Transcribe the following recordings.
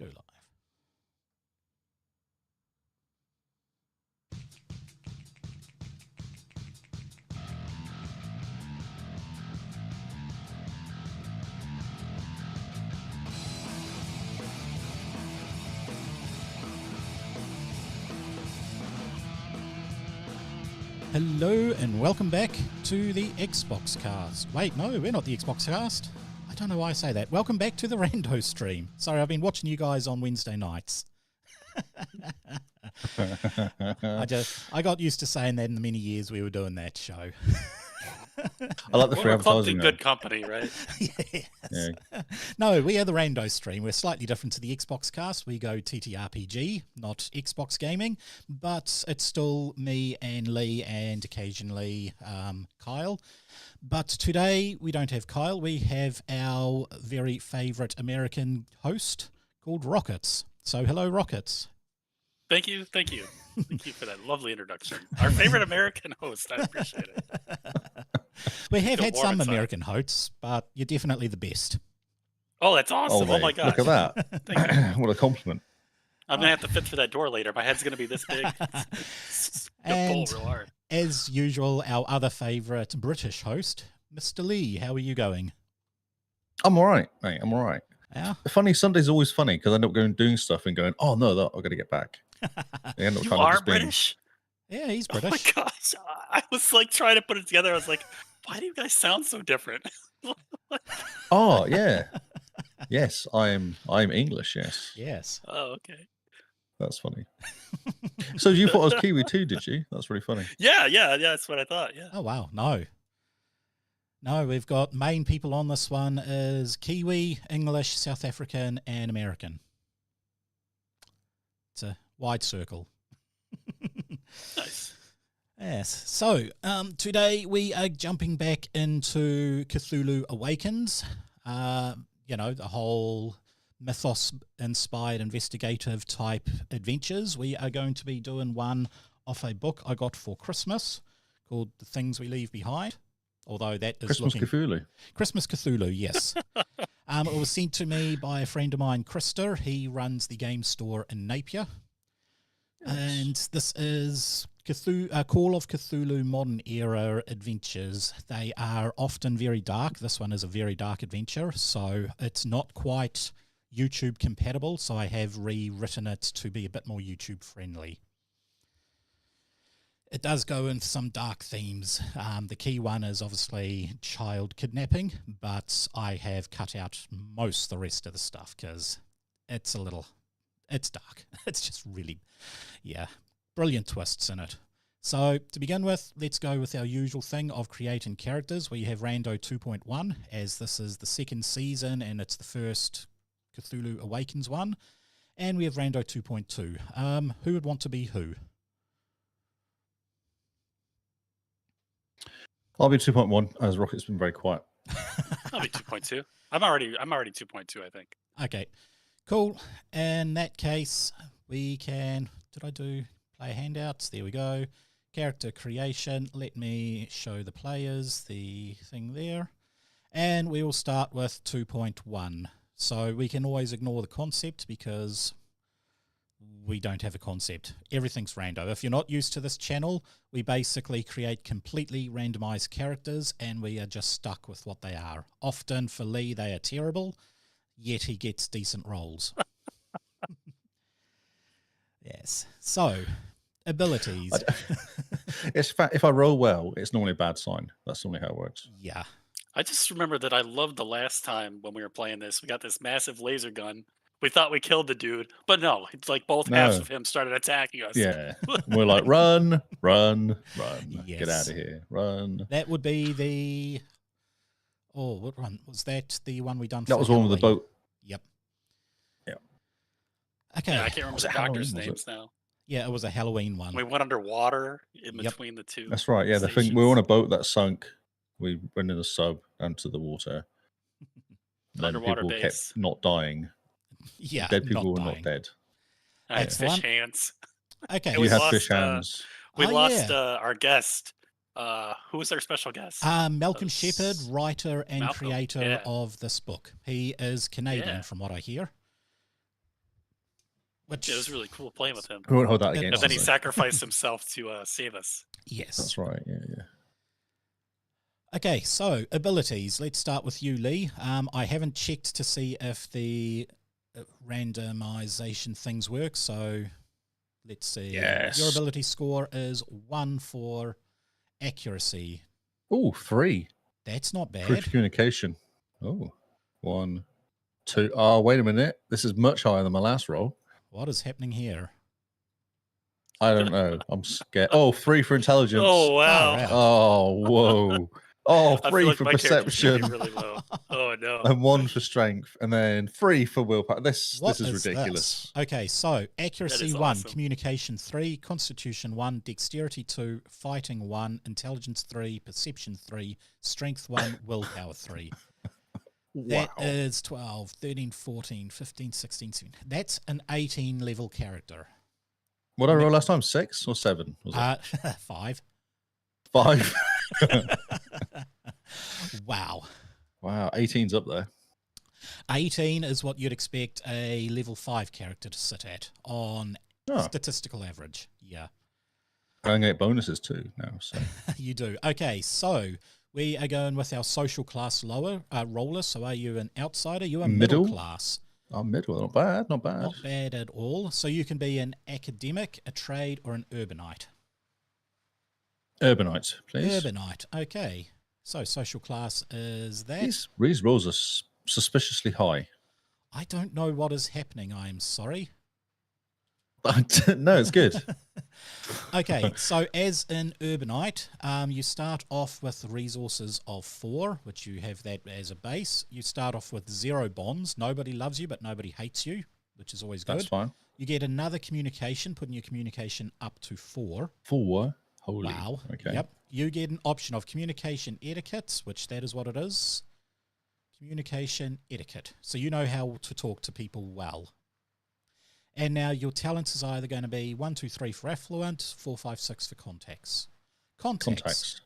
Go live. Hello and welcome back to the Xbox Cast. Wait, no, we're not the Xbox Cast. I don't know why I say that. Welcome back to the Rando stream. Sorry, I've been watching you guys on Wednesday nights. I got used to saying that in the many years we were doing that show. I like the free advertising. Good company, right? Yes. Yeah. No, we are the Rando stream. We're slightly different to the Xbox Cast. We go TTRPG, not Xbox gaming, but it's still me and Lee and occasionally Kyle. But today we don't have Kyle. We have our very favourite American host called Rockets. So hello, Rockets. Thank you. Thank you for that lovely introduction. Our favorite American host. I appreciate it. We have had some American hosts, but you're definitely the best. Oh, that's awesome. Oh my gosh. Look at that. Thank you. What a compliment. I'm going to have to fit through that door later. My head's going to be this big. And pull real hard. As usual, our other favourite British host, Mr. Lee. How are you going? I'm all right, mate. I'm all right. Yeah. Funny, Sunday's always funny because I end up doing stuff and going, oh, no, I've got to get back. You are British? Yeah, he's British. Oh my gosh. I was like trying to put it together. I was like, why do you guys sound so different? Oh, yeah. Yes, I'm English, yes. Yes. Oh, okay. That's funny. So you thought I was Kiwi too, did you? That's really funny. Yeah, that's what I thought, yeah. Oh, wow. No, we've got main people on this one is Kiwi, English, South African, and American. It's a wide circle. Nice. Yes. So today we are jumping back into Cthulhu Awakens. The whole mythos-inspired investigative type adventures. We are going to be doing one off a book I got for Christmas called The Things We Leave Behind. Although that is Christmas Cthulhu. Christmas Cthulhu, yes. It was sent to me by a friend of mine, Krista. He runs the game store in Napier. Yes. And this is Call of Cthulhu Modern Era adventures. They are often very dark. This one is a very dark adventure, so it's not quite YouTube compatible, so I have rewritten it to be a bit more YouTube friendly. It does go into some dark themes. The key one is obviously child kidnapping, but I have cut out most of the rest of the stuff because it's dark. It's just really, brilliant twists in it. So to begin with, let's go with our usual thing of creating characters. We have Rando 2.1, as this is the second season and it's the first Cthulhu Awakens one. And we have Rando 2.2. Who would want to be who? I'll be 2.1 as Rocket's been very quiet. I'll be 2.2. I'm already 2.2, I think. Okay, cool. In that case, we can, player handouts? There we go. Character creation. Let me show the players the thing there. And we will start with 2.1. So we can always ignore the concept because we don't have a concept. Everything's rando. If you're not used to this channel, we basically create completely randomized characters and we are just stuck with what they are. Often for Lee, they are terrible, yet he gets decent rolls. Yes. So, abilities. If I roll well, it's normally a bad sign. That's normally how it works. Yeah. I just remember that I loved the last time when we were playing this. We got this massive laser gun. We thought we killed the dude, but no, it's like both halves of him started attacking us. Yeah. We're like, run. Yes. Get out of here. Run. That would be the... Oh, what one? Was that the one we done for That was one with the boat. Yep. Yeah. Okay. Yeah, I can't remember the doctors' names now. Yeah, it was a Halloween one. We went underwater in between the two. That's right. Yeah, the thing, we were on a boat that sunk. We went in a sub down to the water. Underwater people base. kept not dying. Yeah, dead people were not dead. I had fish hands. Okay. You had fish hands. We lost our guest. Who was our special guest? Malcolm Shepherd, writer and creator of this book. He is Canadian from what I hear. which it was really cool playing with him. We won't hold that against And then he us, though. sacrificed himself to save us. yes. That's right. Yeah. Okay, so abilities. Let's start with you, Lee. I haven't checked to see if the randomization things work, so let's see. Yes. Your ability score is 1 for accuracy. Oh, 3. That's not bad. Proof communication. Oh, 1, 2. Oh, wait a minute. This is much higher than my last roll. What is happening here? I don't know. I'm scared. Oh, 3 for intelligence. Oh, wow. Far out. Oh, whoa. Oh, I 3 feel like for my character's gonna be perception. really low. Oh, no. And 1 for strength, and then 3 for willpower. This What is ridiculous. this? Okay, so accuracy is 1, awesome. communication 3, constitution 1, dexterity 2, fighting 1, intelligence 3, perception 3, strength 1, willpower 3. That is 12, 13, 14, 15, 16, 17. That's an 18 level character. What did I roll last time? 6 or 7? Was it? 5. 5. Wow. Wow, 18's up there. 18 is what you'd expect a level 5 character to sit at on statistical average. Yeah. I'm going to get bonuses too now. So You do. Okay, so we are going with our social class roller. So are you an outsider? You are middle class. Oh, middle. Not bad. Not bad. Not bad at all. So you can be an academic, a trade, or an urbanite. Urbanite, please. Urbanite. Okay. So social class is that. These rolls are suspiciously high. I don't know what is happening. I am sorry. No, it's good. Okay, so as an urbanite, you start off with resources of 4, which you have that as a base. You start off with 0 bonds. Nobody loves you, but nobody hates you, which is always good. That's fine. You get another communication, putting your communication up to 4. 4. Holy. Wow. Okay. Yep. You get an option of communication etiquette, which that is what it is. Communication etiquette. So you know how to talk to people well. And now your talent is either going to be 1, 2, 3 for affluent, 4, 5, 6 for contacts. Contacts.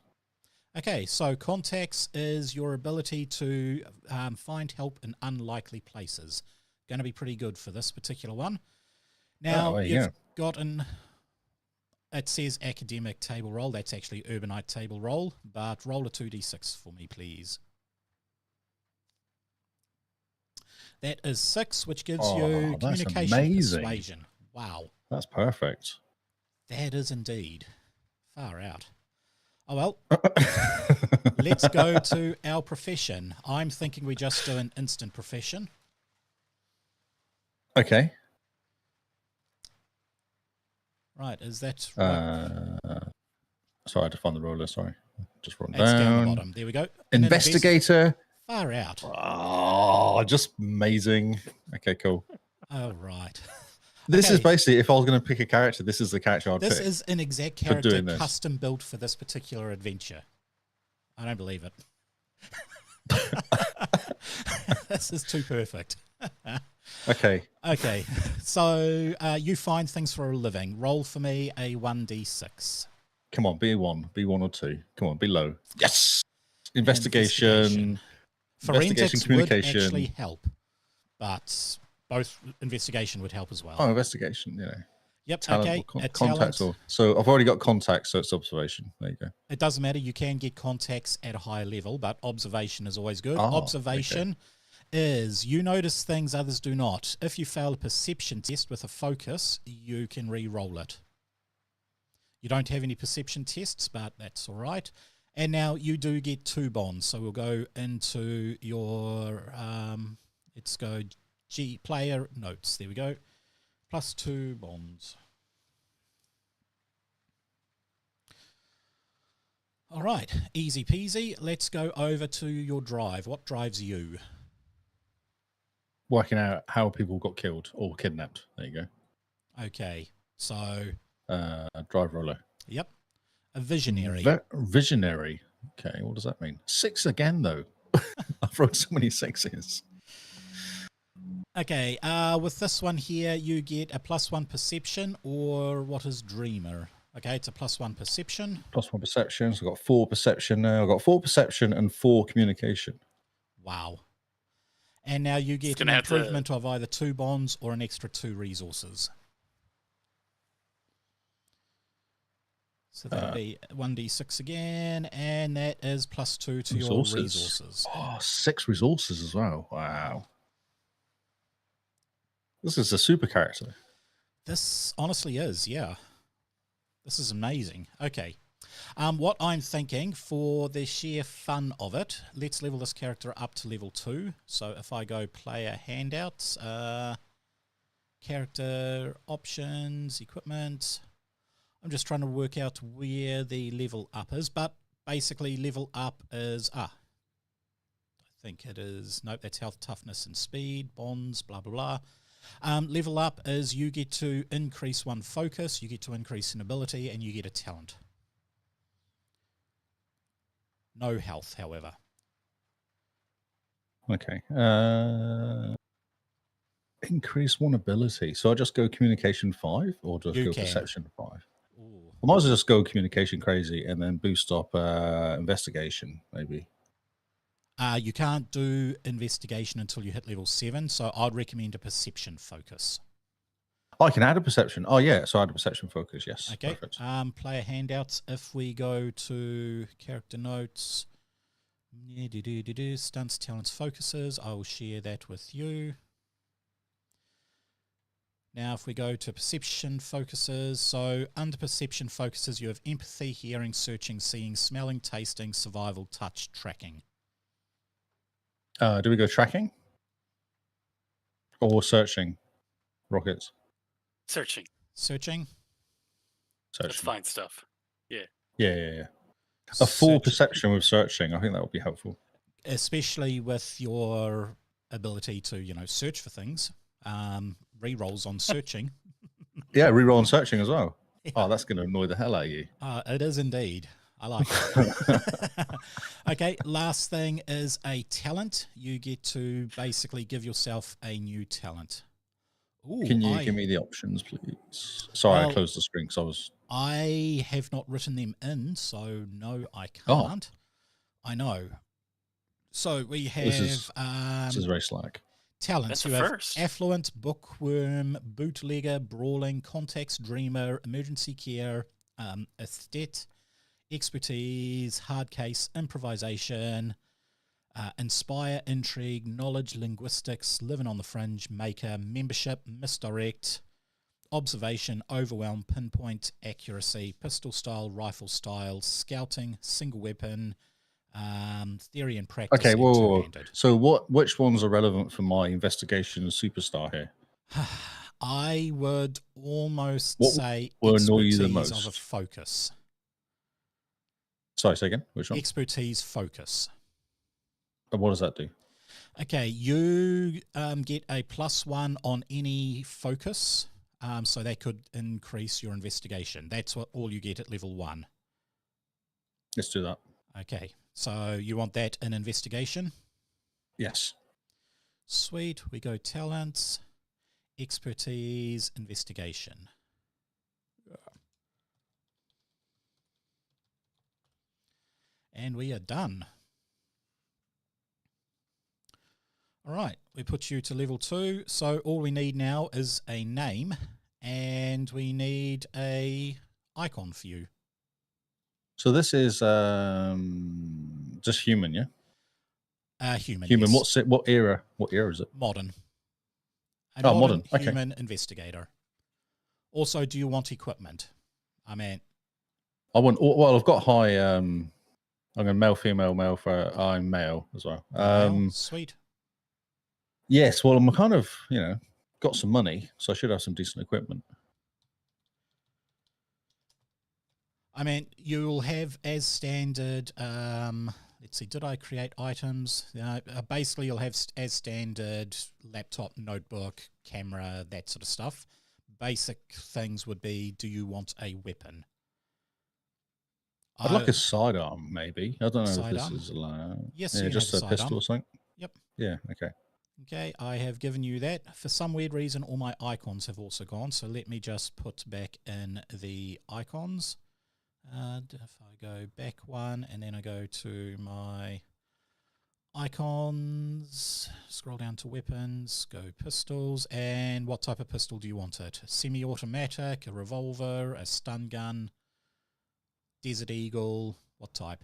Okay, so contacts is your ability to find help in unlikely places. Going to be pretty good for this particular one. Now, you've got it says academic table roll. That's actually urbanite table roll, but roll a 2d6 for me, please. That is 6, which gives you communication persuasion. Wow. That's perfect. That is indeed. Far out. Oh, well. Let's go to our profession. I'm thinking we just do an instant profession. Okay. Right, is that right? Sorry, I had to find the roller. Sorry. Just run It's down the down. bottom. There we go. Investigator. Far out. Oh, just amazing. Okay, cool. Oh, right. This is basically, if I was going to pick a character, this is the character I'd pick. This is an exact character custom built for this particular adventure. I don't believe it. This is too perfect. Okay. Okay. So you find things for a living. Roll for me a 1d6. Come on, be a 1. Be 1 or 2. Come on, be low. Yes. Investigation. Forensics would actually help, but both investigation would help as well. Oh, investigation, Yep, talent, okay. Contacts so I've already got contacts, so it's observation. There you go. It doesn't matter. You can get contacts at a higher level, but observation is always good. Observation is you notice things others do not. If you fail a perception test with a focus, you can re-roll it. You don't have any perception tests, but that's all right. And now you do get 2 bonds. So we'll go into your, let's go G player notes. There we go. Plus 2 bonds. All right, easy peasy. Let's go over to your drive. What drives you? Working out how people got killed or kidnapped. There you go. Okay, so... drive roller. Yep. A visionary. Visionary. Okay, what does that mean? 6 again, though. I've wrote so many 6s. Okay, with this one here, you get a +1 perception, or what is dreamer? Okay, it's a +1 perception. +1 perception. So I've got 4 perception now. I've got 4 perception and 4 communication. Wow. And now you get an gonna have to- improvement of either 2 bonds or an extra 2 resources. So that'll be 1d6 again, and that is +2 to your resources. Oh, 6 resources as well. Wow. This is a super character. This honestly is, yeah. This is amazing. Okay. What I'm thinking for the sheer fun of it, let's level this character up to level 2. So if I go player handouts, character options, equipment, I'm just trying to work out where the level up is, but basically level up is, I think it is, nope, that's health, toughness, and speed, bonds, blah, blah, blah. Level up is you get to increase 1 focus, you get to increase an ability, and you get a talent. No health, however. Okay. Increase 1 ability. So I just go communication 5 or just You go can. perception 5? Ooh. I might as well just go communication crazy and then boost up investigation, maybe. You can't do investigation until you hit level 7, so I'd recommend a perception focus. Oh, I can add a perception. Oh, yeah. So add a perception focus. Yes. Okay. Perfect. Player handouts. If we go to character notes, stunts, talents, focuses, I will share that with you. Now, if we go to perception focuses, so under perception focuses, you have empathy, hearing, searching, seeing, smelling, tasting, survival, touch, tracking. Do we go tracking or searching? Rockets. Searching. Searching. That's fine stuff. Yeah. A full perception with searching. I think that would be helpful. Especially with your ability to, search for things. Rerolls on searching. Yeah, reroll on searching as well. Yeah. Oh, that's going to annoy the hell out of you. It is indeed. I like it. Okay, last thing is a talent. You get to basically give yourself a new talent. Ooh, Can you give me the options, please? Sorry, I closed the screen because I have not written them in, so no, I Oh. can't. I know. So we have This is very slack. talents. That's You a have first. affluent, bookworm, bootlegger, brawling, contacts, dreamer, emergency care, aesthete, expertise, hard case, improvisation, inspire, intrigue, knowledge, linguistics, living on the fringe, maker, membership, misdirect, observation, overwhelm, pinpoint, accuracy, pistol style, rifle style, scouting, single weapon, theory and practice. Okay, and whoa. two-handed. So which ones are relevant for my investigation superstar here? I would almost What say will annoy you the expertise of a most? focus. Sorry, say again. Which one? Expertise focus. And what does that do? Okay, you get a +1 on any focus, so that could increase your investigation. That's what all you get at level 1. Let's do that. Okay, so you want that in investigation? Yes. Sweet. We go talents, expertise, investigation. And we are done. All right, we put you to level 2. So all we need now is a name, and we need a icon for you. So this is just human, yeah? Human. Human. Yes. What's it? What era? What era is it? Modern. Modern. Okay. Human investigator. Also, do you want equipment? I mean, I want. Well, I've got high. I'm going male, female, male. I'm male as well. male? Sweet. Yes. Well, I'm kind of got some money, so I should have some decent equipment. I mean, you'll have as standard. Let's see. Did I create items? Basically, you'll have as standard laptop, notebook, camera, that sort of stuff. Basic things would be: do you want a weapon? I'd like a sidearm, maybe. I don't know if this Sidearm? is allowed. Yes, Yeah, you just have a a pistol sidearm. or something. Yep. Yeah. Okay. Okay, I have given you that. For some weird reason, all my icons have also gone. So let me just put back in the icons. If I go back one and then I go to my icons, scroll down to weapons, go pistols, and what type of pistol do you want it? Semi-automatic, a revolver, a stun gun, Desert Eagle, what type?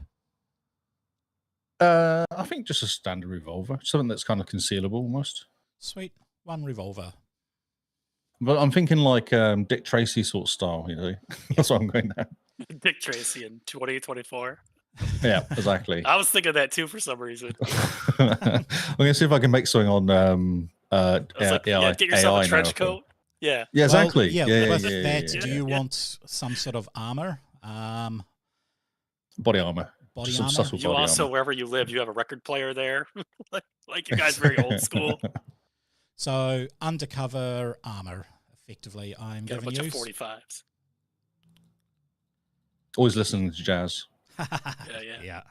I think just a standard revolver, something that's kind of concealable almost. Sweet, one revolver. But I'm thinking like Dick Tracy sort of style, you know. That's what I'm going now. Dick Tracy in 2024. Yeah, exactly. I was thinking that too for some reason. I'm gonna see if I can make something on Get yourself AI a trench now. coat. Yeah. Yeah, exactly. Well, with that, yeah. do you want some sort of armor? Body armor. Body Some armor. subtle You body also, armor. wherever you live, you have a record player there. like you guys very old school. So undercover armor, effectively. I'm Got a giving bunch you of 45s. Always listening to jazz. Yeah.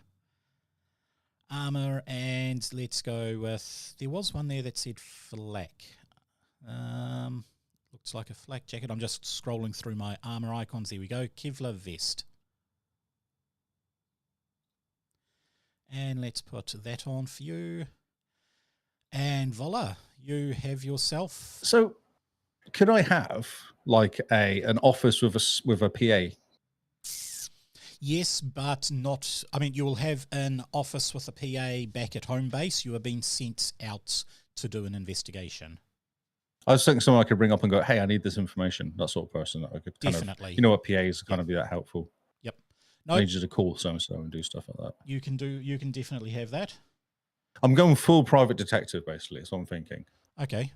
Armor, and let's go with. There was one there that said flak. Looks like a flak jacket. I'm just scrolling through my armor icons. There we go. Kevlar vest. And let's put that on for you. And voila, you have yourself. So, could I have like an office with a PA? Yes, but not. I mean, you will have an office with a PA back at home base. You are being sent out to do an investigation. I was thinking someone I could bring up and go, "Hey, I need this information." That sort of person that I could Definitely. you know what PAs kind of be that helpful. Yep. No, I need you to call so and so and do stuff like that. You can definitely have that. I'm going full private detective, basically. That's what I'm thinking. Okay.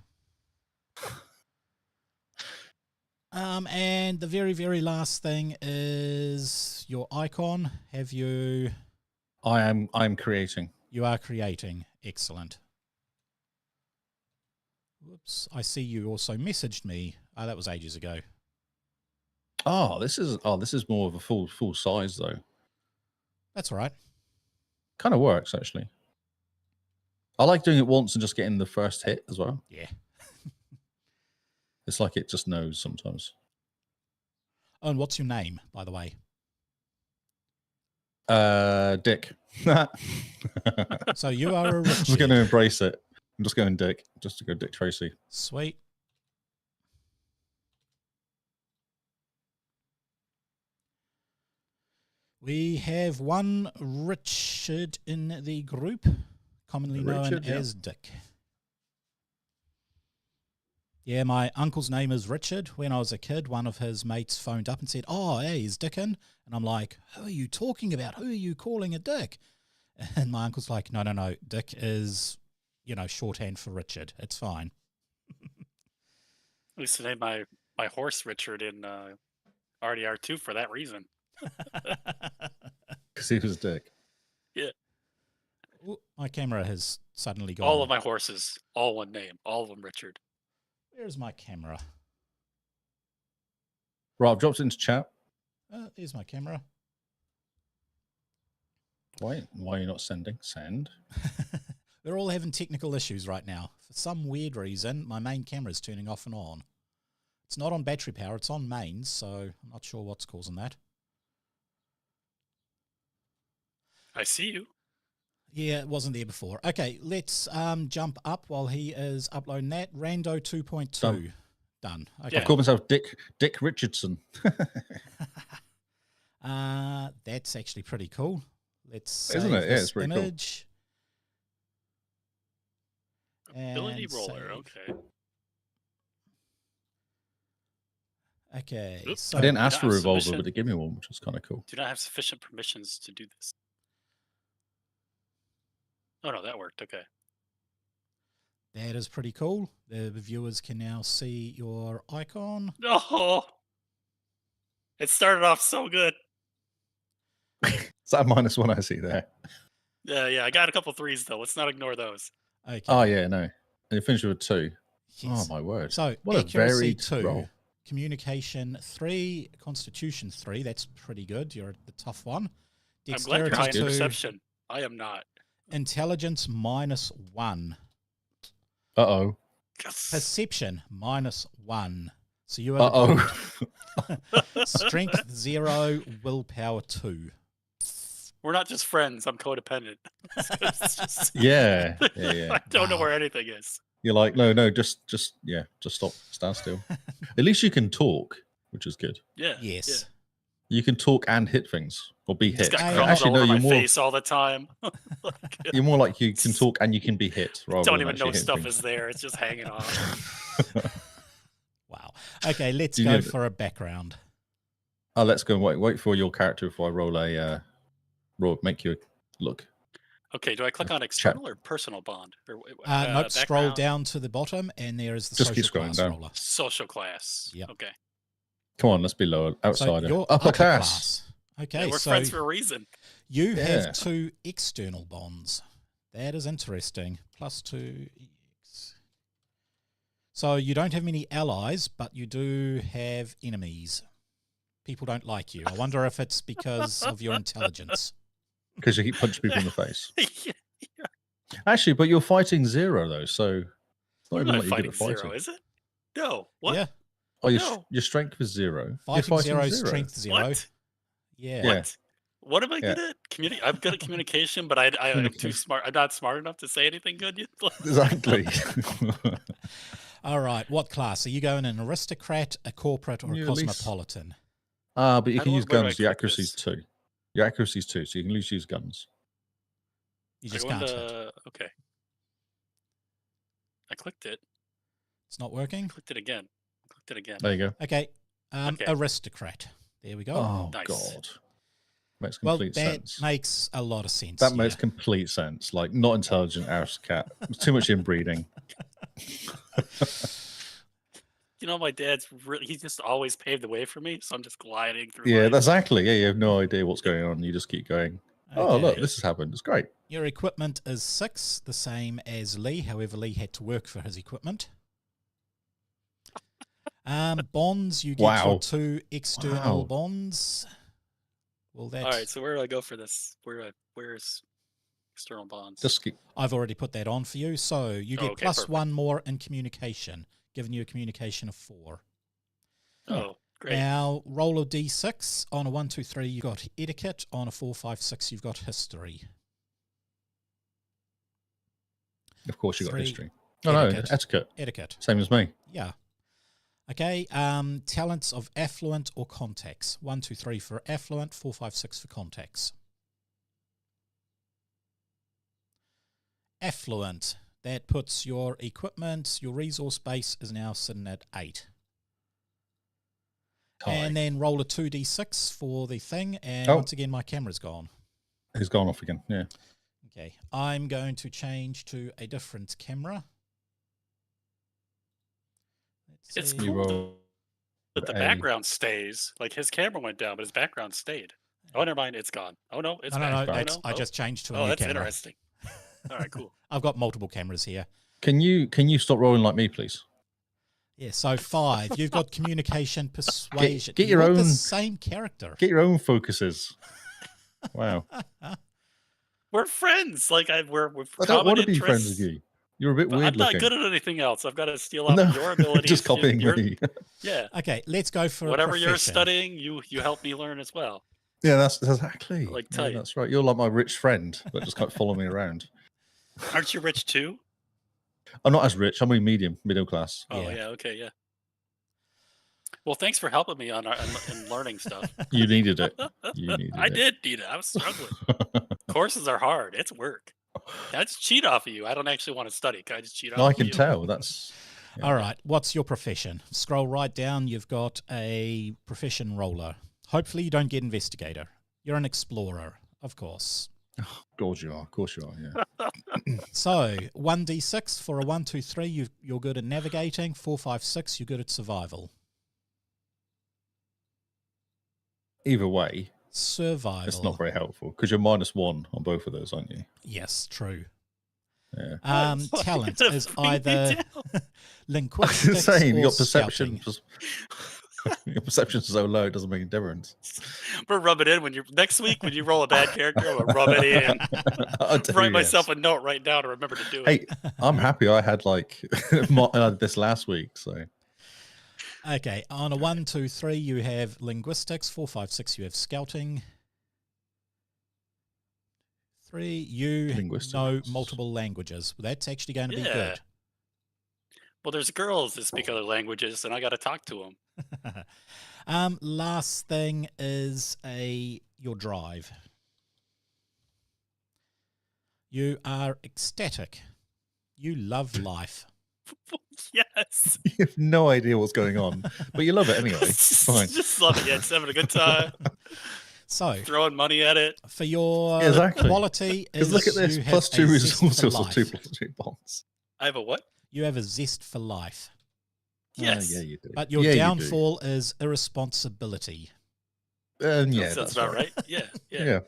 And the very, very last thing is your icon. Have you? I'm creating. You are creating. Excellent. Whoops! I see you also messaged me. Oh, that was ages ago. This is more of a full size though. That's all right. Kind of works actually. I like doing it once and just getting the first hit as well. Yeah. It's like it just knows sometimes. Oh, and what's your name, by the way? Dick. So you are a Richard. I'm just going to embrace it. I'm just going Dick, just to go Dick Tracy. Sweet. We have one Richard in the group, commonly known as Dick. Yeah, my uncle's name is Richard. When I was a kid, one of his mates phoned up and said, "Oh, hey, is Dick in?" And I'm like, "Who are you talking about? Who are you calling a Dick?" And my uncle's like, No. Dick is, shorthand for Richard. It's fine. I used to name my horse Richard in RDR2 for that reason. Because he was Dick. Yeah. Ooh, my camera has suddenly gone. All of my horses, all one name, all of them Richard. Where's my camera? Right, I've dropped it into chat. There's my camera. Why are you not sending? Send. We're all having technical issues right now. For some weird reason, my main camera is turning off and on. It's not on battery power, it's on mains, so I'm not sure what's causing that. I see you. Yeah, it wasn't there before. Okay, let's jump up while he is uploading that. Rando 2.2. Done. Okay. I've called myself Dick Richardson. That's actually pretty cool. Let's save Isn't it? Yeah, this it's pretty image. Ability And roller, save. okay. Okay. Oops. So I didn't ask for a revolver, submission. but they gave me one, which was kind of cool. Do not have sufficient permissions to do this. Oh no, that worked. Okay. that is pretty cool. The viewers can now see your icon. No. It started off so good. Is that a -1 I see there? Yeah. I got a couple threes though. Let's not ignore those. Okay. Oh, yeah, no. And you finished with 2. Yes. Oh, my word. So What a accuracy varied 2, roll. communication 3, constitution 3. That's pretty good. You're at the tough one. I'm glad you're high in 2, perception. I am not. intelligence -1, Uh-oh. perception -1. So you are Uh-oh. strength 0, willpower 2. We're not just friends. I'm codependent. It's just, Yeah. I don't know Wow. where anything is. You're like, no, just stop, stand still. At least you can talk, which is good. Yeah. Yes. You can talk and hit things or be Just hit. got Hey, crumbs Actually, all no, over my you're more face all the time. you're more like you can talk and you can be hit rather Don't than even know actually stuff hitting is there. It's just hanging off. things. Wow. Okay, let's You go know- for a background. Oh, let's go and wait for your character before I make you look. Okay, do I click on external or personal bond? Or Nope, scroll background? down to the bottom, and there is the Just keep social scrolling class down. roller. Social class. Yep. Okay. Come on, let's be lower. So Outsider. you're Upper upper class. class. Okay, Yeah, we're so friends for a reason. you Yeah. have 2 external bonds. That is interesting. +2 EX. So you don't have many allies, but you do have enemies. People don't like you. I wonder if it's because of your intelligence. Because you keep punching people in the face. Yeah, Actually, but you're fighting 0 though, so it's not I'm even not like you're good fighting at fighting. 0, is it? No. What? Yeah. Oh, No. your strength is 0. Fighting, you're fighting 0, 0. strength 0. What? Yeah. Yeah. What? What am I good at? I'm good at communication, but I'm too Communication. smart. I'm not smart enough to say anything good yet. Exactly. All right. What class? Are you going an aristocrat, a corporate, or a Yeah, at least- cosmopolitan? But you How can do I- use where do I guns. Your click accuracy's this? 2. Your accuracy's 2, so you can at least use guns. You I just go can't hit. into- Okay. I clicked it. It's not working? Clicked it again. Clicked it again. There you go. Okay. Okay. Aristocrat. There we go. Oh, Nice. God. Makes well, complete that sense. makes a lot of sense. That yeah. makes complete sense. Like, not intelligent aristocrat. Too much inbreeding. You know, my dad's really, he's just always paved the way for me, so I'm just gliding through Yeah, life. exactly. Yeah, you have no idea what's going on. You just keep going. Oh, look, Okay. this has happened. It's great. Your equipment is 6, the same as Lee. However, Lee had to work for his equipment. Bonds, you get your Wow. 2 external Wow. bonds. Well, that All right, so where do I go for this? Where's external bonds? Just keep. I've already put that on for you. So you get okay, plus perfect. 1 more in communication, giving you a communication of 4. Oh, great. Now, roll a d6. On a 1, 2, 3, you've got etiquette. On a 4, 5, 6, you've got history. Of course, you got 3, history. Oh, no, etiquette. etiquette. Etiquette. Same as me. Yeah. Okay. Talents of affluent or contacts. 1, 2, 3 for affluent. 4, 5, 6 for contacts. Affluent. That puts your equipment, your resource base is now sitting at 8. And then roll a 2d6 for the thing. And once again, my camera's gone. He's gone off again. Yeah. Okay. I'm going to change to a different camera. Let's It's see. You cool roll But the a- background stays. Like his camera went down, but his background stayed. Oh, never mind. It's gone. Oh, no. It's No, back. no, Oh, that's, no. I Oh. just changed to a Oh, new that's camera. interesting. All right, cool. I've got multiple cameras here. Can you stop rolling like me, please? Yeah, so 5. You've got communication, persuasion. get your You've got the own- same character. Get your own focuses. Wow. We're friends. Like we're I don't want to common be friends interests. with you. You're a bit But weird I'm not looking. good at anything else. I've got to steal off No, your abilities. just copying You're- me. Yeah. Okay, let's go for Whatever a you're profession. studying, you help me learn as well. Yeah, that's exactly. Like yeah, tight. that's right. You're like my rich friend that just kind of follow me around. Aren't you rich too? I'm not as rich. I'm only middle class. Oh Yeah. yeah. Okay. Yeah. Well, thanks for helping me on learning stuff. You needed it. You needed I it. did need it. I was struggling. Courses are hard. It's work. Can I just cheat off of you? I don't actually want to study. Can I just cheat off No, I of can you? tell. That's yeah. All right, what's your profession? Scroll right down. You've got a profession roller. Hopefully you don't get investigator. You're an explorer, of course. Of course you are. Of course you are. Yeah. So 1d6 for a 1, 2, 3. You're good at navigating. 4, 5, 6. You're good at survival. Either way, Survival. it's not very helpful because you're -1 on both of those, aren't you? Yes, true. Yeah. Why Talent you gonna is bring me either down? linguistics Same. or You got perception. scouting. Your perception's so low, it doesn't make a difference. We're rubbing in when you next week when you roll a bad character. I'm gonna rub it in. I do, Write yes. myself a note right now to remember to do it. Hey, I'm happy I had like this last week. So Okay, on a 1, 2, 3, you have linguistics. 4, 5, 6, you have scouting. 3. You Linguistic know skills. multiple languages. That's actually going to be Yeah. good. Well, there's girls that speak other languages, and I got to talk to them. Last thing is your drive. You are ecstatic. You love life. Yes. You have no idea what's going on, but you love it anyway. It's fine. Just love it. Yeah, just having a good time. So, Throwing money at it. for your Yeah, exactly. quality Because is look at this, you have plus a 2 zest for resources or life. 2 plus 2 bonds. I have a what? You have a zest for life. Yes. Yeah, you do. But your Yeah, you do. downfall is irresponsibility. Yeah, That sounds that's about right. Yeah. Yeah.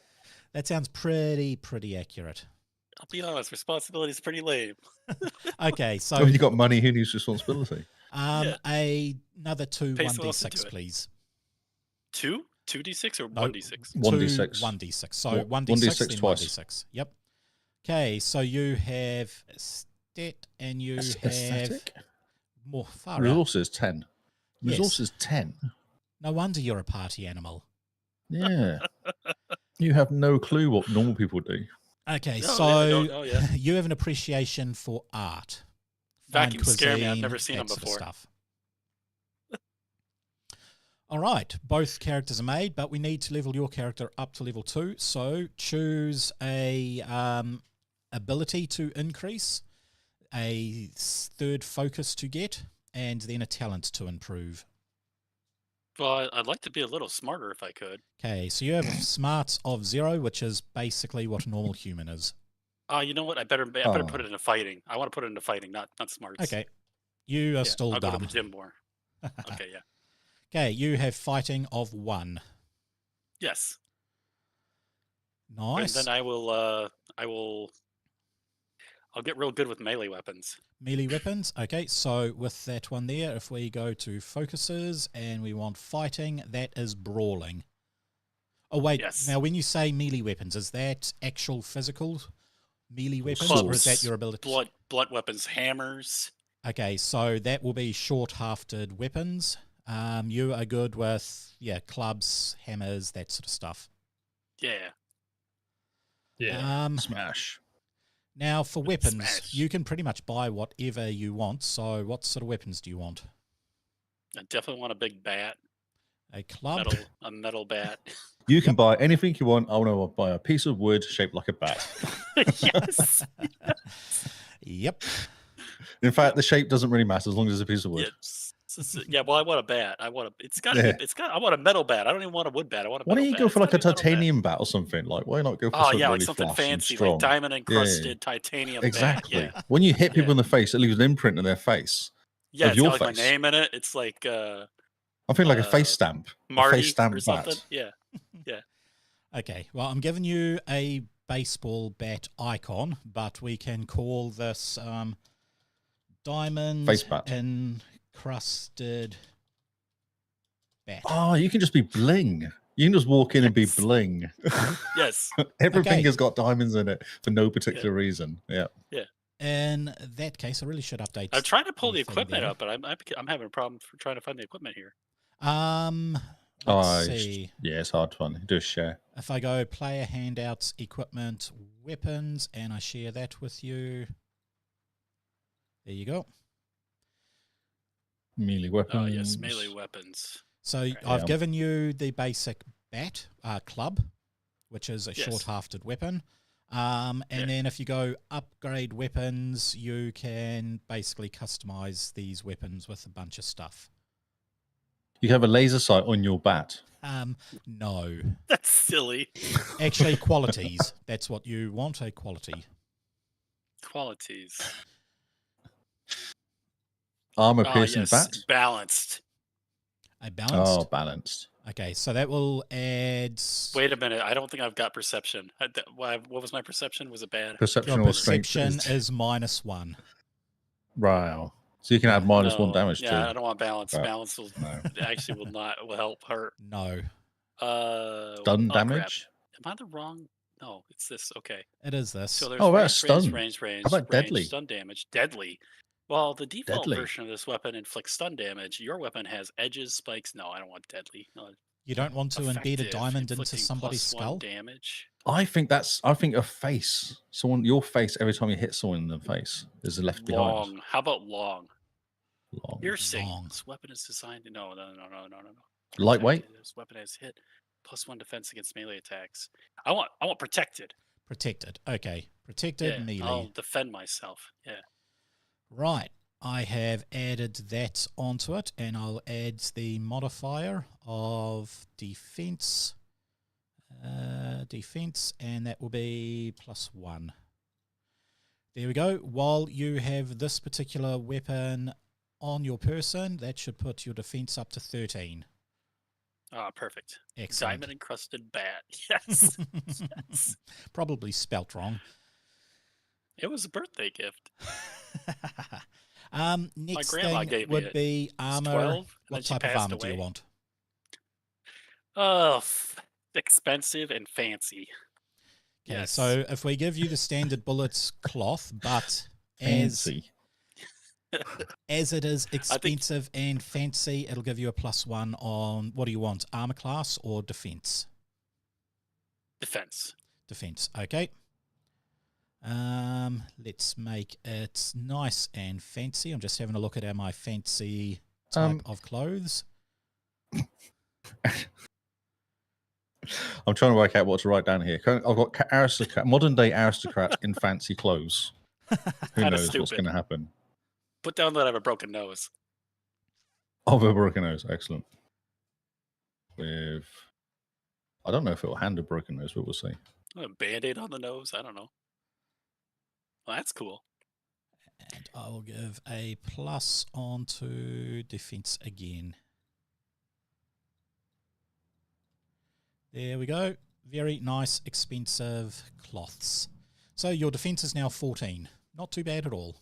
That sounds pretty accurate. I'll be honest, responsibility is pretty lame. Okay, so When you got money, who needs responsibility? another 2 Pay someone else to do 1d6, it. please. 2? 2d6 or No, 1d6? 1d6. 1d6. So Well, 1d6, 1d6 then twice. 1d6. Yep. Okay, so you have stat and you have Aesthetic? more far out. Resources 10. Yes. Resources 10. No wonder you're a party animal. Yeah. You have no clue what normal people do. Okay, No, so yeah, I don't know yet. you have an appreciation for art. fine Vacuums scare me. I've cuisine, never seen them that sort of before. stuff. All right, both characters are made, but we need to level your character up to level 2. So choose a ability to increase, a third focus to get, and then a talent to improve. Well, I'd like to be a little smarter if I could. Okay, so you have smarts of 0, which is basically what a normal human is. You know what? I better put it into fighting. I want to put it into fighting, not smarts. Okay, you are still I'll go to dumb. the gym more. Okay, yeah. Okay, you have fighting of 1. Yes. Nice. And then I'll get real good with melee weapons. Melee weapons. Okay, so with that one there, if we go to focuses and we want fighting, that is brawling. Oh, wait. Yes. Now, when you say melee weapons, is that actual physical melee weapons, or is that your ability? Blunt weapons, hammers. Okay, so that will be short-hafted weapons. You are good with, clubs, hammers, that sort of stuff. Yeah. Yeah. Smash. Now, for weapons, Smash. you can pretty much buy whatever you want. So what sort of weapons do you want? I definitely want a big bat. A club? A metal bat. You can buy anything you want. I want to buy a piece of wood shaped like a bat. Yes. Yep. In fact, the shape doesn't really matter as long as it's a piece of wood. Yeah, well, I want a bat. I want a metal bat. I don't even want a wood bat. I want a Why metal don't you bat. go It's for like a gotta be metal bat. titanium bat or something? Like, why not go for something like really something flashy and fancy, strong? like diamond encrusted titanium Exactly. bat. Yeah. When you hit people Yeah. in the face, it leaves an imprint in their face. Yeah, Of it's your got like face. my name in it. It's like I think like a face stamp. Marty a face stamp or something. bat. Yeah. Okay, well, I'm giving you a baseball bat icon, but we can call this diamond Face bat. encrusted bat. Oh, you can just be bling. You can just walk in and be bling. Yes. Everything Okay. has got diamonds in it for no particular reason. Yeah. In that case, I really should update. I'm trying to pull the anything equipment there. up, but I'm having a problem trying to find the equipment here. Let's see. Yeah, it's hard to find. Do a share. If I go player handouts, equipment, weapons, and I share that with you. There you go. Melee weapons. Oh yes, melee weapons. So Right. I've Yeah. given you the basic bat club, which is a Yes. short-hafted weapon. And then if you go upgrade weapons, you can basically customize these weapons with a bunch of stuff. You have a laser sight on your bat. No. That's silly. Actually, qualities. That's what you want, a quality. Qualities. Armor piercing bat. Balanced. A balanced? Oh, balanced. Okay, so that will add... Wait a minute. I don't think I've got perception. What was my perception? Was it bad? Perception Your or strength. perception is -1. Wow. So you can add -1 damage Yeah, too. I don't want balance. But Balance will actually will help hurt. No. Stun damage. Crap. Am I the wrong? No, it's this. Okay. It is this. So there's Oh, that's range, stun. range, How about deadly? stun damage, deadly. Well, the default Deadly. version of this weapon inflicts stun damage. Your weapon has edges, spikes. No, I don't want deadly. No, You don't want to embed a Effective, diamond into inflicting somebody's +1 skull? damage. I think a face. Your face every time you hit someone in the face is left behind. Long. How about long? Long. Piercing. Long. This weapon is designed to no. Lightweight. This weapon has hit +1 defense against melee attacks. I want protected. Protected. Okay. Protected melee. I'll defend myself. Yeah. Right. I have added that onto it, and I'll add the modifier of defense. Defense, and that will be +1. There we go. While you have this particular weapon on your person, that should put your defense up to 13. Ah, perfect. Excellent. Diamond encrusted bat. Yes. Yes. Probably spelt wrong. It was a birthday gift. Next grandma thing gave me would it. be was armor. 12, and then What she type of passed armor do you away. want? Oh, expensive and fancy. Okay, Yes. so if we give you the standard bullets cloth, but Fancy. as it is expensive and fancy, it'll give you a +1 on, what do you want, armor class or defense? Defense. Defense, okay. Let's make it nice and fancy. I'm just having a look at my fancy type of clothes. I'm trying to work out what to write down here. I've got modern day aristocrat in fancy clothes. Who Kinda knows what's stupid. going to happen? Put down that I have a broken nose. Oh, a broken nose. Excellent. I don't know if it'll hand a broken nose, but we'll see. A Band-Aid on the nose? I don't know. Well, that's cool. And I will give a plus onto defense again. There we go. Very nice, expensive cloths. So your defense is now 14. Not too bad at all.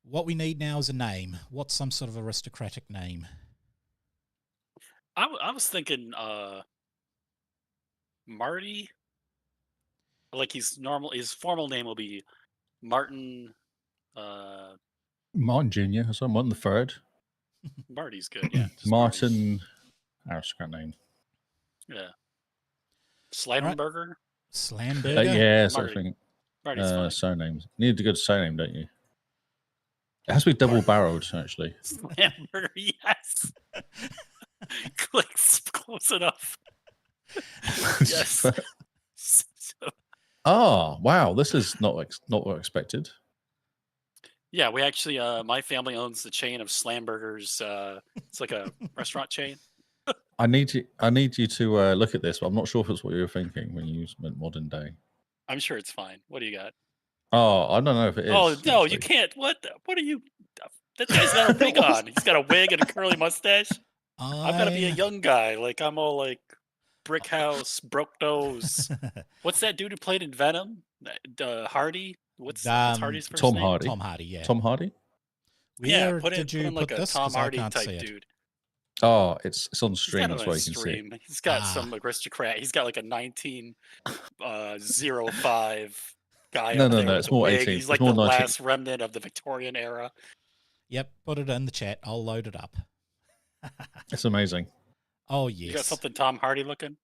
What we need now is a name. What's some sort of aristocratic name? I was thinking Marty. Like his formal name will be Martin. Martin Jr. or something. Martin the Third. Marty's good, yeah. just Martin. Aristocrat name. Yeah. Slamburger? Slamburger? Yeah, Marty. something. Marty's fine. Surnames. You need a good surname, don't you? It has to be double barreled, actually. Slamburger, yes. Clicks close enough. Yes. Oh, wow. This is not what I expected. Yeah, we actually, my family owns the chain of Slamburgers. It's like a restaurant chain. I need you to look at this, but I'm not sure if it's what you were thinking when you meant modern day. I'm sure it's fine. What do you got? Oh, I don't know if it is. Oh, no, actually. you can't. What are you? That guy's got a wig on. He's got a wig and a curly mustache. I've got to be a young guy. Like, I'm all like brick house, broke nose. What's that dude who played in Venom? Hardy? What's Hardy's first Tom name? Hardy. Tom Hardy, yeah. Tom Hardy? Where put did you in like put a this? Tom 'Cause I Hardy can't see type it. dude. Oh, it's on He's stream. got That's it where on you can see it. stream. He's got some aristocrat. He's got like a 1905 guy No, up no, there no, with it's a more wig. 18. He's It's like more the 19. last remnant of the Victorian era. Yep, put it in the chat. I'll load it up. It's amazing. Oh, You got yes. something Tom Hardy looking?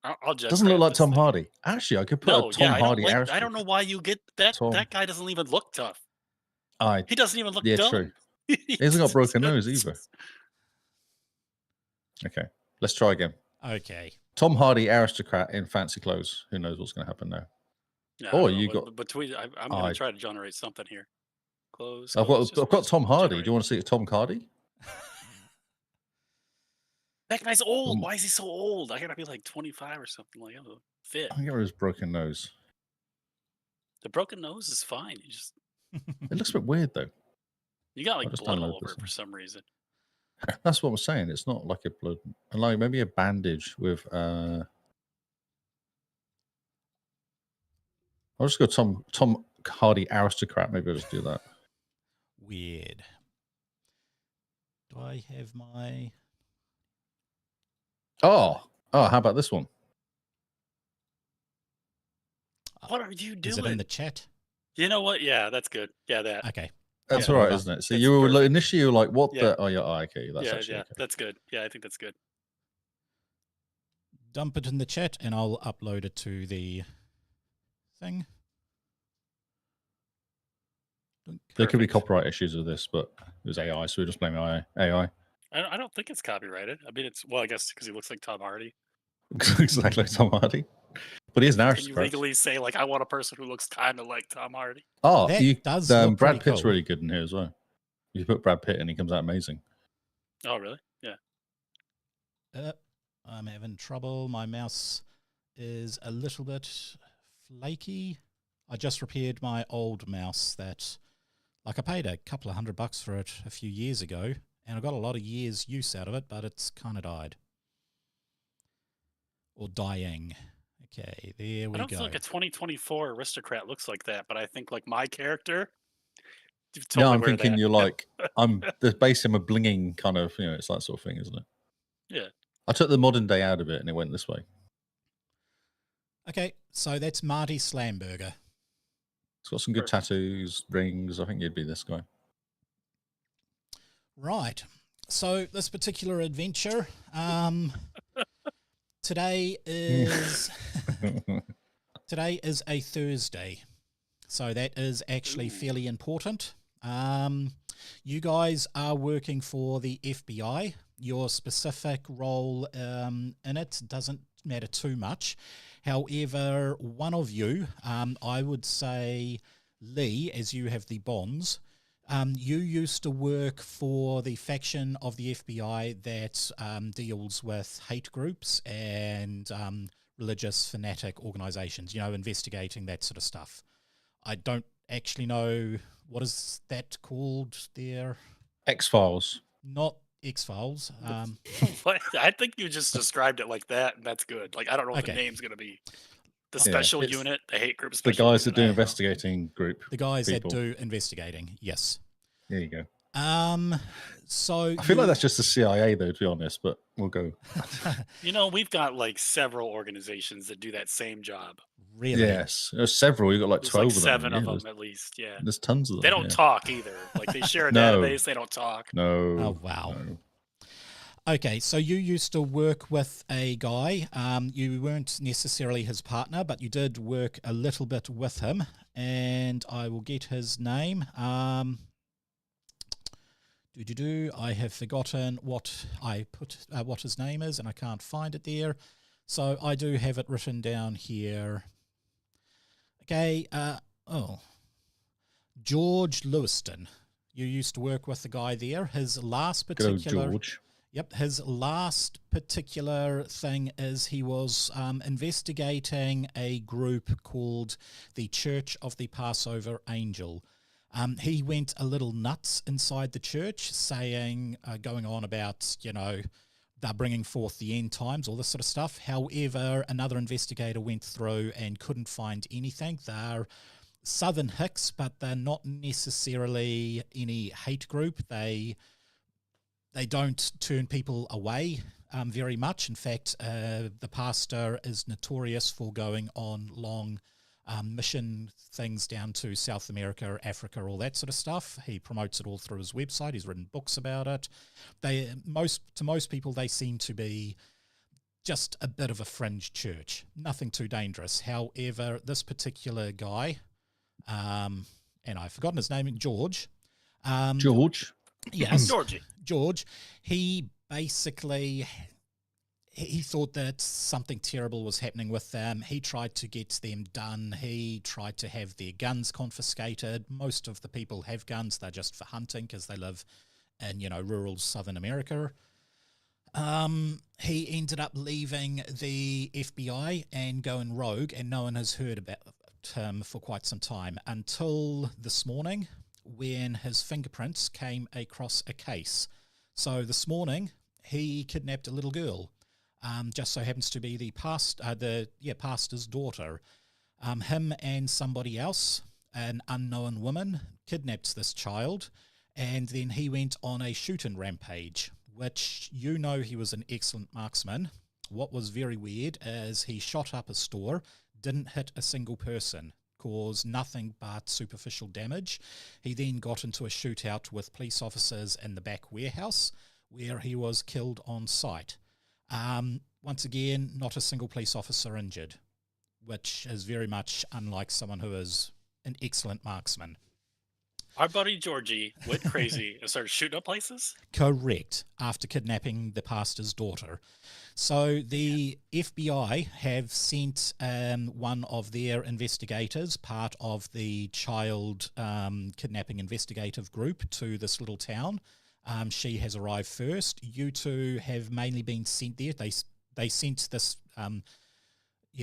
I'll just Doesn't look grab like this Tom thing. Hardy. Actually, I could put No, a Tom yeah, Hardy I aristocrat. don't know why you get that. Tom. That guy doesn't even look tough. I He doesn't even look Yeah, dumb. true. He hasn't got a broken nose either. Okay, let's try again. Okay. Tom Hardy aristocrat in fancy clothes. Who knows what's going to happen now? Yeah, Oh, I don't you know, got- but between. I'm going to try to generate something here. Close. I've got Tom Hardy. Do you want to see Tom Hardy? That guy's old. Why is he so old? I gotta be like 25 or something. Like, I'm fit. I get rid of his broken nose. The broken nose is fine. You just It looks a bit weird though. you got I'll like just blood download all over this it for some reason. That's what I'm saying. It's not like a blood, like maybe a bandage with. I'll just go Tom Hardy aristocrat. Maybe I'll just do that. Weird. Do I have my... Oh, how about this one? What are you doing? Is it in the chat? You know what? Yeah, that's good. Yeah, that. Okay. That's Dump all it right, over. isn't it? So That's you were perfect. initially you were like, "What Yeah. the?" Oh, yeah, okay, that's yeah, actually yeah, okay. that's good. Yeah, I think that's good. Dump it in the chat, and I'll upload it to the thing. There could be Perfect. copyright issues with this, but it was AI, so we just blame AI. I don't think it's copyrighted. I mean, it's well, I guess because he looks like Tom Hardy. Exactly, Tom Hardy. But he is an Can you aristocrat. legally say like I want a person who looks kind of like Tom Hardy? Oh, That does look Brad pretty Pitt's cool. really good in here as well. You put Brad Pitt and he comes out amazing. Oh, really? Yeah. I'm having trouble. My mouse is a little bit flaky. I just repaired my old mouse that, like, I paid a couple of $100 for it a few years ago, and I got a lot of years use out of it, but it's kind of died. Or dying. Okay, there we I don't go. feel like a 2024 aristocrat looks like that, but I think like my character. No, I'm thinking you're like, the base him a blinging kind of, it's that sort of thing, isn't it? Yeah. I took the modern day out of it and it went this way. Okay, so that's Marty Slamburger. He's got some good tattoos, rings. I think you'd be this guy. Right. So this particular adventure, today is a Thursday, so that is actually fairly important. You guys are working for the FBI. Your specific role in it doesn't matter too much. However, one of you, I would say Lee, as you have the bonds, you used to work for the faction of the FBI that deals with hate groups and religious fanatic organizations, investigating that sort of stuff. I don't actually know, what is that called there? X-Files. Not X-Files. I think you just described it like that, and that's good. Like, I don't know what the name's going to be. The special unit, the hate group special the guys unit. that do investigating group. The guys that do investigating, yes. There you go. So I feel like that's just the CIA, though, to be honest, but we'll go. We've got like several organizations that do that same job. Really? Yes. There's several. You've got like 12 like of them. 7 of them at least, yeah. There's tons of them. They don't talk either. Like, they share a database, they don't talk. No. Oh, wow. No. Okay, so you used to work with a guy. You weren't necessarily his partner, but you did work a little bit with him, and I will get his name. I have forgotten what I put, what his name is, and I can't find it there. So I do have it written down here. Okay, George Lewiston. You used to work with the guy there. His last particular... George. Yep, his last particular thing is he was investigating a group called the Church of the Passover Angel. He went a little nuts inside the church, saying, going on about, they're bringing forth the end times, all this sort of stuff. However, another investigator went through and couldn't find anything. They're Southern Hicks, but they're not necessarily any hate group. They don't turn people away very much. In fact, the pastor is notorious for going on long mission things down to South America, Africa, all that sort of stuff. He promotes it all through his website. He's written books about it. To most people, they seem to be just a bit of a fringe church, nothing too dangerous. However, this particular guy, and I've forgotten his name, George. George? Yes. George. He basically... He thought that something terrible was happening with them. He tried to get them done. He tried to have their guns confiscated. Most of the people have guns. They're just for hunting because they live in, rural Southern America. He ended up leaving the FBI and going rogue, and no one has heard about him for quite some time until this morning when his fingerprints came across a case. So this morning, he kidnapped a little girl. Just so happens to be the pastor's daughter. Him and somebody else, an unknown woman, kidnapped this child, and then he went on a shooting rampage, which he was an excellent marksman. What was very weird is he shot up a store, didn't hit a single person, caused nothing but superficial damage. He then got into a shootout with police officers in the back warehouse, where he was killed on sight. Once again, not a single police officer injured, which is very much unlike someone who is an excellent marksman. Our buddy Georgie went crazy and started shooting up places? Correct, after kidnapping the pastor's daughter. So the FBI have sent one of their investigators, part of the child kidnapping investigative group, to this little town. She has arrived first. You two have mainly been sent there. They sent this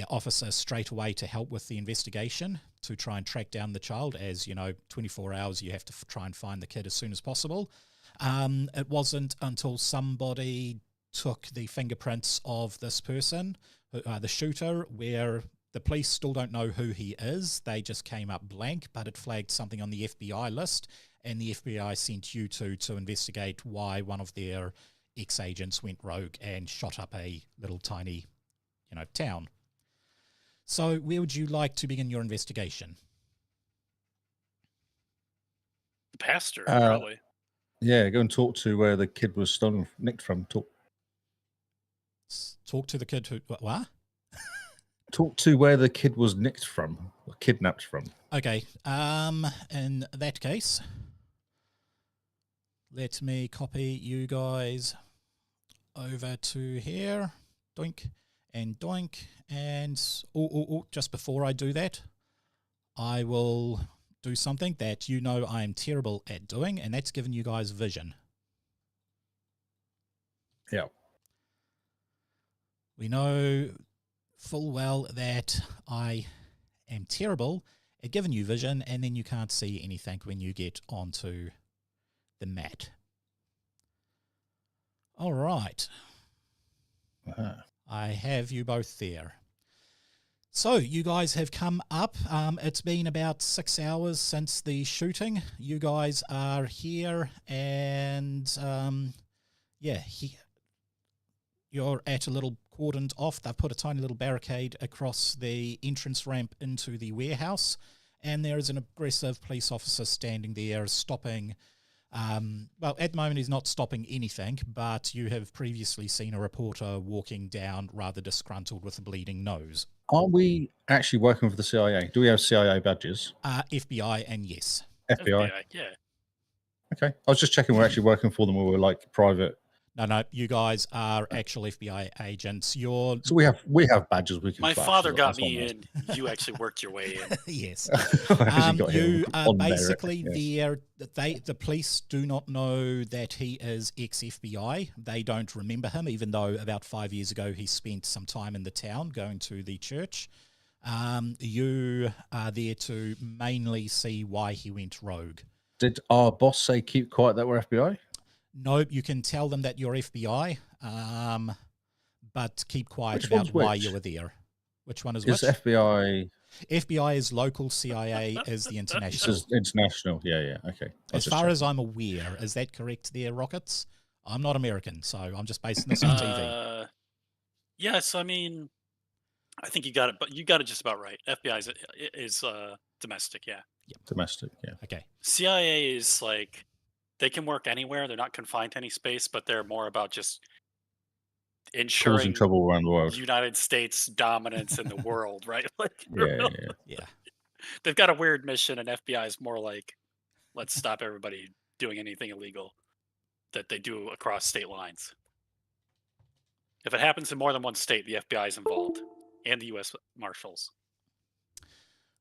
officer straight away to help with the investigation, to try and track down the child. As you know, 24 hours, you have to try and find the kid as soon as possible. It wasn't until somebody took the fingerprints of this person, the shooter, where the police still don't know who he is. They just came up blank, but it flagged something on the FBI list, and the FBI sent you two to investigate why one of their ex-agents went rogue and shot up a little tiny, town. So where would you like to begin your investigation? The pastor, probably. Yeah, go and talk to where the kid was nicked from. Talk to the kid who... What? Talk to where the kid was nicked from, or kidnapped from. Okay, in that case, let me copy you guys over to here. Doink and doink. And just before I do that, I will do something that I am terrible at doing, and that's giving you guys vision. Yeah. We know full well that I am terrible at giving you vision, and then you can't see anything when you get onto the mat. All right. I have you both there. So you guys have come up. It's been about 6 hours since the shooting. You guys are here, and you're at a little cordoned off. They've put a tiny little barricade across the entrance ramp into the warehouse, and there is an aggressive police officer standing there stopping. Well, at the moment he's not stopping anything, but you have previously seen a reporter walking down rather disgruntled with a bleeding nose. Are we actually working for the CIA? Do we have CIA badges? FBI and yes. FBI? Yeah. Okay. I was just checking we're actually working for them, or we're like private. No, you guys are actual FBI agents. So we have badges we can My flash. father got me in. You actually worked your way in. Yes. You are basically there. The police do not know that he is ex-FBI. They don't remember him, even though about 5 years ago he spent some time in the town going to the church. You are there to mainly see why he went rogue. Did our boss say keep quiet that we're FBI? No, you can tell them that you're FBI, but keep quiet Which about why which? you were there. Which one is Is which? FBI... FBI is local, CIA is the international. This is international, yeah, okay. As far as I'm aware, is that correct there, Rockets? I'm not American, so I'm just basing this on TV. Yes, I mean, I think you got it, but you got it just about right. FBI is domestic, yeah. Yep. Domestic, yeah. Okay. CIA is like, they can work anywhere. They're not confined to any space, but they're more about just ensuring Causing trouble around the world. United States dominance in the world, right? Like, Yeah. They've got a weird mission, and FBI is more like, let's stop everybody doing anything illegal that they do across state lines. If it happens in more than one state, the FBI is involved, and the U.S. Marshals.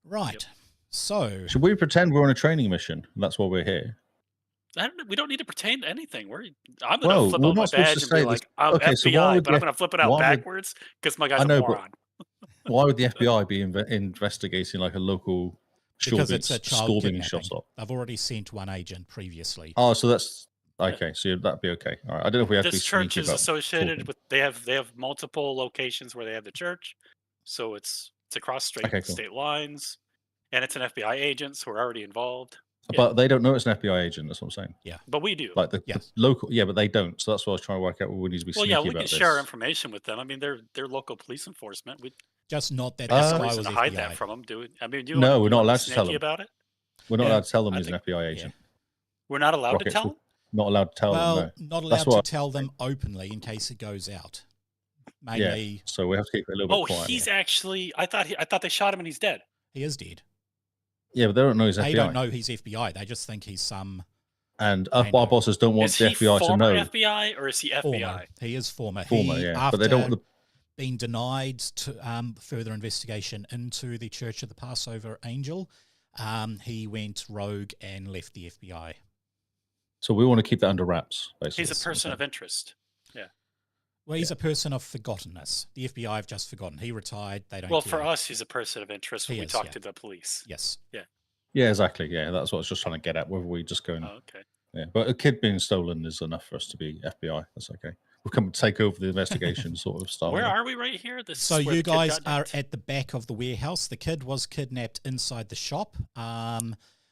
Right. Yep. So should we pretend we're on a training mission? And that's why we're here. We don't need to pretend anything. I'm going to flip out my badge and be like, I'm okay, FBI, so but I'm going to flip it out backwards because my guy's a moron. Why would the FBI be investigating like a local because it's a child kidnapping. Shot up? I've already sent one agent previously. Oh, so that's okay. So that'd be okay. All right. I don't know if we have to be This church is associated talking. with. They have multiple locations where they have the church, so it's across state lines, and it's an FBI agent, so we're already involved. But they don't know it's an FBI agent. That's what I'm saying. Yeah, but we do. Like the local, but they don't. So that's what I was trying to work out. We need to be sneaky about this. We can share our information with them. I mean, they're local police enforcement. Just not that There's this no guy reason was to hide FBI. that from him, dude. I mean, No, we're you not wanna be allowed to tell sneaky him. about it. We're not Yeah, allowed to tell them I he's an think- FBI agent. We're not allowed to Rockets, tell him. not allowed to tell them. Well, No. not That's allowed to what- tell them openly in case it goes out. Yeah. Mainly, So we have to keep it a little bit Oh, quiet. he's actually. I thought they shot him and he's dead. he is dead. Yeah, but they don't know he's They FBI. don't know he's FBI. They just think he's some And Rando. our bosses don't want Is the he FBI to former know. FBI or is he FBI? former. He is former. Former, He, yeah. after But they don't want the being denied to further investigation into the Church of the Passover Angel, he went rogue and left the FBI. So we want to keep that under wraps, basically. He's a person of interest. Well, he's a person of forgottenness. The FBI have just forgotten. He retired. They don't Well, care. for us, he's a person of interest when He we is, talk yeah. to the police. Yes. Yeah, exactly. Yeah, that's what I was just trying to get at. Whether we just go and Oh, okay. yeah, but a kid being stolen is enough for us to be FBI. That's okay. We'll come and take over the investigation, sort of style. Where are we right here? This So is where you the kid guys got are nicked? at the back of the warehouse. The kid was kidnapped inside the shop.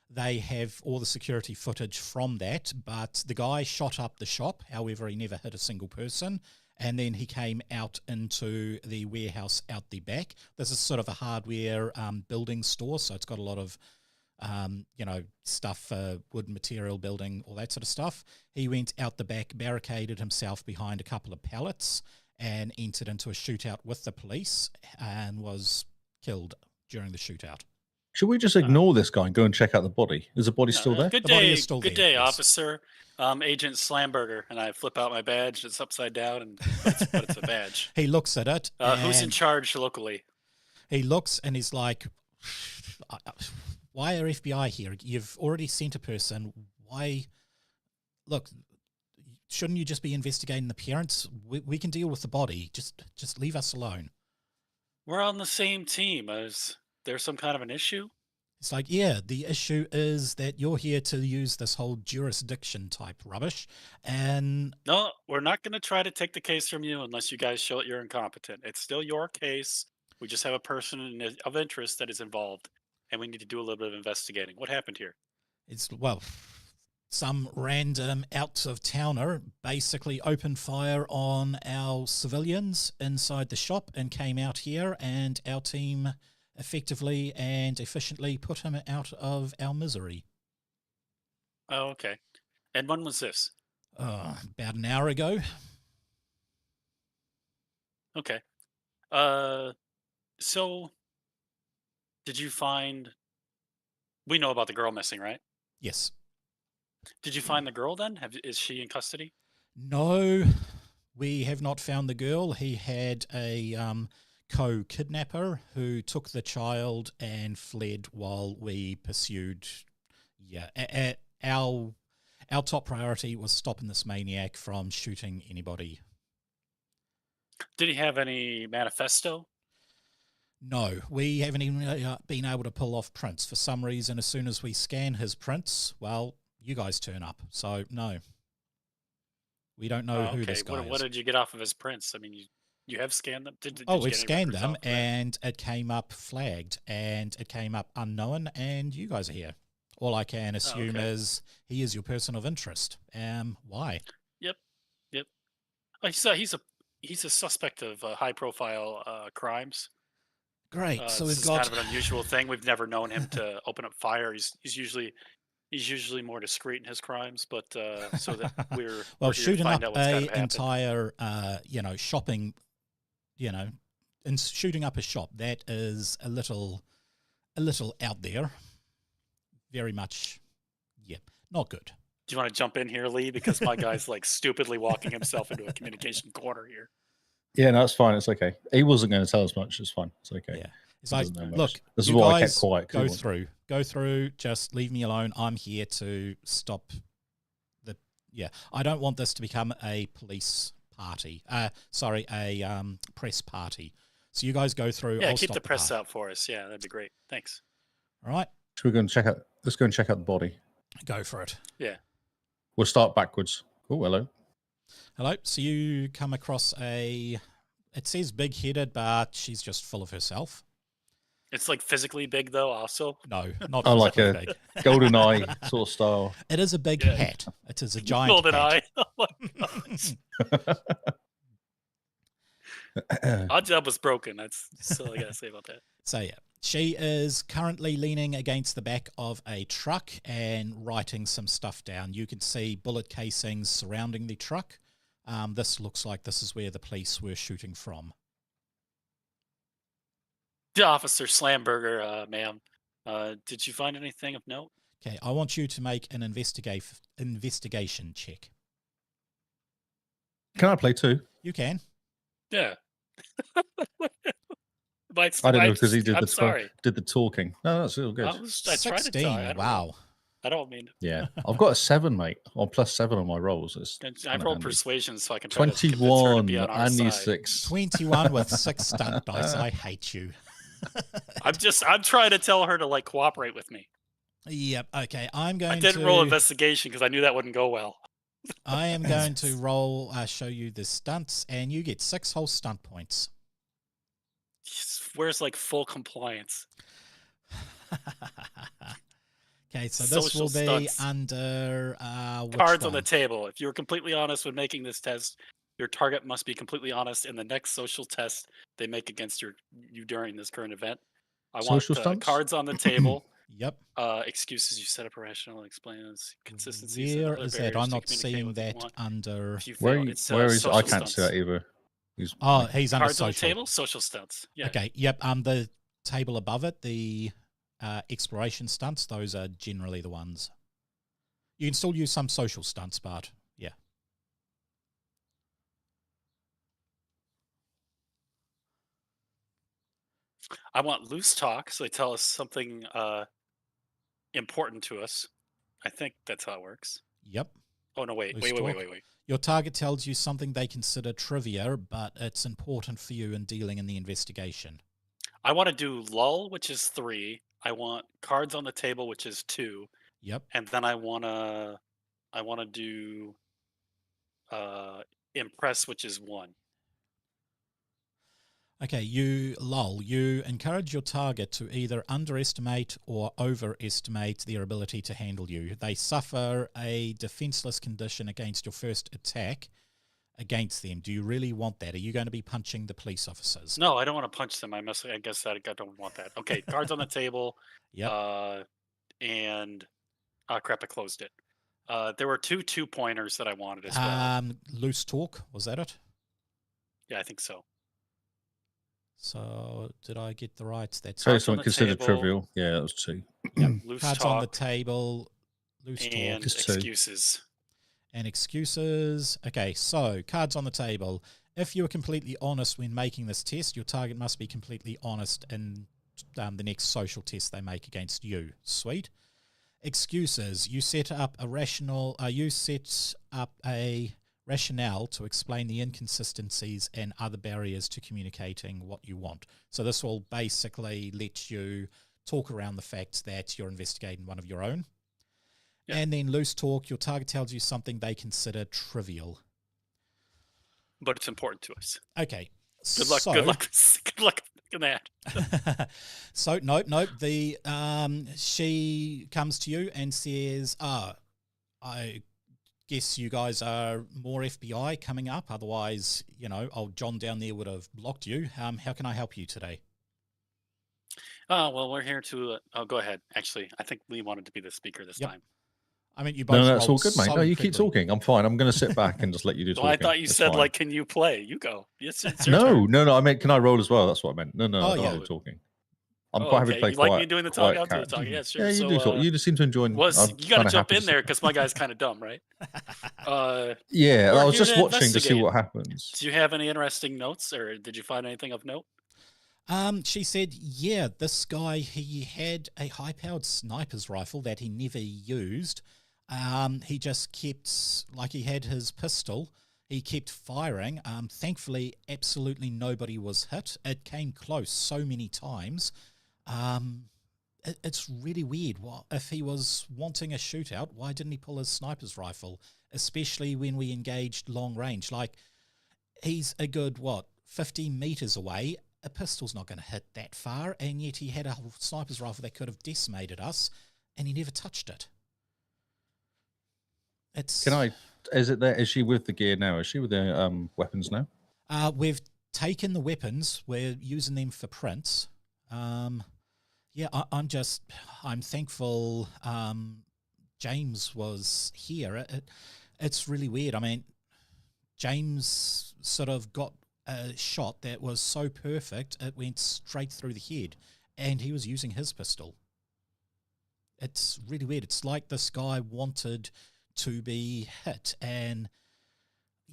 They have all the security footage from that, but the guy shot up the shop. However, he never hit a single person. And then he came out into the warehouse out the back. This is sort of a hardware building store, so it's got a lot of stuff for wood material building, all that sort of stuff. He went out the back, barricaded himself behind a couple of pallets, and entered into a shootout with the police and was killed during the shootout. Should we just ignore this guy and go and check out the body? Is the body still there? Good The body day, is still good there, day, yes. officer. Agent Slamburger, and I flip out my badge. It's upside down, and but it's a badge. He looks at it. Who's in and charge locally? He looks and he's like, why are FBI here? You've already sent a person. Why? Look, shouldn't you just be investigating the parents? We can deal with the body. Just leave us alone. We're on the same team. Is there some kind of an issue? It's like, yeah, the issue is that you're here to use this whole jurisdiction type rubbish. And No, we're not going to try to take the case from you unless you guys show that you're incompetent. It's still your case. We just have a person of interest that is involved, and we need to do a little bit of investigating. What happened here? it's, well, some random out-of-towner basically opened fire on our civilians inside the shop and came out here, and our team effectively and efficiently put him out of our misery. Oh, okay. And when was this? About an hour ago. Okay. So did you find? We know about the girl missing, right? Yes. Did you find the girl then? Is she in custody? No, we have not found the girl. He had a co-kidnapper who took the child and fled while we pursued. Yeah, our top priority was stopping this maniac from shooting anybody. Did he have any manifesto? No, we haven't even been able to pull off prints. For some reason, as soon as we scan his prints, well, you guys turn up. So, no. We don't know who this guy is. What did you get off of his prints? I mean, you have scanned them? Did Oh, you we've get any scanned records them, off of that? and it came up flagged, and it came up unknown, and you guys are here. All I can assume okay. is he is your person of interest. Why? Yep. Oh, he's a suspect of high-profile crimes. Great. So this we've is got. kind of an unusual thing. We've never known him to open up fire. He's usually more discreet in his crimes, but so that we're Well, we're here to shooting find up out what's kind a of happened. entire, shopping, and shooting up a shop, that is a little out there. Very much, yeah, not good. Do you want to jump in here, Lee? Because my guy's like stupidly walking himself into a communication corner here. Yeah, no, it's fine. It's okay. He wasn't going to tell us much. It's fine. It's okay. Yeah. It's He like, doesn't know much. look, This is you why I guys kept quiet. 'cause he Go wasn't- through, just leave me alone. I'm here to stop I don't want this to become a police party. A press party. So you guys go through. Yeah, I'll keep stop the press party. out for us. Yeah, that'd be great. Thanks. All right, Should we go and check out? Let's go and check out the body. go for it. Yeah. We'll start backwards. Oh, hello. Hello. So you come across it says big-headed, but she's just full of herself. It's like physically big though. Also, No, not Oh, like physically a big. golden eye sort of style. It is a big Yeah. hat. It is a giant golden hat. eye. Oh my gosh. Odd job was broken. That's all I gotta say about that. So yeah, she is currently leaning against the back of a truck and writing some stuff down. You can see bullet casings surrounding the truck. This looks like this is where the police were shooting from. Officer Slamburger, ma'am, did you find anything of note? Okay, I want you to make an investigation check. Can I play too? You can. Yeah. I don't know because he did the talking. No, that's all good. I tried 16, to tell you. wow. I don't mean to. Yeah, I've got a 7, mate, or +7 on my rolls. I rolled persuasion so I can try to convince her to 21 be on our and side. 6. 21 with 6 stunt dice. I hate you. I'm trying to tell her to like cooperate with me. Yep. Okay. I didn't roll investigation because I knew that wouldn't go well. I am going to roll, show you the stunts, and you get 6 whole stunt points. Where's like full compliance? Okay, so this Social will be stunts. under Cards on the table. If you were completely honest when making this test, your target must be completely honest in the next social test they make against you during this current event. I Social want stunts? cards on the table. Yep. Excuses you set up rational, explains consistency. Where is that? I'm not seeing that under. Where is? I can't see that either. He's under cards social. on the table. Social stunts. Yeah. Okay. Yep. The table above it, the exploration stunts. Those are generally the ones. You can still use some social stunts, but yeah. I want loose talk, so they tell us something important to us. I think that's how it works. Yep. Oh no! Wait. Your target tells you something they consider trivia, but it's important for you in dealing in the investigation. I want to do lull, which is 3. I want cards on the table, which is 2. Yep. And then I wanna do impress, which is 1. Okay, you encourage your target to either underestimate or overestimate their ability to handle you. They suffer a defenseless condition against your first attack against them. Do you really want that? Are you going to be punching the police officers? No, I don't want to punch them. I guess that I don't want that. Okay, cards on the table. Yep. And crap, I closed it. There were 2 2-pointers that I wanted as well. Loose talk, was that it? Yeah, I think so. So did I get the rights? That's something considered trivial. Yeah, that was 2. Yep. Loose cards talk, on the table. Loose and talk. excuses. And excuses. Okay, so cards on the table. If you are completely honest when making this test, your target must be completely honest in the next social test they make against you. Sweet. Excuses. You set up a rationale to explain the inconsistencies and other barriers to communicating what you want. So this will basically let you talk around the fact that you're investigating one of your own. Yeah. And then loose talk, your target tells you something they consider trivial. But it's important to us. Okay. Good luck. Good luck in that. So, nope. She comes to you and says, I guess you guys are more FBI coming up. Otherwise, old John down there would have blocked you. How can I help you today? Well, we're here to... go ahead. Actually, I think Lee wanted to be the speaker this time. I mean, you both. No, that's all good, mate. No, you keep talking. I'm fine. I'm going to sit back and just let you do talking. Well, I thought you said, fine. Can you play? You go. It's your turn. No. I meant, can I roll as well? That's what I meant. No, I'm talking. I'm quite happy to play you like me doing the talking? I'll do the talking. Yeah, sure. Yeah, you do talk. You just seem to enjoy. You got to jump in there because my guy's kind of dumb, right? Yeah, I was just watching to see what happens. Do you have any interesting notes, or did you find anything of note? She said, yeah, this guy, he had a high-powered sniper's rifle that he never used. He just kept, he had his pistol. He kept firing. Thankfully, absolutely nobody was hit. It came close so many times. It's really weird. If he was wanting a shootout, why didn't he pull his sniper's rifle? Especially when we engaged long range. He's a good, 50 meters away. A pistol's not going to hit that far, and yet he had a sniper's rifle that could have decimated us, and he never touched it. Is it there? Is she with the gear now? Is she with the weapons now? We've taken the weapons. We're using them for prints. I'm thankful James was here. It's really weird. I mean, James sort of got a shot that was so perfect it went straight through the head, and he was using his pistol. It's really weird. It's like this guy wanted to be hit, and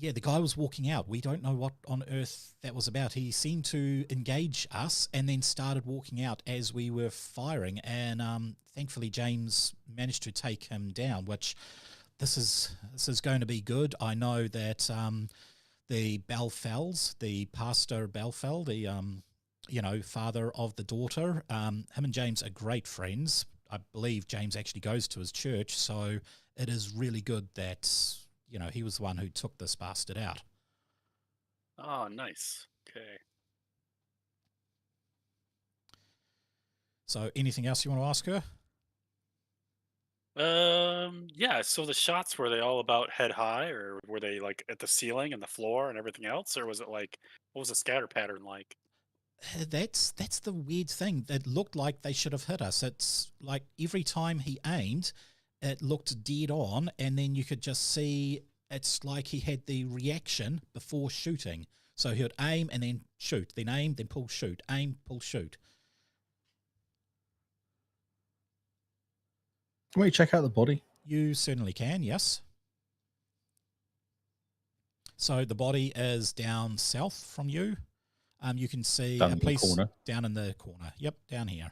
the guy was walking out. We don't know what on earth that was about. He seemed to engage us and then started walking out as we were firing, and thankfully James managed to take him down, which this is going to be good. I know that the Belfells, the pastor Belfell, the father of the daughter, him and James are great friends. I believe James actually goes to his church, so it is really good that he was the one who took this bastard out. Oh, nice. Okay. So, anything else you want to ask her? Yeah, so the shots, were they all about head high, or were they like at the ceiling and the floor and everything else, or was it like, what was the scatter pattern like? That's the weird thing. It looked like they should have hit us. It's like every time he aimed, it looked dead on, and then you could just see it's like he had the reaction before shooting. So he would aim and then shoot, then aim, then pull, shoot, aim, pull, shoot. Can we check out the body? You certainly can, yes. So the body is down south from you. You can see Down a in the police corner. down in the corner. Yep, down here.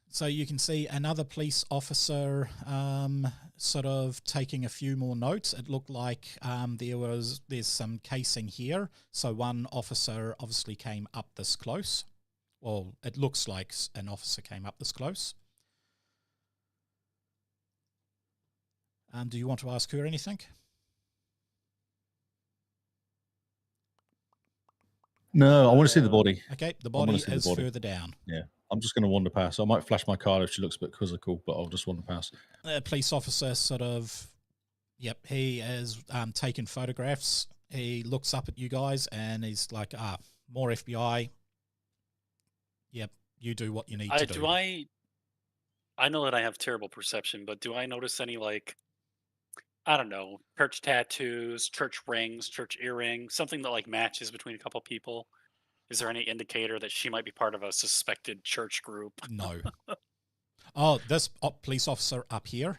So you can see another police officer sort of taking a few more notes. It looked like there's some casing here. So one officer obviously came up this close. Well, it looks like an officer came up this close. Do you want to ask her anything? No, I want to see the body. Okay, the body is further down. Yeah, I'm just going to wander past. I might flash my card if she looks a bit quizzical, but I'll just wander past. The police officer sort of, he has taken photographs. He looks up at you guys and he's like, more FBI. Yep, you do what you need to do. I know that I have terrible perception, but do I notice any, like, I don't know, church tattoos, church rings, church earrings, something that like matches between a couple people? Is there any indicator that she might be part of a suspected church group? No. Oh, this police officer up here.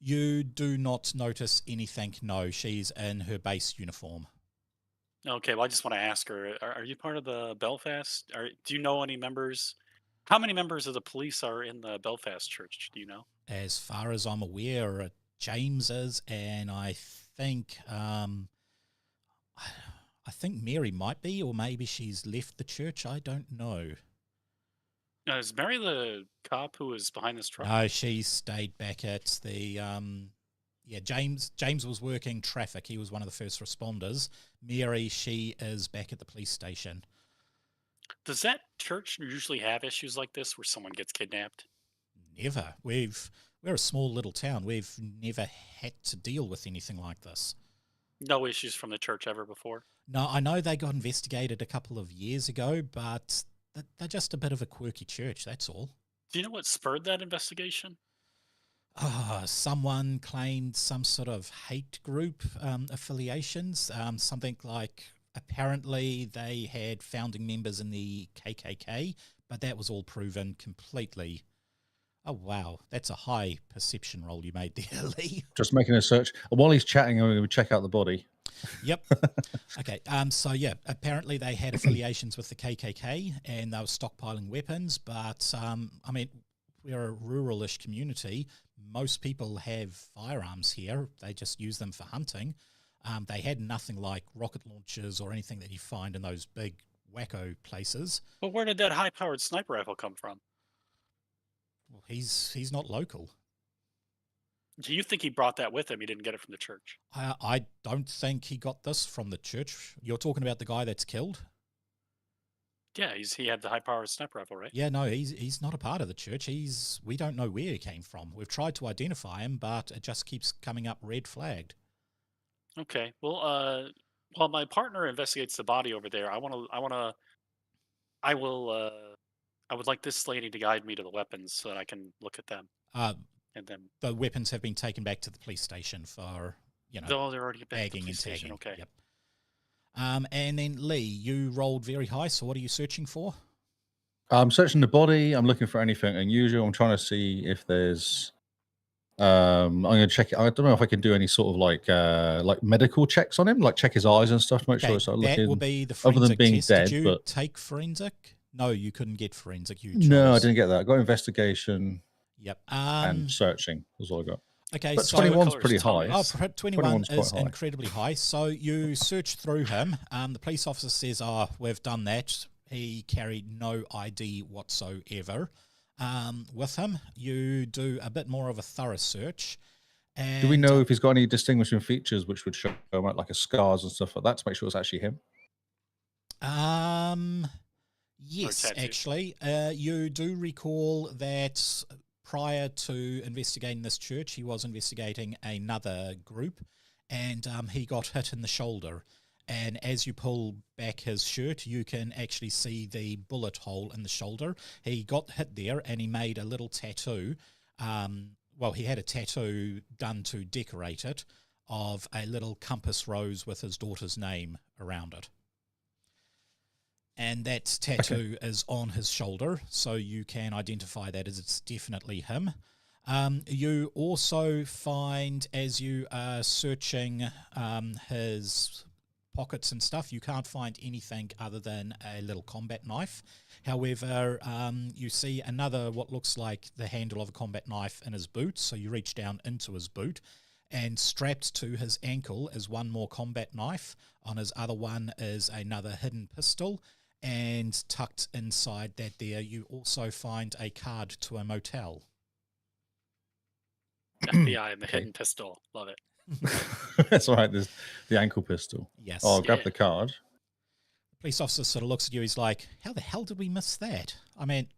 You do not notice anything. No, she's in her base uniform. Okay, well, I just want to ask her: Are you part of the Belfast? Do you know any members? How many members of the police are in the Belfast church? Do you know? As far as I'm aware, James is, and I think Mary might be, or maybe she's left the church. I don't know. Is Mary the cop who was behind this truck? No, she stayed back at the James was working traffic. He was one of the first responders. Mary, she is back at the police station. Does that church usually have issues like this where someone gets kidnapped? Never. We're a small little town. We've never had to deal with anything like this. No issues from the church ever before? No, I know they got investigated a couple of years ago, but they're just a bit of a quirky church, that's all. Do you know what spurred that investigation? Someone claimed some sort of hate group affiliations, something like apparently they had founding members in the KKK, but that was all proven completely. Oh, wow. That's a high perception roll you made there, Lee. Just making a search. While he's chatting, I'm going to check out the body. Yep. Okay. Apparently they had affiliations with the KKK and they were stockpiling weapons, but, we're a rural-ish community. Most people have firearms here. They just use them for hunting. They had nothing like rocket launchers or anything that you find in those big wacko places. But where did that high-powered sniper rifle come from? Well, he's not local. Do you think he brought that with him? He didn't get it from the church? I don't think he got this from the church. You're talking about the guy that's killed? Yeah, he had the high-powered sniper rifle, right? Yeah, no, he's not a part of the church. We don't know where he came from. We've tried to identify him, but it just keeps coming up red flagged. Okay. Well, while my partner investigates the body over there, I will. I would like this lady to guide me to the weapons so that I can look at them. Uh, And then the weapons have been taken back to the police station for, they're already back at the bagging and police station. tagging. Okay. Yep. And then Lee, you rolled very high, so what are you searching for? I'm searching the body. I'm looking for anything unusual. I'm trying to see if there's. I'm going to check it. I don't know if I can do any sort of like medical checks on him, like check his eyes and stuff to make sure it's not that looking. will be the other than forensic being test. dead, Did you but take forensic? No, you couldn't get forensic. no, I didn't get that. I got investigation. Yep. And searching was all I got. Okay, but so 21's pretty high. Oh, 21 is high. incredibly high. So you search through him. The police officer says, "Oh, we've done that. He carried no ID whatsoever." With him, you do a bit more of a thorough search. And do we know if he's got any distinguishing features which would show him like scars and stuff like that to make sure it's actually him? Yes, actually. You do recall that prior to investigating this church, he was investigating another group, and he got hit in the shoulder. And as you pull back his shirt, you can actually see the bullet hole in the shoulder. He got hit there, and he made a little tattoo. He had a tattoo done to decorate it of a little compass rose with his daughter's name around it. And that tattoo is on his shoulder, so you can identify that as it's definitely him. You also find, as you are searching his pockets and stuff, you can't find anything other than a little combat knife. However, you see another, what looks like the handle of a combat knife in his boot, so you reach down into his boot, and strapped to his ankle is one more combat knife. On his other one is another hidden pistol. And tucked inside that there, you also find a card to a motel. FBI and the hidden pistol. Love it. That's all right. There's the ankle pistol. Yes. Oh, I'll grab the card. The police officer sort of looks at you. He's like, how the hell did we miss that? I mean,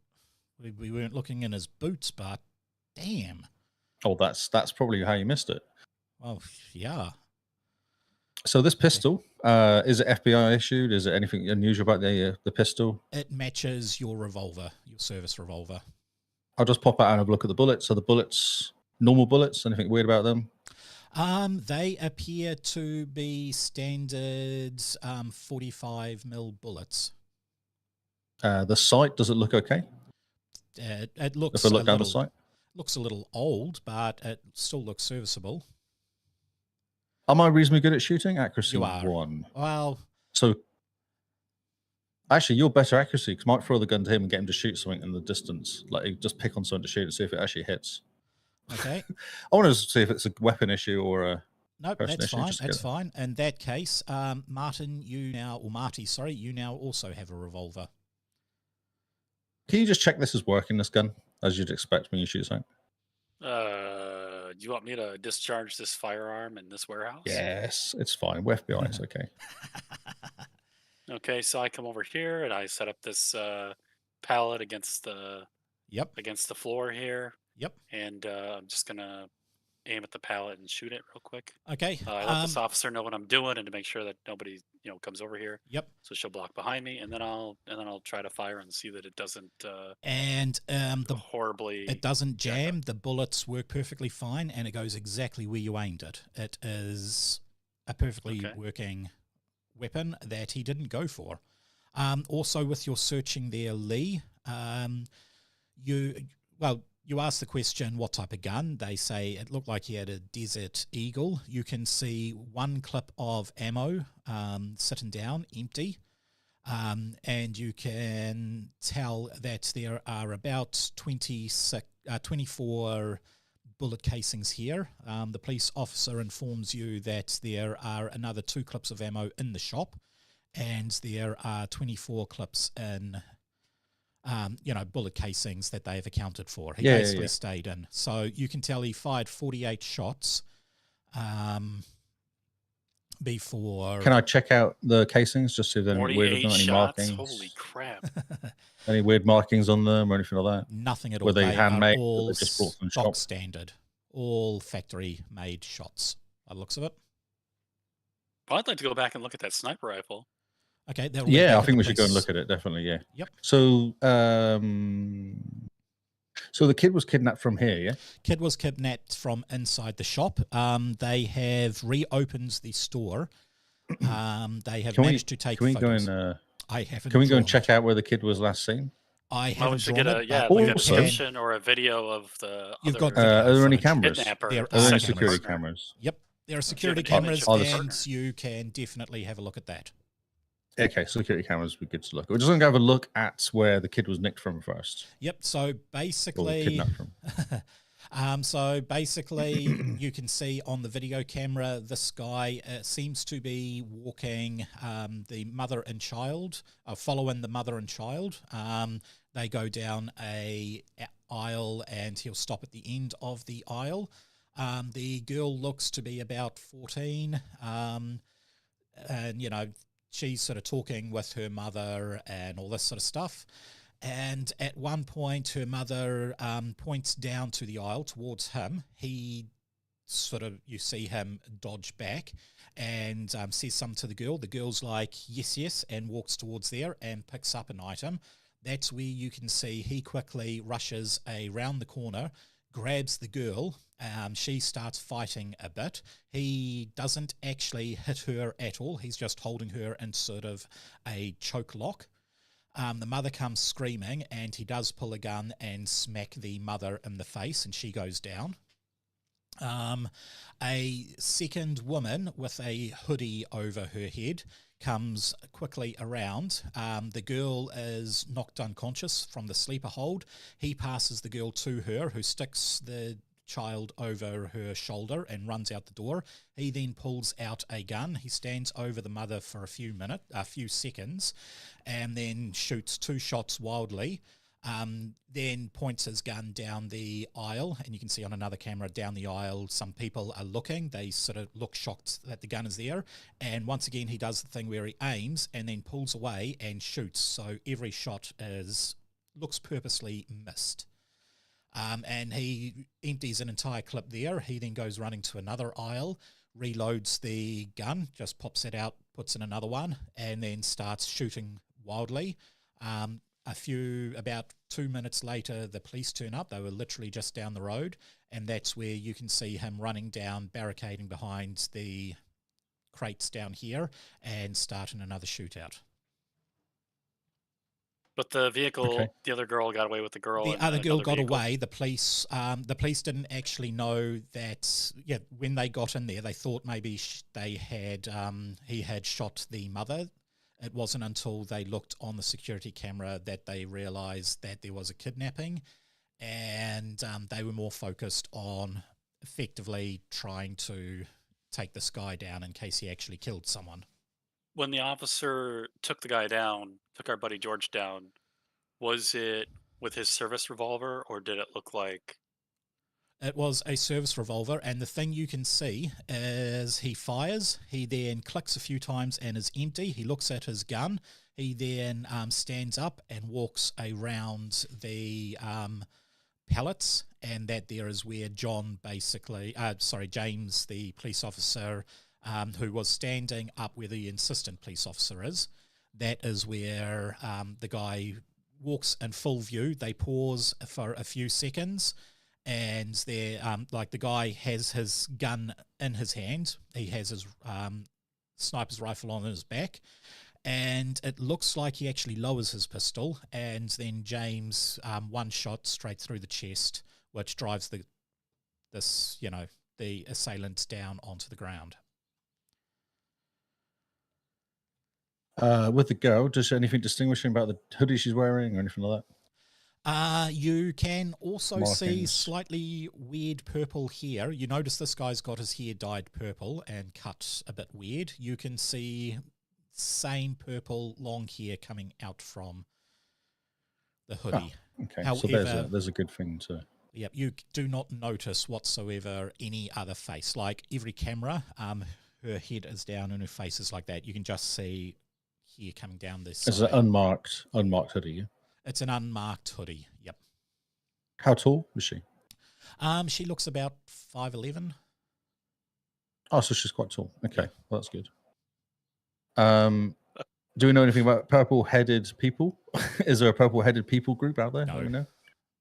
we weren't looking in his boots, but damn. Oh, that's probably how you missed it. Well, yeah. So this pistol, is it FBI issued? Is it anything unusual about the pistol? It matches your revolver, your service revolver. I'll just pop out and have a look at the bullets. Are the bullets normal bullets? Anything weird about them? They appear to be standard 45 mil bullets. The sight, does it look okay? It looks. If I look down the sight, looks a little old, but it still looks serviceable. Am I reasonably good at shooting? Accuracy You are. 1. Well, so actually, you're better accuracy because I might throw the gun to him and get him to shoot something in the distance. Like just pick on something to shoot and see if it actually hits. Okay. I want to see if it's a weapon issue or a. Nope, that's fine. That's fine. In that case, Martin, you now also have a revolver. Can you just check this is working, this gun, as you'd expect when you shoot something? Do you want me to discharge this firearm in this warehouse? Yes, it's fine. We're FBI, it's okay. Okay, so I come over here and I set up this pallet against the floor here. Yep. And I'm just gonna aim at the pallet and shoot it real quick. Okay. I let this officer know what I'm doing and to make sure that nobody comes over here. Yep. So she'll block behind me, and then I'll try to fire and see that it doesn't. Horribly. It doesn't jam. The bullets work perfectly fine, and it goes exactly where you aimed it. It is a perfectly working weapon that he didn't go for. Also, with your searching there, Lee, you ask the question, what type of gun? They say it looked like he had a Desert Eagle. You can see one clip of ammo sitting down, empty. And you can tell that there are about 24 bullet casings here. The police officer informs you that there are another 2 clips of ammo in the shop, and there are 24 clips in bullet casings that they've accounted for. He basically stayed in. So you can tell he fired 48 shots. before. Can I check out the casings just see if there's any weird with them, any shots? markings? Holy crap! Any weird markings on them or anything like that? Nothing at all. Were they handmade? Or all they just brought from the stock shop? standard, all factory made shots. By the looks of it. Oh, I'd like to go back and look at that sniper rifle. Okay. Yeah, I think we should go and look at it. Definitely. Yeah. Yep. So, so the kid was kidnapped from here, yeah? Kid was kidnapped from inside the shop. They have reopened the store. They have managed to take photos. I haven't. Can we go and check out where the kid was last seen? I haven't drawn get it. like a description or a video of the. You've other got. Are there any cameras? There are any security cameras? Yep, there are security cameras, and you can definitely have a look at that. Okay, security cameras would be good to look at. We're just going to have a look at where the kid was nicked from first. Yep. So basically, kidnapped from. You can see on the video camera, this guy seems to be walking the mother and child, following the mother and child. They go down a aisle, and he'll stop at the end of the aisle. The girl looks to be about 14, and she's sort of talking with her mother and all this sort of stuff. And at one point, her mother points down to the aisle towards him. He you see him dodge back and says something to the girl. The girl's like, yes, yes, and walks towards there and picks up an item. That's where you can see he quickly rushes around the corner, grabs the girl. She starts fighting a bit. He doesn't actually hit her at all. He's just holding her in sort of a choke lock. The mother comes screaming, and he does pull a gun and smack the mother in the face, and she goes down. A second woman with a hoodie over her head comes quickly around. The girl is knocked unconscious from the sleeper hold. He passes the girl to her, who sticks the child over her shoulder and runs out the door. He then pulls out a gun. He stands over the mother for a few seconds, and then shoots 2 shots wildly. Then points his gun down the aisle, and you can see on another camera down the aisle, some people are looking. They sort of look shocked that the gun is there. And once again, he does the thing where he aims and then pulls away and shoots. So every shot looks purposely missed. And he empties an entire clip there. He then goes running to another aisle, reloads the gun, just pops it out, puts in another one, and then starts shooting wildly. About 2 minutes later, the police turn up. They were literally just down the road, and that's where you can see him running down, barricading behind the crates down here, and starting another shootout. But the vehicle, the other girl got away with the girl. The other girl got away. The police didn't actually know that. Yeah, when they got in there, they thought maybe he had shot the mother. It wasn't until they looked on the security camera that they realized that there was a kidnapping, and they were more focused on effectively trying to take this guy down in case he actually killed someone. When the officer took our buddy George down, was it with his service revolver, or did it look like... It was a service revolver, and the thing you can see is he fires, he then clicks a few times and is empty. He looks at his gun, he then stands up and walks around the pallets, and that there is where James, the police officer, who was standing up where the insistent police officer is, that is where the guy walks in full view. They pause for a few seconds, and the guy has his gun in his hand. He has his sniper's rifle on his back, and it looks like he actually lowers his pistol, and then James one shot straight through the chest, which drives the assailant down onto the ground. With the girl, does anything distinguishing about the hoodie she's wearing or anything like that? You can also see slightly weird purple hair. You notice this guy's got his hair dyed purple and cut a bit weird. You can see same purple long hair coming out from the hoodie. Oh, okay, however, so there's a good thing to... Yep, you do not notice whatsoever any other face. Like every camera, her head is down and her face is like that. You can just see hair coming down this It's side. an unmarked hoodie. Yeah? It's an unmarked hoodie. Yep. How tall is she? She looks about 5'11". Oh, so she's quite tall. Okay, well, that's good. Do we know anything about purple-headed people? Is there a purple-headed people group out there? No. Do we know?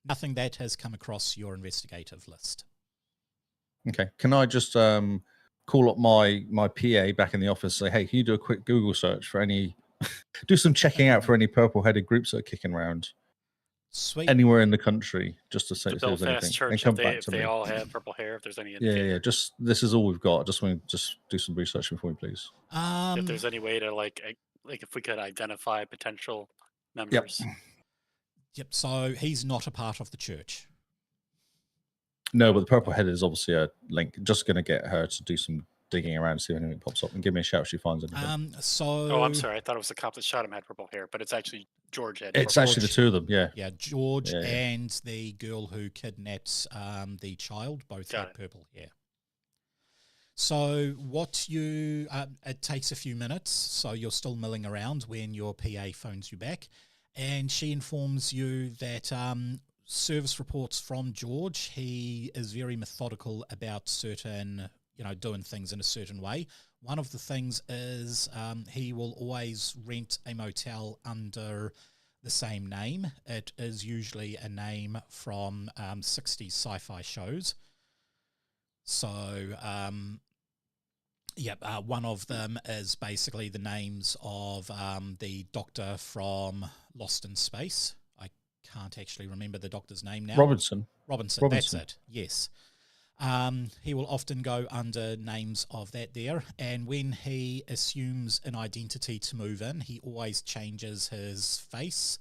Nothing that has come across your investigative list. Okay. Can I just call up my PA back in the office and say, hey, can you do a quick Google search for any... do some checking out for any purple-headed groups that are kicking around Sweet. anywhere in the country, just to say if there's Belfast anything. Church, And come if back to they me. all have purple hair, if there's any Yeah, indicator. Just this is all we've got. Just want to do some research for me, please. If there's any way to like if we could identify potential members. Yep. So he's not a part of the church. No, but the purple head is obviously a link. Just going to get her to do some digging around, see if anything pops up, and give me a shout if she finds anything. Oh, I'm sorry. I thought it was the cop that shot him had purple hair, but it's actually George had. It's actually the two of them. Yeah. Yeah, George and the girl who kidnaps the child both had purple hair. So what you it takes a few minutes, so you're still milling around when your PA phones you back, and she informs you that service reports from George. He is very methodical about certain, doing things in a certain way. One of the things is he will always rent a motel under the same name. It is usually a name from 60s sci-fi shows. So, one of them is basically the names of the doctor from Lost in Space. I can't actually remember the doctor's name now. Robinson, that's it, yes. He will often go under names of that there, and when he assumes an identity to move in, he always changes his face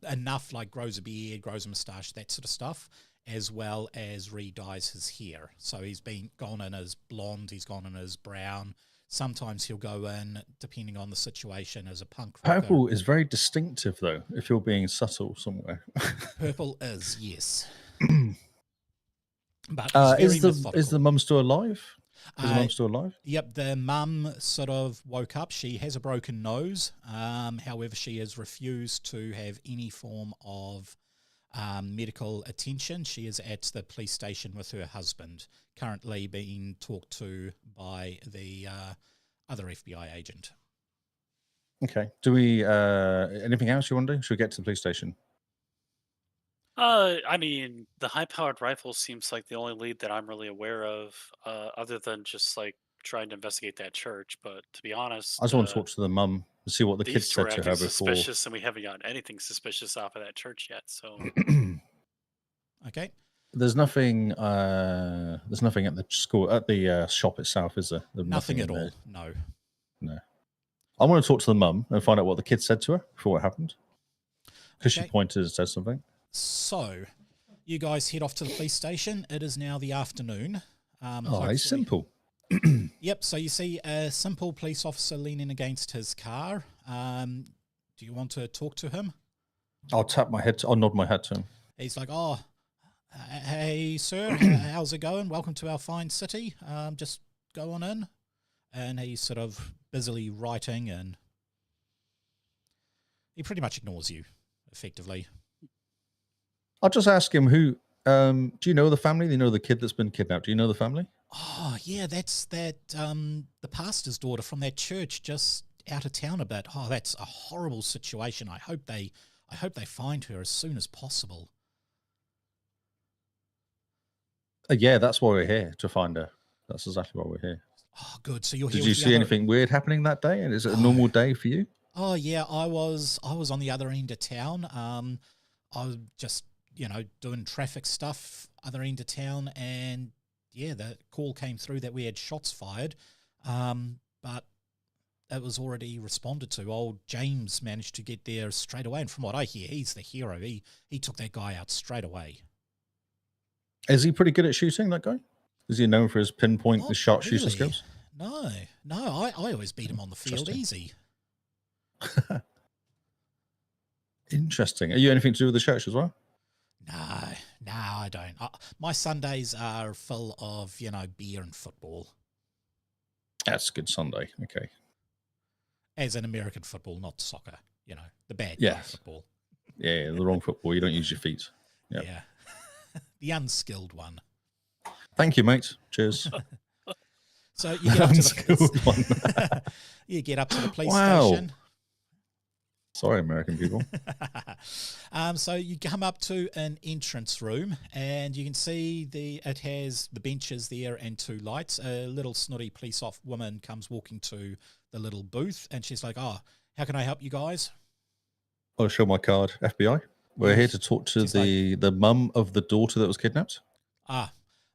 enough, like grows a beard, grows a moustache, that sort of stuff, as well as re-dyes his hair. So he's gone in as blonde, he's gone in as brown. Sometimes he'll go in, depending on the situation, as a punk rocker. Purple is very distinctive, though, if you're being subtle somewhere. Purple is, yes. But is the mum still alive? Is the mum still alive? Yep, the mum sort of woke up. She has a broken nose. However, she has refused to have any form of medical attention. She is at the police station with her husband, currently being talked to by the other FBI agent. Okay. Do we anything else you want to do? Should we get to the police station? I mean, the high-powered rifle seems like the only lead that I'm really aware of, other than just like trying to investigate that church. But to be honest, I just want to talk to the mum and see what the kids said to her before. Suspicious, and we haven't gotten anything suspicious off of that church yet. So, okay. There's nothing at the school, at the shop itself, is there? Nothing at all. No. I want to talk to the mum and find out what the kids said to her before what happened, because she pointed and said something. So, you guys head off to the police station. It is now the afternoon. It's simple. Yep, so you see a simple police officer leaning against his car. Do you want to talk to him? I'll nod my head to him. He's like, hey, sir, how's it going? Welcome to our fine city. Just go on in. And he's sort of busily writing, and he pretty much ignores you, effectively. I'll just ask him who. Do you know the family? Do you know the kid that's been kidnapped? Do you know the family? Oh yeah, that's the pastor's daughter from that church just out of town a bit. Oh, that's a horrible situation. I hope they find her as soon as possible. Yeah, that's why we're here, to find her. That's exactly why we're here. Oh, good. So you're here. Did you see anything weird happening that day? And is it a normal day for you? Oh yeah, I was on the other end of town. I was just doing traffic stuff, other end of town, and yeah, the call came through that we had shots fired, but it was already responded to. Old James managed to get there straight away, and from what I hear, he's the hero. He took that guy out straight away. Is he pretty good at shooting, that guy? Is he known for his pinpoint, the sharpshooter skills? No, I always beat him on the field easy. Interesting. Are you anything to do with the church as well? No, I don't. My Sundays are full of, beer and football. That's a good Sunday. Okay. As in American football, not soccer. You know, the bad Yes. kind of football. Yeah, the wrong football. You don't use your feet. Yep. Yeah. The unskilled one. Thank you, mate. Cheers. So you get up to Unskilled one. You get up to the police Wow. station. Sorry, American people. So you come up to an entrance room, and you can see it has the benches there and 2 lights. A little snotty police woman comes walking to the little booth, and she's like, "Oh, how can I help you guys?" I'll show my card. FBI. We're here to talk to the mum of the daughter that was kidnapped.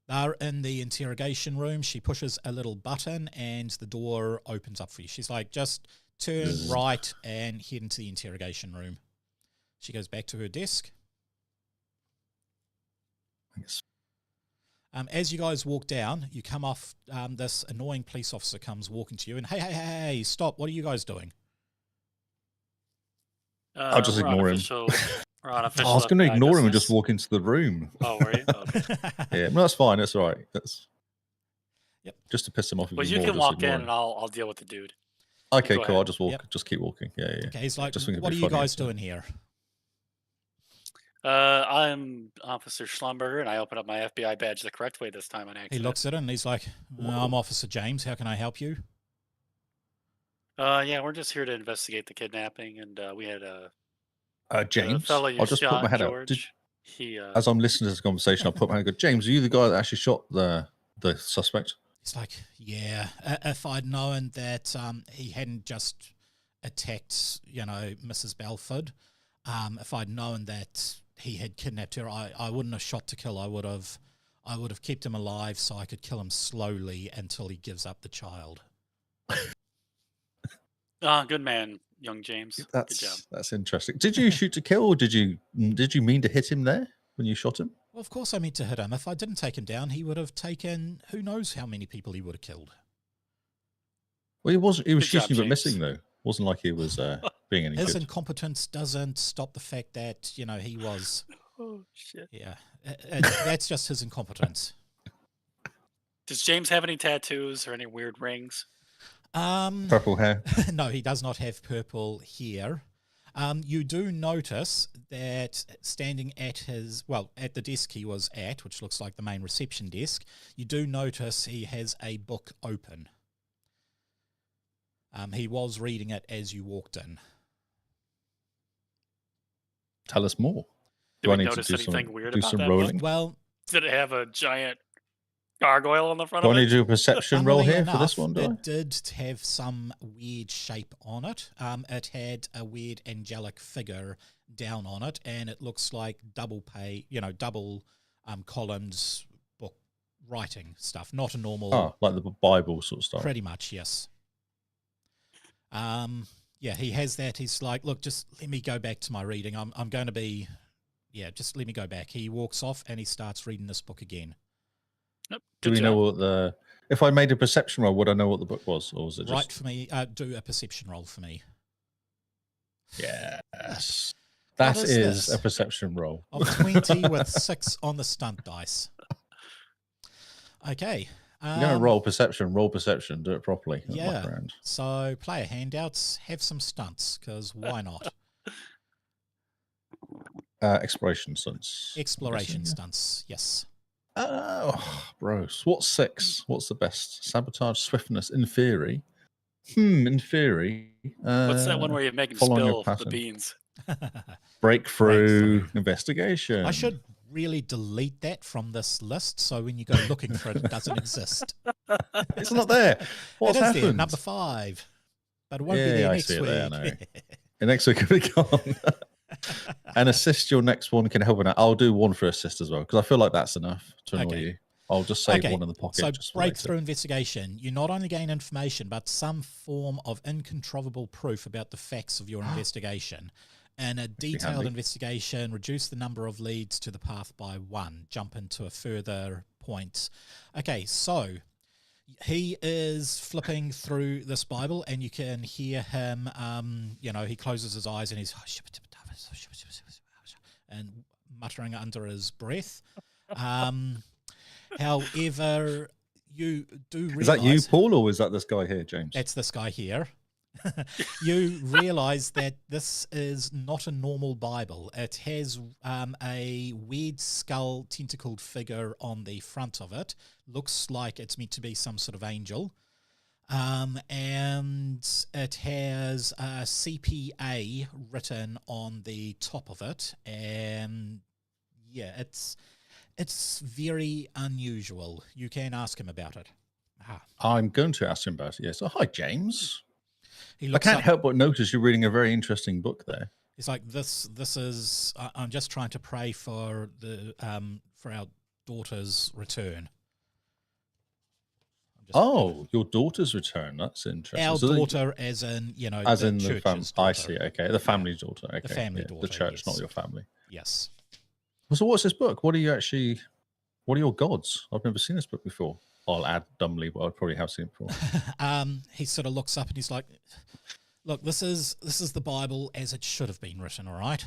They're in the interrogation room. She pushes a little button, and the door opens up for you. She's like, "Just turn right and head into the interrogation room." She goes back to her desk. Thanks. As you guys walk down, you come off, this annoying police officer comes walking to you and, hey, stop, what are you guys doing? I'll just ignore him. We're on official I was going to FBI ignore him and business. just walk into the room. Oh, were you? Okay. Yeah, no, that's fine. That's all right. That's Yep. just to piss him off. Well, you can walk in and I'll deal with the dude. Okay, Go cool. I'll ahead. just walk. Just keep walking. Yeah. Okay, he's like, Just think it'd what be are you funny, guys actually. doing here? I'm Officer Schlumberger, and I opened up my FBI badge the correct way this time on accident. He looks at it and he's like, I'm Officer James, how can I help you? Yeah, we're just here to investigate the kidnapping, and we had James, fellow you I'll just put my head George. out. As I'm listening to this conversation, I'll put my hand and go, James, are you the guy that actually shot the suspect? He's like, yeah, if I'd known that he hadn't just attacked, Mrs. Belford, if I'd known that he had kidnapped her, I wouldn't have shot to kill. I would have kept him alive so I could kill him slowly until he gives up the child. Good man, young James. Good job. That's interesting. Did you shoot to kill, or did you mean to hit him there when you shot him? Well, of course I meant to hit him. If I didn't take him down, he would have taken who knows how many people he would have killed. Well, he was Good shooting job, but James. missing though. Wasn't like he was being any His good. incompetence doesn't stop the fact that, he was... Oh, shit. Yeah, that's just his incompetence. Does James have any tattoos or any weird rings? Purple hair. No, he does not have purple hair. You do notice that standing at at the desk he was at, which looks like the main reception desk, you do notice he has a book open. He was reading it as you walked in. Tell us more. Did we notice anything weird about that rolling? book? Well, did it have a giant gargoyle on the front Do of I it? need to do a perception roll funnily here for this enough, one, do I? It did have some weird shape on it. It had a weird angelic figure down on it, and it looks like double columns book writing stuff, not a normal... Oh, like the Bible sort of stuff. Pretty much, yes. Yeah, he has that. He's like, look, just let me go back to my reading. I'm going to be... Yeah, just let me go back. He walks off and he starts reading this book again. Yep, Do we know what the... If I made a perception roll, would I know what the book was? Or was it just... Right for me. Do a perception roll for me. Yes. That is is this? a perception roll. Of 20 with 6 on the stunt dice. Okay. You're going to roll perception, do it properly. Yeah. So player handouts, have some stunts, because why not? Exploration stunts. Exploration stunts, yes. Oh, bros. What's 6? What's the best? Sabotage, swiftness, in theory. In theory. What's that one where you make him spill the beans? Breakthrough, investigation. I should really delete that from this list, so when you go looking for it, it doesn't exist. It's not there. What's happened? There, number 5. But it won't be there next week. There, no. The next week will be gone. And assist, your next one can help in that. I'll do one for assist as well, because I feel like that's enough to annoy you. I'll just save one in the pocket. So just breakthrough investigation. You not only gain information, but some form of incontrovertible proof about the facts of your investigation. And a detailed investigation, reduce the number of leads to the path by 1. Jump into a further point. Okay, so he is flipping through this Bible, and you can hear him, he closes his eyes and he's and muttering under his breath. However, you do realize... Is that you, Paul, or is that this guy here, James? That's this guy here. You realize that this is not a normal Bible. It has a weird skull tentacled figure on the front of it. Looks like it's meant to be some sort of angel. And it has CPA written on the top of it. And yeah, it's very unusual. You can ask him about it. I'm going to ask him about it, yes. Oh, hi, James. I can't help but notice you're reading a very interesting book there. It's like, this is... I'm just trying to pray for for our daughter's return. Your daughter's return. That's interesting. Our daughter, as in, as the in the church's family. daughter. I see. Okay, the family's daughter. Okay, the family daughter. The church, yes. not your family. Yes. So, what's this book? What are your gods? I've never seen this book before. I'll add dumbly, but I probably have seen it before. He sort of looks up and he's like, "Look, this is the Bible as it should have been written. All right."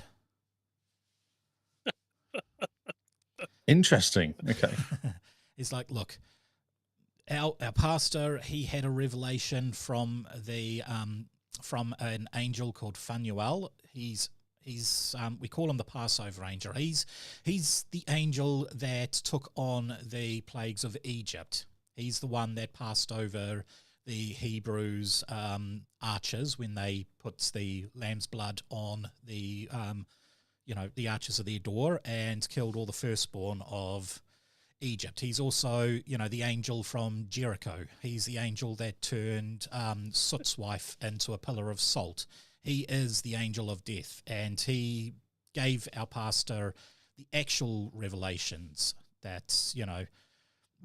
Interesting. Okay. He's like, "Look, our pastor, he had a revelation from an angel called Phanuel. He's we call him the Passover angel. He's the angel that took on the plagues of Egypt. He's the one that passed over the Hebrews' archers when they put the lamb's blood on the the arches of their door and killed all the firstborn of Egypt. He's also, the angel from Jericho. He's the angel that turned Soot's wife into a pillar of salt. He is the angel of death, and he gave our pastor the actual revelations that,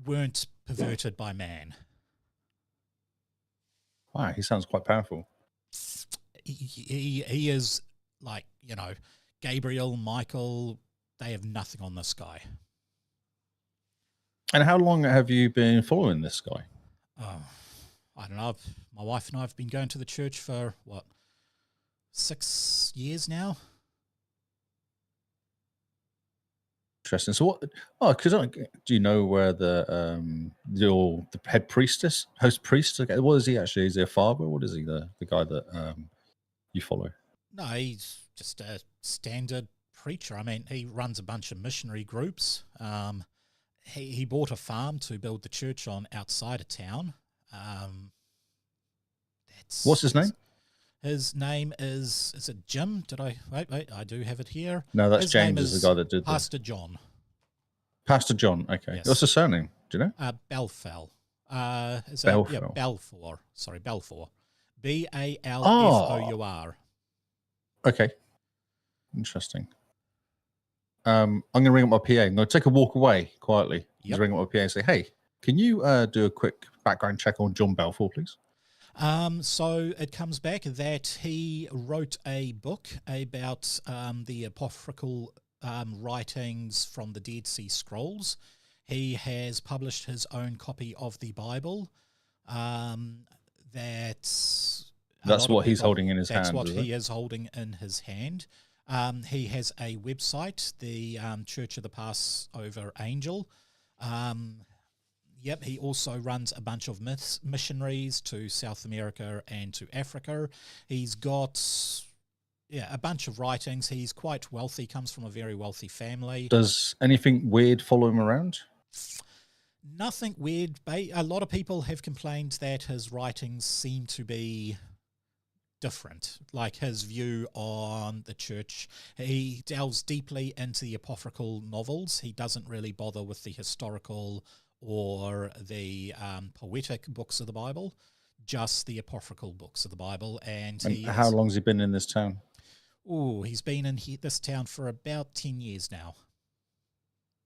weren't perverted by man." Wow, he sounds quite powerful. He is like, Gabriel, Michael, they have nothing on this guy. And how long have you been following this guy? Oh, I don't know. My wife and I have been going to the church for, 6 years now? Interesting. So what? Oh, because do you know where the head priestess, host priest? Okay, what is he actually? Is he a father? What is he? The guy that you follow? No, he's just a standard preacher. I mean, he runs a bunch of missionary groups. He bought a farm to build the church on outside of town. What's his name? His name is it Jim? Did I wait? I do have it here. No, that's his James. Is the guy that did Pastor John. Pastor John. Okay, yes. What's the surname? Do you know? Balfour. Balfour. Balfour. Sorry, Balfour. Balfour. Okay, interesting. I'm going to ring up my PA. I'm going to take a walk away quietly. Yep. Ring up my PA and say, "Hey, can you do a quick background check on John Balfour, please?" So it comes back that he wrote a book about the apocryphal writings from the Dead Sea Scrolls. He has published his own copy of the Bible. That's what he's holding in his hand. That's what he is holding in his hand. He has a website, the Church of the Passover Angel. Yep, he also runs a bunch of missionaries to South America and to Africa. He's got a bunch of writings. He's quite wealthy, comes from a very wealthy family. Does anything weird follow him around? Nothing weird. A lot of people have complained that his writings seem to be different, like his view on the church. He delves deeply into the apocryphal novels. He doesn't really bother with the historical or the poetic books of the Bible, just the apocryphal books of the Bible. And how long's he been in this town? Oh, he's been in this town for about 10 years now.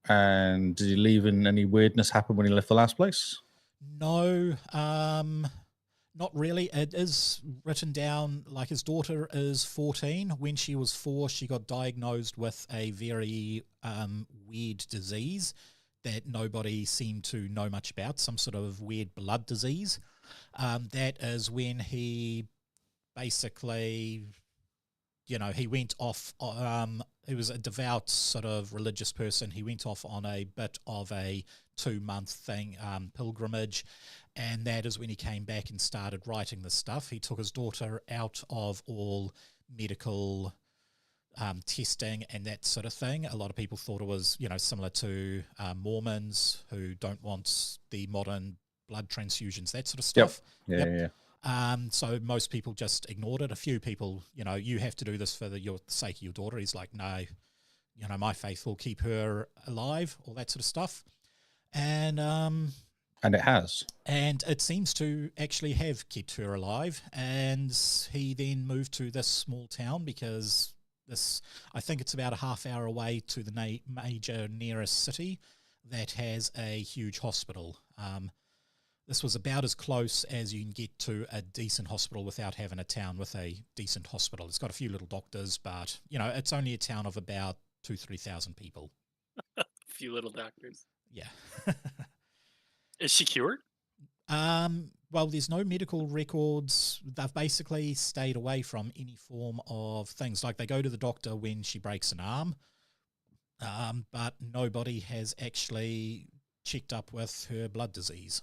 And did he leave and any weirdness happen when he left the last place? No, not really. It is written down like his daughter is 14. When she was 4, she got diagnosed with a very weird disease that nobody seemed to know much about, some sort of weird blood disease. That is when he basically he went off. He was a devout sort of religious person. He went off on a bit of a 2-month thing, pilgrimage, and that is when he came back and started writing this stuff. He took his daughter out of all medical testing and that sort of thing. A lot of people thought it was, similar to Mormons who don't want the modern blood transfusions, that sort of stuff. Yep. Yeah. So most people just ignored it. A few people, you have to do this for the sake of your daughter. He's like, no, my faith will keep her alive, all that sort of stuff. And it has. And it seems to actually have kept her alive. And he then moved to this small town because I think it's about a half hour away to the major nearest city that has a huge hospital. This was about as close as you can get to a decent hospital without having a town with a decent hospital. It's got a few little doctors, but, it's only a town of about 2,000-3,000 people. A few little doctors. Yeah. Is she cured? Well, there's no medical records. They've basically stayed away from any form of things. Like they go to the doctor when she breaks an arm, but nobody has actually checked up with her blood disease.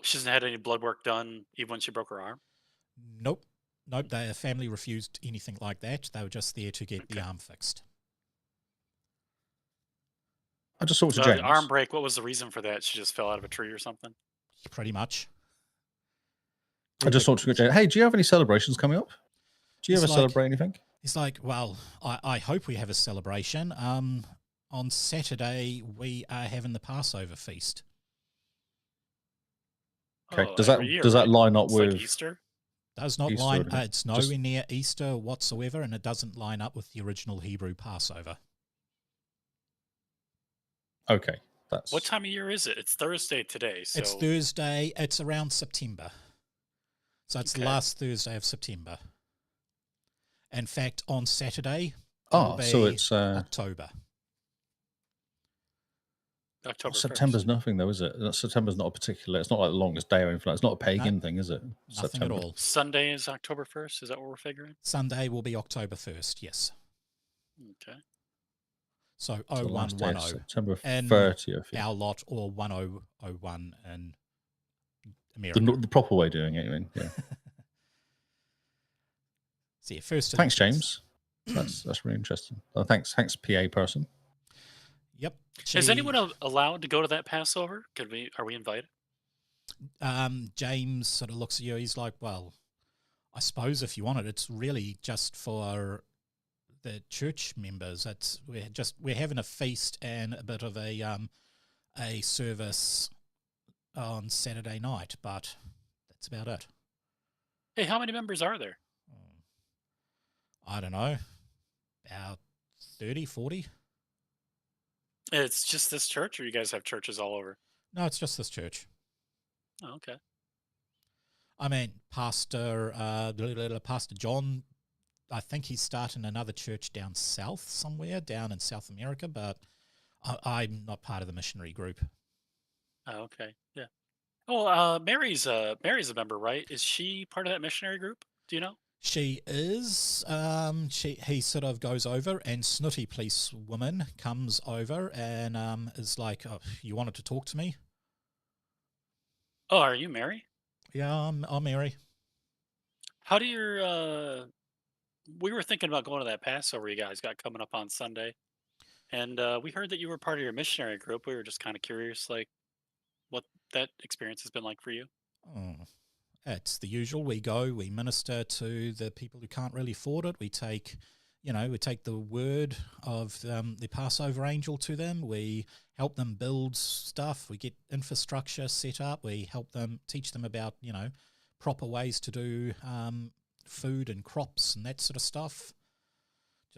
She hasn't had any blood work done even when she broke her arm? Nope. Their family refused anything like that. They were just there to get the arm fixed. I just talked to James. The arm break, what was the reason for that? She just fell out of a tree or something? Pretty much. I just talked to James. Hey, do you have any celebrations coming up? Do you ever celebrate anything? He's like, well, I hope we have a celebration. On Saturday, we are having the Passover feast. Okay. Does that line up with like Easter? Does not line. It's nowhere near Easter whatsoever, and it doesn't line up with the original Hebrew Passover. Okay, what time of year is it? It's Thursday today. So it's Thursday. It's around September, so it's the last Thursday of September. In fact, on Saturday, so it's October. October. September's 1st. Nothing though, is it? September's not a particular. It's not like the longest day or anything. It's not a pagan thing, is it? Nothing September. at all. Sunday is October 1st. Is that what we're figuring? Sunday will be October 1st. Yes. Okay. So 0110 September 30th. Our lot, or 1001 in America. The proper way of doing it, you mean? Yeah. So yeah, first. Thanks, James. That's really interesting. Thanks, PA person. Yep. Is anyone allowed to go to that Passover? Are we invited? James sort of looks at you. He's like, well, I suppose if you want it, it's really just for the church members. We're having a feast and a bit of a service on Saturday night, but that's about it. Hey, how many members are there? I don't know, about 30, 40. It's just this church, or you guys have churches all over? No, it's just this church. Oh, okay. I mean, Pastor John, I think he's starting another church down south somewhere, down in South America, but I'm not part of the missionary group. Oh, okay. Yeah. Oh, Mary's a member, right? Is she part of that missionary group? Do you know? She is. He sort of goes over, and snooty police woman comes over and is like, "Oh, you wanted to talk to me?" Oh, are you Mary? Yeah, I'm Mary. How do your we were thinking about going to that Passover you guys got coming up on Sunday, and we heard that you were part of your missionary group. We were just kind of curious, like, what that experience has been like for you. Oh, it's the usual. We go, we minister to the people who can't really afford it. We take the word of the Passover angel to them. We help them build stuff. We get infrastructure set up. We help them, teach them about, proper ways to do food and crops and that sort of stuff.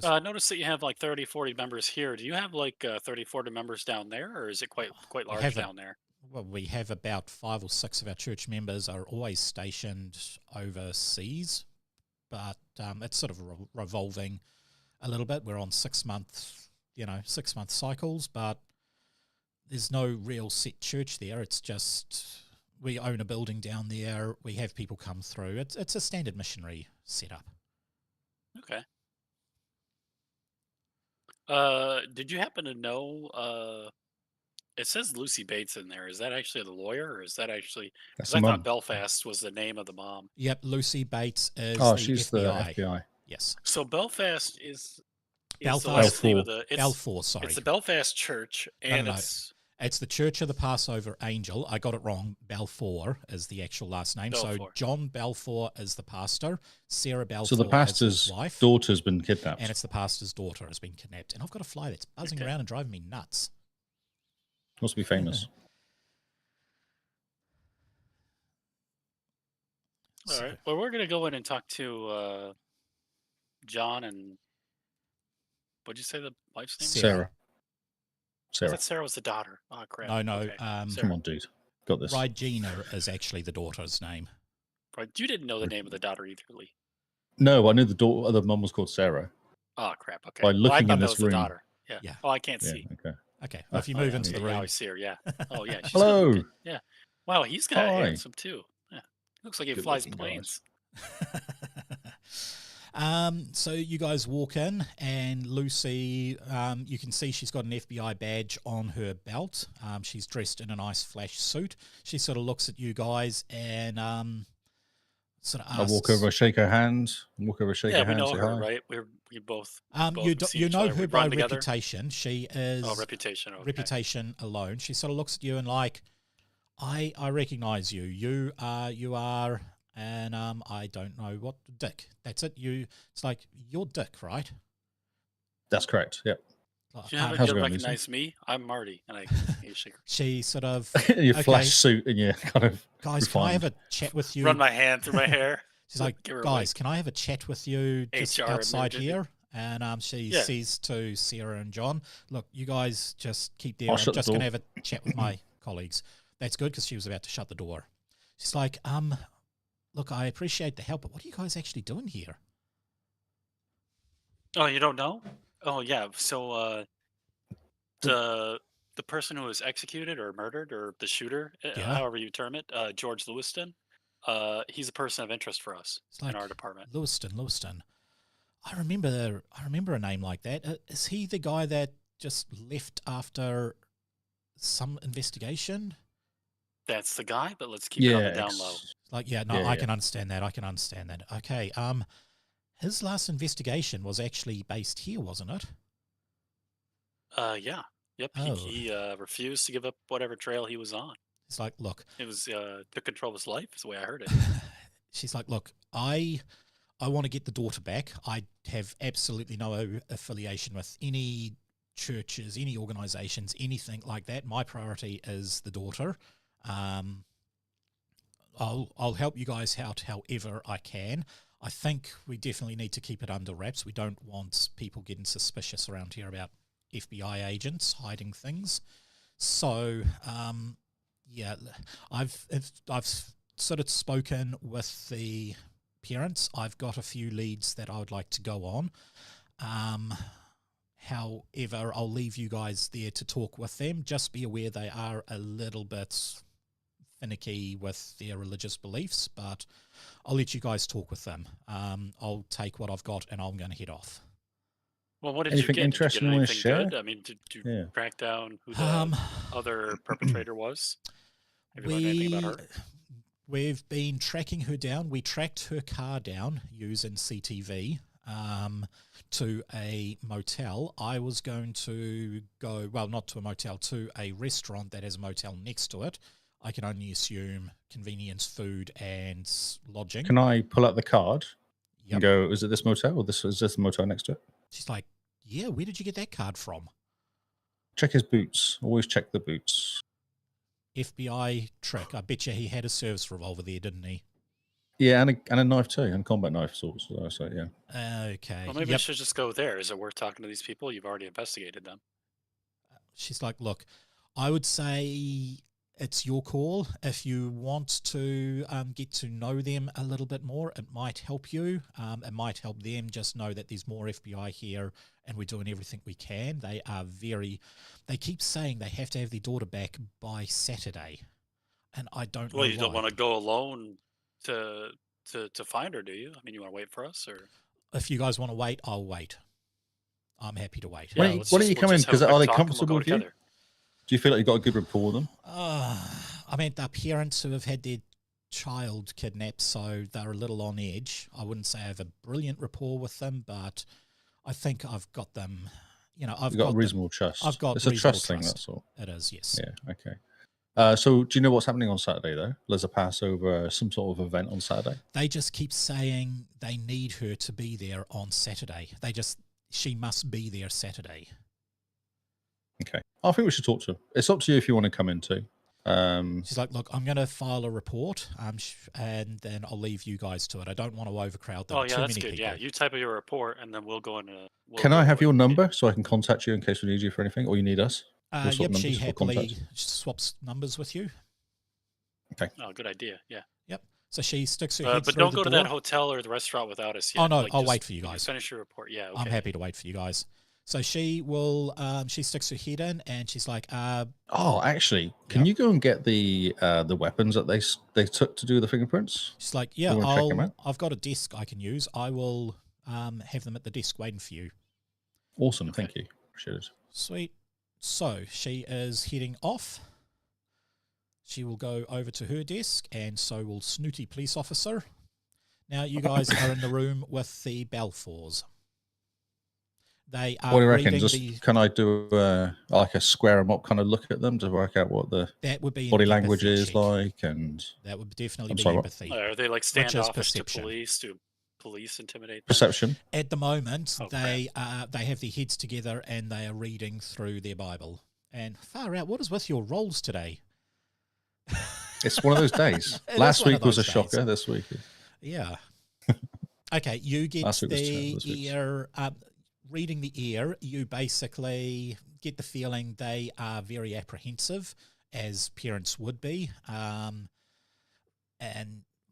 Notice that you have like 30, 40 members here. Do you have like 30, 40 members down there, or is it quite large down there? Well, we have about 5 or 6 of our church members are always stationed overseas, but it's sort of revolving a little bit. We're on 6-month cycles, but there's no real set church there. It's just we own a building down there. We have people come through. It's a standard missionary setup. Okay. Did you happen to know? It says Lucy Bates in there. Is that actually the lawyer, or is that actually? That's Because the I thought mum. Belfast was the name of the mom. Yep, Lucy Bates is Oh, the she's the FBI. FBI. Yes. So Belfast is the Belfast. last name of Balfour. the. Balfour, sorry. It's the Belfast Church, and no. it's It's the Church of the Passover Angel. I got it wrong. Balfour is the actual last name. So Balfour. John Balfour is the pastor. Sarah Balfour So the is pastor's his wife. daughter's been kidnapped. And it's the pastor's daughter has been kidnapped. And I've got a fly that's buzzing around and driving me nuts. Must be famous. All right. Well, we're going to go in and talk to John and what'd you say the wife's name? Sarah. I Sarah. thought Sarah was the daughter. Oh crap. No. Okay. Come on, dude. Got this. Regina is actually the daughter's name. Right. You didn't know the name of the daughter either, Lee. No, I knew the daughter. The mum was called Sarah. Oh crap. Okay. By looking I in thought this that was room. the daughter. Yeah. Oh, I can't see. Okay. Okay. Well, if you move into the room. Now I see her. Yeah. Oh yeah. She's Hello. good looking. Yeah. Wow. He's kind of Hi. handsome too. Yeah. Looks like he Good flies looking planes. So you guys walk in, and Lucy, you can see she's got an FBI badge on her belt. She's dressed in a nice flash suit. She sort of looks at you guys and sort of asks. I walk over, shake her hand. Walk over, shake her hand. Yeah, we know say her, hi. right? We both. You know her by reputation. She is reputation. Okay. Reputation alone. She sort of looks at you and like, I recognize you. You are. And I don't know what Dick. That's it. It's like you're Dick, right? That's correct. Yep. You haven't recognized me. I'm Marty, and she sort of your flash suit and your kind of guys. refined. Can I have a chat with you? Run my hand through my hair. She's like, guys, can I have a chat with you just outside here? And she says to Sarah and John, look, you guys just keep there. I'm just going to have a chat with my colleagues. That's good because she was about to shut the door. She's like, look, I appreciate the help, but what are you guys actually doing here? Oh, you don't know? Oh, yeah. So the person who was executed or murdered, or the shooter, however you term it, George Lewiston, he's a person of interest for us in our department. Lewiston. I remember a name like that. Is he the guy that just left after some investigation? That's the guy, but let's keep it on the down low. I can understand that. Okay. His last investigation was actually based here, wasn't it? Yeah. Yep. Oh. He refused to give up whatever trail he was on. It's like, look. It was took control of his life, is the way I heard it. She's like, look, I want to get the daughter back. I have absolutely no affiliation with any churches, any organizations, anything like that. My priority is the daughter. I'll help you guys out however I can. I think we definitely need to keep it under wraps. We don't want people getting suspicious around here about FBI agents hiding things. So, I've sort of spoken with the parents. I've got a few leads that I would like to go on. However, I'll leave you guys there to talk with them. Just be aware they are a little bit finicky with their religious beliefs, but I'll let you guys talk with them. I'll take what I've got and I'm going to head off. Well, what did anything you get? interesting Did you you get want to anything share? good? I mean, did you track down who the other perpetrator was? Have you learned anything about her? We've been tracking her down. We tracked her car down using CTV to a motel. I was going to go, well, not to a motel, to a restaurant that has a motel next to it. I can only assume convenience, food, and lodging. Can I pull out the card and go, is it this motel or is this the motel next to it? She's like, yeah, where did you get that card from? Check his boots. Always check the boots. FBI trick. I bet you he had a service revolver there, didn't he? Yeah, and a knife too, and combat knife sorts. So yeah. Okay. Well, maybe I should just go there. Is it worth talking to these people? You've already investigated them. She's like, look, I would say it's your call. If you want to get to know them a little bit more, it might help you. It might help them just know that there's more FBI here and we're doing everything we can. They keep saying they have to have their daughter back by Saturday. And I don't know Well, you don't want to go alone to find her, do you? I mean, you want to wait for us, or? if you guys want to wait, I'll wait. I'm happy to wait. Why don't you come in? Because are they comfortable with you? Do you feel like you've got a good rapport with them? I mean, they're parents who have had their child kidnapped, so they're a little on edge. I wouldn't say I have a brilliant rapport with them, but I think I've got them. I've got a reasonable trust. I've got it's a trust thing. That's all. It is, yes. Yeah. Okay. So, do you know what's happening on Saturday though? There's a Passover, some sort of event on Saturday. They just keep saying they need her to be there on Saturday. She must be there Saturday. Okay. I think we should talk to her. It's up to you if you want to come in too. She's like, look, I'm going to file a report, and then I'll leave you guys to it. I don't want to overcrowd them. Oh, yeah, that's good. People. Yeah, you type up your report, and then we'll go in. Can I have your number so I can contact you in case we need you for anything, or you need us? Yep, she happily swaps numbers with you. Okay. Oh, good idea. Yeah. Yep. So she sticks her head but don't go to that hotel or the restaurant without us yet. Oh, no, I'll wait for you guys. Finish your report. Yeah, okay. I'm happy to wait for you guys. So she will, she sticks her head in and she's like, actually, can you go and get the weapons that they took to do the fingerprints? She's like, yeah, I've got a desk I can use. I will have them at the desk waiting for you. Awesome. Okay. Thank you. Appreciate it. Sweet. So she is heading off. She will go over to her desk, and so will Snooty Police Officer. Now, you guys are in the room with the Balfours. They are. What do you reckon? Can I do like a square them up kind of look at them to work out what the body language is like? And that would definitely be empathy. Are they like standoffish to police? Do police intimidate them? Perception. At the moment, they have their heads together and they are reading through their Bible. And far out, what is with your rolls today? It's one of those days. Last week was a shocker. This week, yeah. Okay, you get the ear. Reading the ear, you basically get the feeling they are very apprehensive, as parents would be. And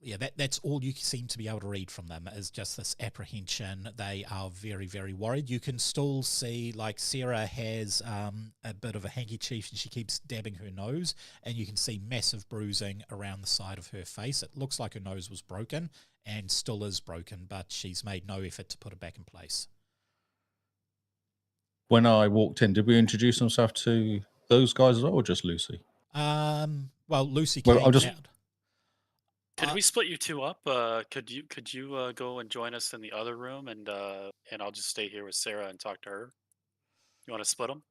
yeah, that's all you seem to be able to read from them is just this apprehension. They are very, very worried. You can still see, like, Sarah has a bit of a handkerchief and she keeps dabbing her nose, and you can see massive bruising around the side of her face. It looks like her nose was broken and still is broken, but she's made no effort to put it back in place. When I walked in, did we introduce ourselves to those guys as well, or just Lucy? Well, Lucy came out. Could we split you two up? Could you go and join us in the other room, and I'll just stay here with Sarah and talk to her? You want to split them?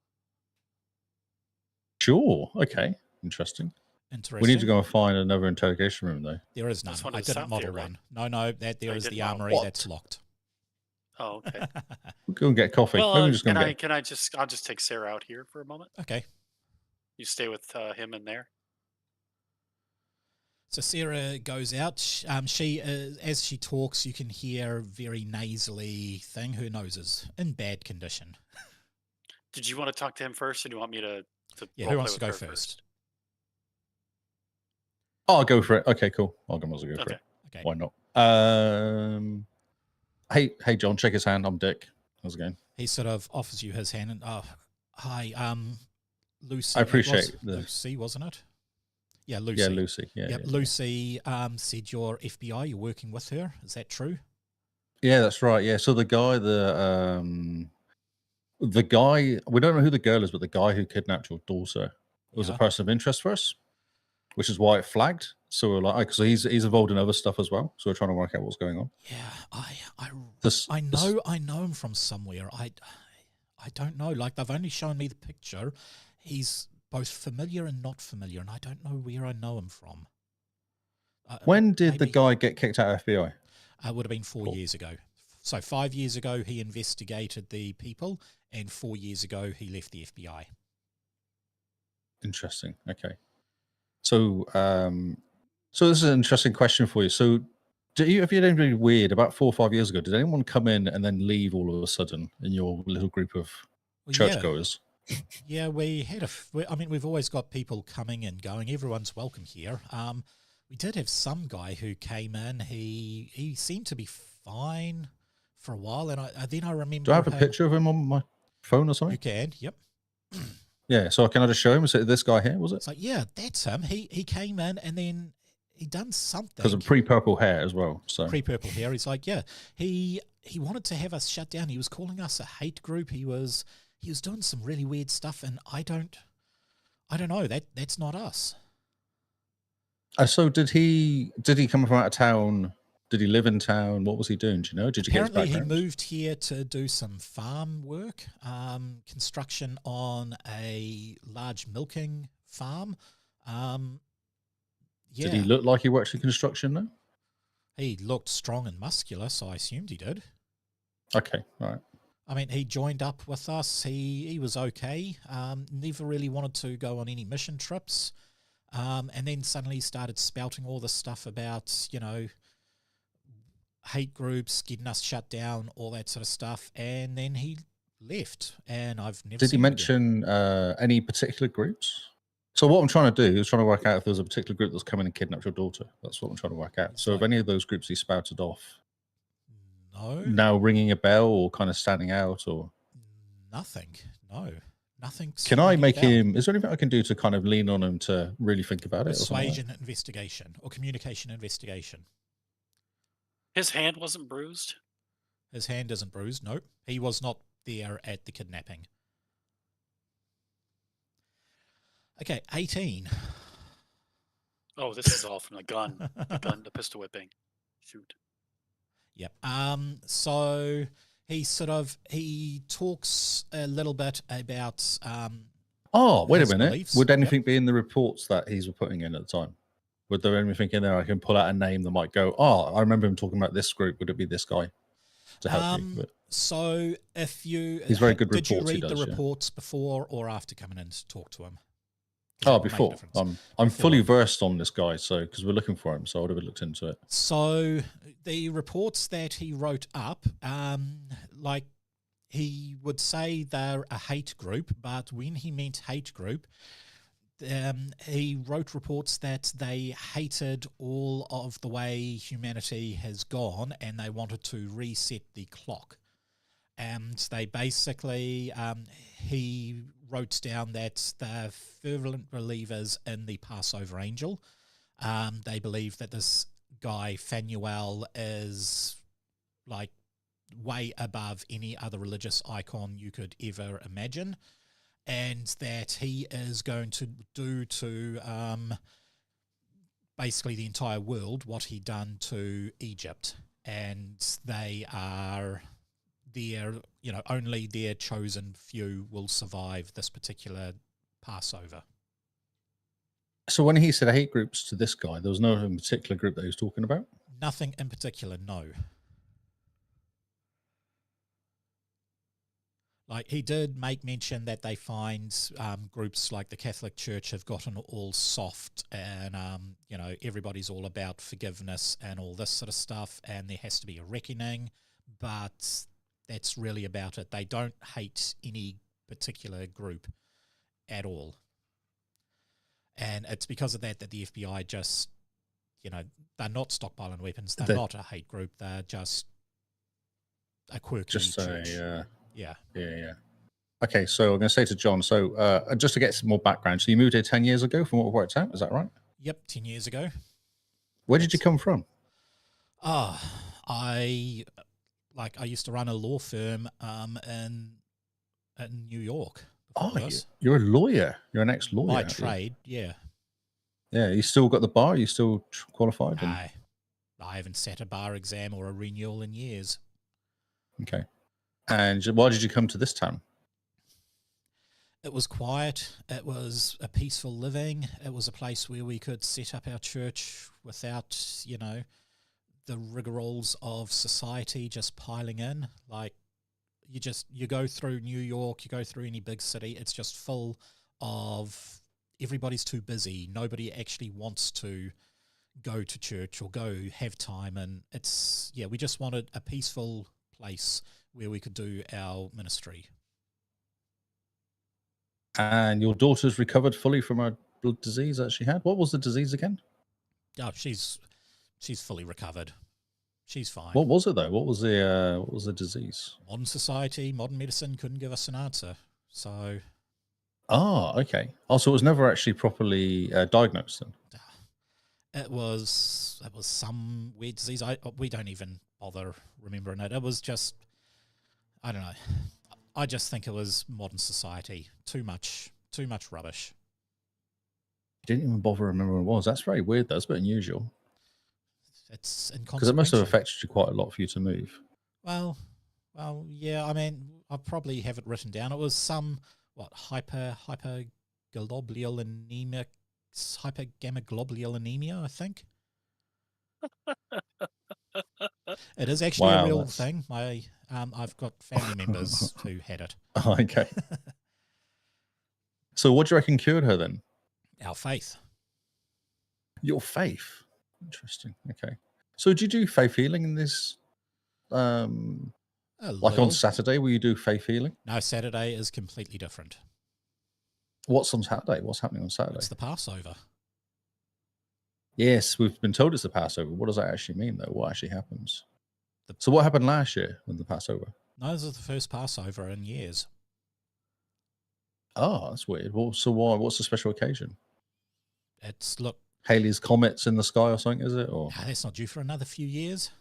Sure. Okay. Interesting. We need to go and find another interrogation room, though. There is none. I didn't model one. No. There is the armory that's locked. Oh, okay. We'll go and get coffee. Well, I'll just take Sarah out here for a moment. Okay. You stay with him in there. So Sarah goes out. She as she talks, you can hear very nasally thing. Her nose is in bad condition. Did you want to talk to him first, or do you want me to who wants to go first? I'll go for it. Okay, cool. I'll go for it. Okay. Why not? Hey, John, check his hand. I'm Dick. How's it going? He sort of offers you his hand and, hi, Lucy. I appreciate Lucy, wasn't it? Yeah, Lucy. Yeah, Lucy. Yeah. Lucy said you're FBI. You're working with her. Is that true? Yeah, that's right. Yeah. So the guy, we don't know who the girl is, but the guy who kidnapped your daughter was a person of interest for us, which is why it flagged. So we're like, because he's involved in other stuff as well. So we're trying to work out what's going on. Yeah, I know him from somewhere. I don't know. Like, they've only shown me the picture. He's both familiar and not familiar, and I don't know where I know him from. When did the guy get kicked out of FBI? It would have been 4 years ago. So 5 years ago, he investigated the people, and 4 years ago, he left the FBI. Interesting. Okay. So, so this is an interesting question for you. So, have you had anything weird about 4 or 5 years ago? Did anyone come in and then leave all of a sudden in your little group of churchgoers? Yeah, we had we've always got people coming and going. Everyone's welcome here. We did have some guy who came in. He seemed to be fine for a while, and then I remember. Do I have a picture of him on my phone or something? You can. Yep. Yeah. So can I just show him and say, this guy here, was it? It's like, yeah, that's him. He came in, and then done something. Because of pre-purple hair as well. So pre-purple hair. He's like, yeah, he wanted to have us shut down. He was calling us a hate group. He was doing some really weird stuff, and I don't know. That's not us. So did he come from out of town? Did he live in town? What was he doing? Do you know? Did you Apparently get his he background? moved here to do some farm work, construction on a large milking farm. Yeah. Did he look like he worked in construction though? He looked strong and muscular, so I assumed he did. Okay, all right. I mean, he joined up with us. He was okay. Never really wanted to go on any mission trips. And then suddenly started spouting all this stuff about, hate groups, getting us shut down, all that sort of stuff. And then he left, and I've never Did he seen him again. mention any particular groups? So what I'm trying to do is trying to work out if there was a particular group that's come in and kidnapped your daughter. That's what I'm trying to work out. It's So like, if any of those groups he spouted off, no, now ringing a bell or kind of standing out or nothing. No, nothing. can I make him? Is there anything I can do to kind of lean on him to really think about it? Persuasion investigation or communication investigation. His hand wasn't bruised? His hand isn't bruised. Nope. He was not there at the kidnapping. Okay, 18. Oh, this is all from the gun. The pistol whipping. Shoot. Yep. So he talks a little bit about oh, wait a minute. beliefs. Would anything be in the reports that he's putting in at the time? Would there anything in there I can pull out a name that might go, oh, I remember him talking about this group. Would it be this guy to help you? But so if you... He's very good did you reports, he read does, the yeah. reports before or after coming in to talk to him? Oh, before. I'm fully versed on this guy, so because we're looking for him, so I would have looked into it. So the reports that he wrote up, like he would say they're a hate group, but when he meant hate group, he wrote reports that they hated all of the way humanity has gone and they wanted to reset the clock. And they basically, he wrote down that they're fervent believers in the Passover angel. They believe that this guy, Phanuel, is like way above any other religious icon you could ever imagine. And that he is going to do to basically the entire world what he done to Egypt. And they are... only their chosen few will survive this particular Passover. So when he said hate groups to this guy, there was no particular group that he was talking about? Nothing in particular, no. Like, he did make mention that they find groups like the Catholic Church have gotten all soft and, everybody's all about forgiveness and all this sort of stuff, and there has to be a reckoning, but that's really about it. They don't hate any particular group at all. And it's because of that the FBI just, they're not stockpiling weapons. They're not a hate group. They're just a quirky church. Yeah. Okay, so I'm going to say to John, so just to get some more background, so you moved here 10 years ago from what we worked out, is that right? Yep, 10 years ago. Where did you come from? I used to run a law firm in New York. Oh, you're a lawyer. You're an ex-lawyer. By trade, yeah. Yeah, you still got the bar? You still qualified? I haven't sat a bar exam or a renewal in years. Okay. And why did you come to this town? It was quiet. It was a peaceful living. It was a place where we could set up our church without, the rigoroles of society just piling in. Like, you go through New York, you go through any big city, it's just full of everybody's too busy. Nobody actually wants to go to church or go have time. And we just wanted a peaceful place where we could do our ministry. And your daughter's recovered fully from a blood disease that she had? What was the disease again? Oh, she's fully recovered. She's fine. What was it though? What was the disease? Modern society, modern medicine couldn't give us an answer. So. Oh, okay. Oh, so it was never actually properly diagnosed then? It was some weird disease. We don't even bother remembering it. It was just, I don't know. I just think it was modern society. Too much rubbish. Didn't even bother remembering what it was. That's very weird. That's a bit unusual. It's Because it must have inconsequential. affected you quite a lot for you to move. Well, yeah. I mean, I probably have it written down. It was some hyperglobulinemia, hypergammaglobulinemia, I think. It is actually a real thing. I've got family members who had it. Okay. So what do you reckon cured her then? Our faith. Your faith. Interesting. Okay. So did you do faith healing in this? Like on Saturday, will you do faith healing? No, Saturday is completely different. What's on Saturday? What's happening on Saturday? It's the Passover. Yes, we've been told it's the Passover. What does that actually mean, though? What actually happens? So what happened last year when the Passover? No, this is the first Passover in years. Oh, that's weird. Well, so why? What's the special occasion? It's Halley's Comet's in the sky or something, is it? Or no, that's not due for another few years.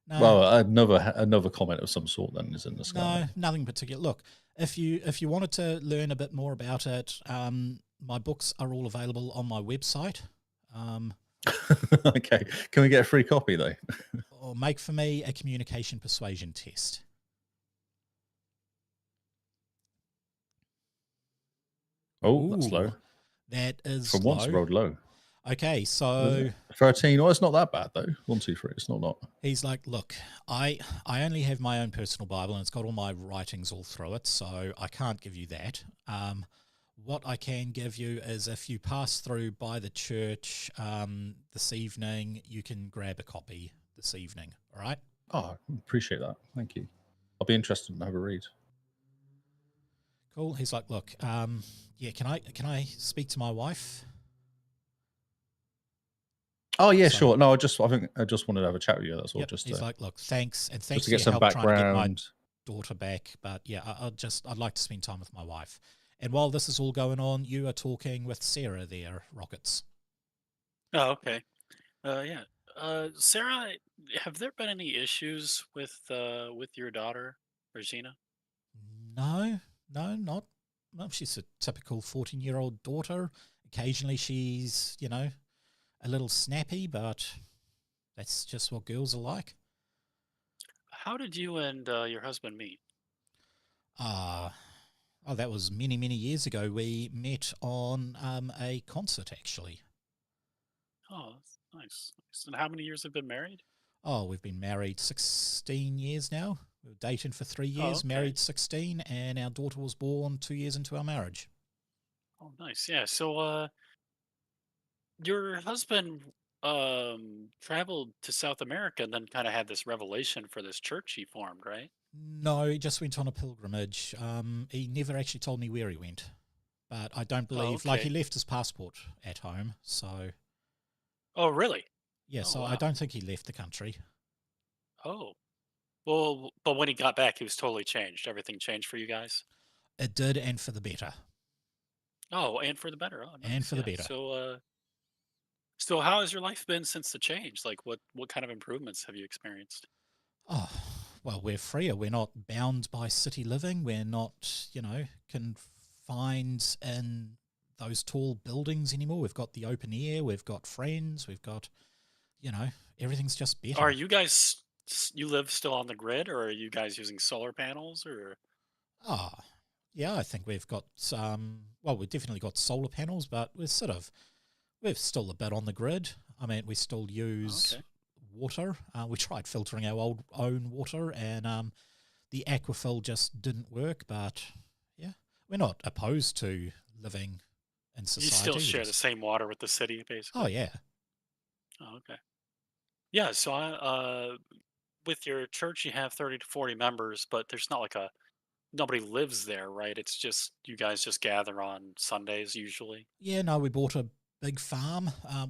No. Well, another comet of some sort then is in the sky. No, nothing particular. Look, if you wanted to learn a bit more about it, my books are all available on my website. Okay, can we get a free copy though? Or make for me a communication persuasion test. Oh, that's low. That is from once rolled low. Okay, so 13. Well, it's not that bad though. 1, 2, 3. It's not. He's like, look, I only have my own personal Bible and it's got all my writings all through it, so I can't give you that. What I can give you is if you pass through by the church this evening, you can grab a copy this evening. All right? Oh, I appreciate that. Thank you. I'll be interested to have a read. Cool. He's like, look, yeah, can I speak to my wife? Oh yeah, sure. No, I think I just wanted to have a chat with you. That's all. Yep. Just he's like, look, thanks just to for get your some help background. trying to get my daughter back. But yeah, I'd like to spend time with my wife. And while this is all going on, you are talking with Sarah there, Rockets. Oh, okay. Yeah. Sarah, have there been any issues with your daughter, Regina? No, not. Well, she's a typical 14-year-old daughter. Occasionally she's, a little snappy, but that's just what girls are like. How did you and your husband meet? That was many, many years ago. We met on a concert, actually. Oh, that's nice. And how many years have been married? Oh, we've been married 16 years now. We were dating for 3 years, okay. Married 16, and our daughter was born 2 years into our marriage. Oh, nice. Yeah. So, your husband traveled to South America and then kind of had this revelation for this church he formed, right? No, he just went on a pilgrimage. He never actually told me where he went, but I don't believe, he left his passport at home, so... Oh, really? Yeah, so wow. I don't think he left the country. Oh. Well, but when he got back, he was totally changed. Everything changed for you guys? It did, and for the better. Oh, and for the better. Oh, nice. And for the better. So how has your life been since the change? Like, what kind of improvements have you experienced? Oh, well, we're freer. We're not bound by city living. We're not, confined in those tall buildings anymore. We've got the open air. We've got friends. We've got, everything's just better. Are you guys, you live still on the grid, or are you guys using solar panels, or? Yeah, I think we've got we've definitely got solar panels, but we're still a bit on the grid. I mean, we still use water. We tried filtering our own water, and the aquafill just didn't work. But yeah, we're not opposed to living in society. You still share the same water with the city, basically? Oh, yeah. Oh, okay. Yeah, so with your church, you have 30 to 40 members, but there's not like nobody lives there, right? It's just, you guys just gather on Sundays usually? Yeah, no, we bought a big farm, a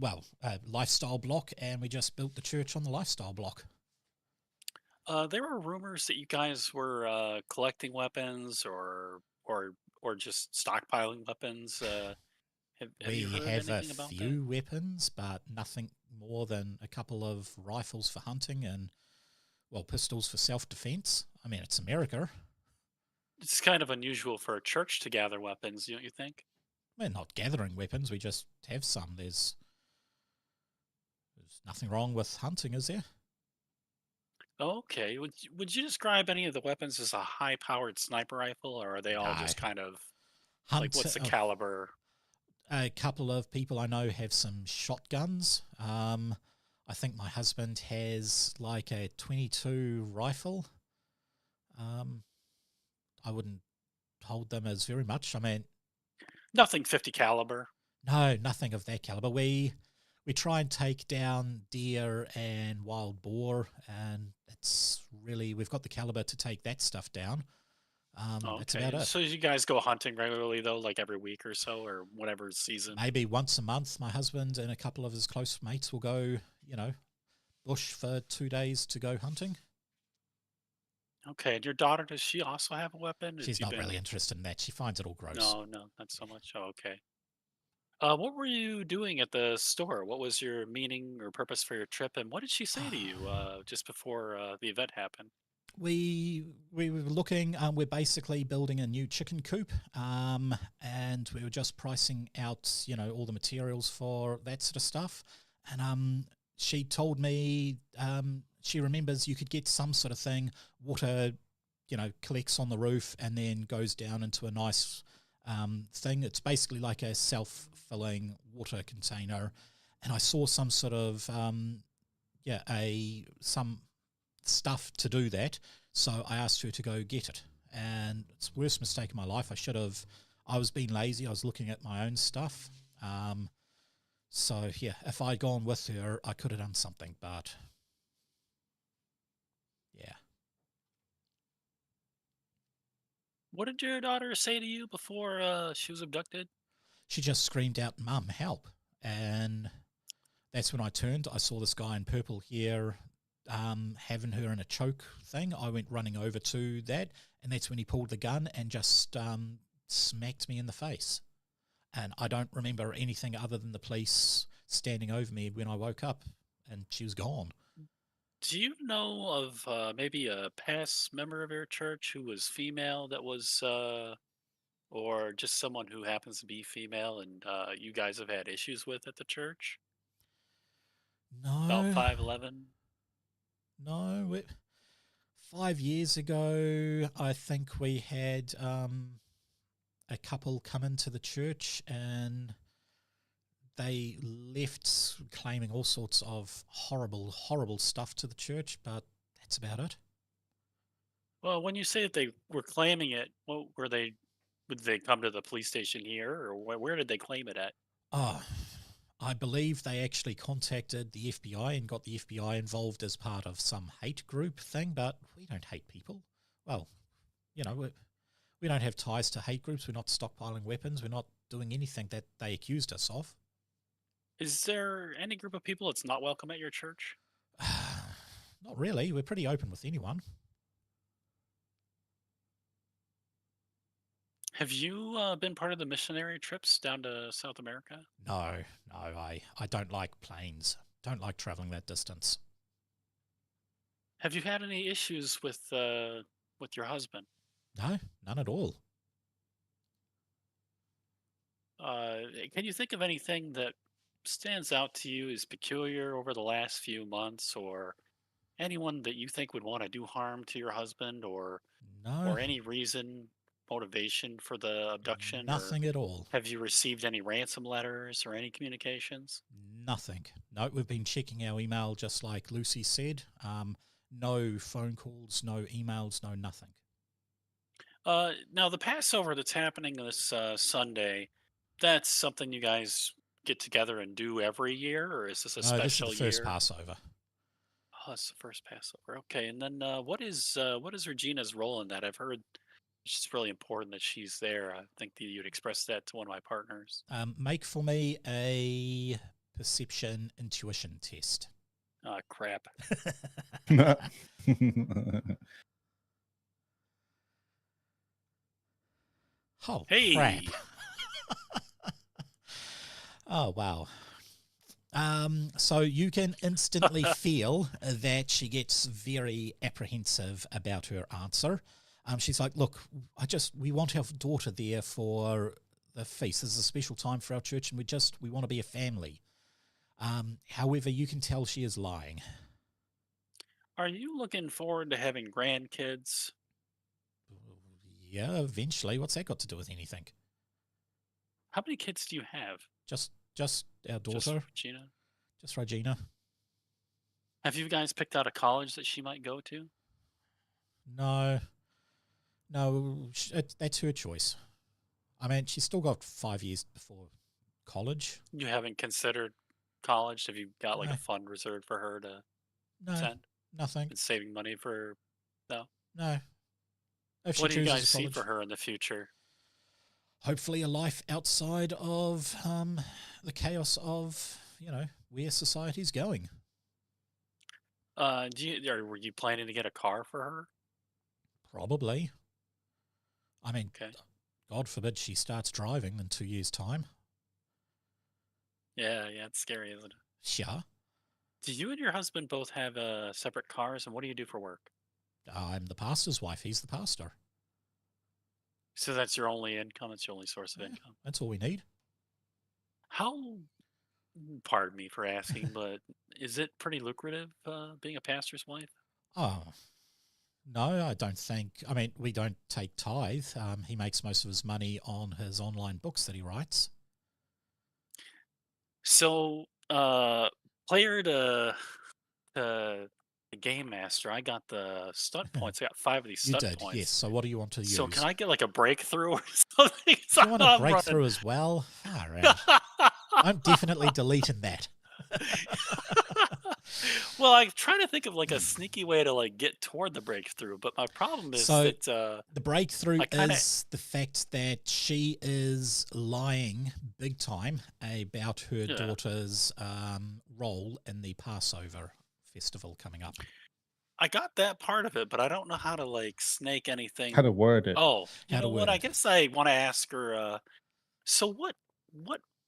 lifestyle block, and we just built the church on the lifestyle block. There were rumors that you guys were collecting weapons or just stockpiling weapons. Have you We heard have a anything about that? few weapons, but nothing more than a couple of rifles for hunting and, well, pistols for self-defense. I mean, it's America. It's kind of unusual for a church to gather weapons, don't you think? We're not gathering weapons. We just have some. There's nothing wrong with hunting, is there? Okay. Would you describe any of the weapons as a high-powered sniper rifle, or are they all No. just kind of like Hunt. what's the caliber? A couple of people I know have some shotguns. I think my husband has like a 22 rifle. I wouldn't hold them as very much. I mean, Nothing 50 caliber. no, nothing of that caliber. We try and take down deer and wild boar, and it's really, we've got the caliber to take that stuff down. That's Okay. about it. So you guys go hunting regularly though, like every week or so, or whatever season? Maybe once a month, my husband and a couple of his close mates will go, bush for 2 days to go hunting. Okay. And your daughter, does she also have a weapon? Has She's she not been? really interested in that. She finds it all gross. No, not so much. Oh, okay. What were you doing at the store? What was your meaning or purpose for your trip, and what did she say to you just before the event happened? We were looking. We're basically building a new chicken coop, and we were just pricing out, all the materials for that sort of stuff. And she told me she remembers you could get some sort of thing. Water, collects on the roof and then goes down into a nice thing. It's basically like a self-filling water container. And I saw some sort of some stuff to do that. So I asked her to go get it. And it's the worst mistake of my life. I was being lazy. I was looking at my own stuff. So yeah, if I'd gone with her, I could have done something, but yeah. What did your daughter say to you before she was abducted? She just screamed out, "Mum, help." And that's when I turned. I saw this guy in purple here having her in a choke thing. I went running over to that, and that's when he pulled the gun and just smacked me in the face. And I don't remember anything other than the police standing over me when I woke up, and she was gone. Do you know of maybe a past member of your church who was female that was, or just someone who happens to be female and you guys have had issues with at the church? About No, 5'11"? no. 5 years ago, I think we had a couple come into the church and they left claiming all sorts of horrible, horrible stuff to the church, but that's about it. Well, when you say that they were claiming it, what were they? Would they come to the police station here, or where did they claim it at? Oh, I believe they actually contacted the FBI and got the FBI involved as part of some hate group thing, but we don't hate people. Well, we don't have ties to hate groups. We're not stockpiling weapons. We're not doing anything that they accused us of. Is there any group of people that's not welcome at your church? Not really. We're pretty open with anyone. Have you been part of the missionary trips down to South America? No, I don't like planes. Don't like traveling that distance. Have you had any issues with your husband? No, none at all. Can you think of anything that stands out to you as peculiar over the last few months, or anyone that you think would want to do harm to your husband, or No, any reason, motivation for the abduction, or nothing at all. have you received any ransom letters or any communications? Nothing. No, we've been checking our email just like Lucy said. No phone calls, no emails, no nothing. Now the Passover that's happening this Sunday, that's something you guys get together and do every year, or is this a No, this is special the first year? Passover. Oh, it's the first Passover. Okay, and then what is Regina's role in that? I've heard it's just really important that she's there. I think that you'd express that to one of my partners. Make for me a perception intuition test. Ah, crap. Oh, Hey, crap. Oh, wow. So you can instantly feel that she gets very apprehensive about her answer. She's like, look, we want our daughter there for the feast. This is a special time for our church, and we want to be a family. However, you can tell she is lying. Are you looking forward to having grandkids? Yeah, eventually. What's that got to do with anything? How many kids do you have? Just our daughter. Just Regina? Just Regina. Have you guys picked out a college that she might go to? No, that's her choice. I mean, she's still got 5 years before college. You haven't considered college? Have you got like No. a fund reserved for her to No, attend? nothing. Been saving money for no. No. If What she do you chooses guys see college, for her in the future? hopefully a life outside of the chaos of, where society's going. Were you planning to get a car for her? Probably. I mean, Okay. God forbid she starts driving in 2 years' time. Yeah, it's scary, isn't it? Sure. Do you and your husband both have separate cars, and what do you do for work? I'm the pastor's wife. He's the pastor. So that's your only income? It's your only source of income? That's all we need. Pardon me for asking, but is it pretty lucrative being a pastor's wife? Oh, no, I don't think. I mean, we don't take tithe. He makes most of his money on his online books that he writes. So, player to the game master, I got the stunt points. I got 5 of these You stunt did, points. yes. So what do you want to use? So can I get like a breakthrough or something? Do you want a breakthrough as well? Far out. I'm definitely deleting that. Well, I'm trying to think of like a sneaky way to like get toward the breakthrough, but my problem is that the breakthrough is the fact that she is lying big time about her daughter's role in the Passover festival coming up. I got that part of it, but I don't know how to like snake anything. How to word it. Oh, you know what? I guess I want to ask her. So what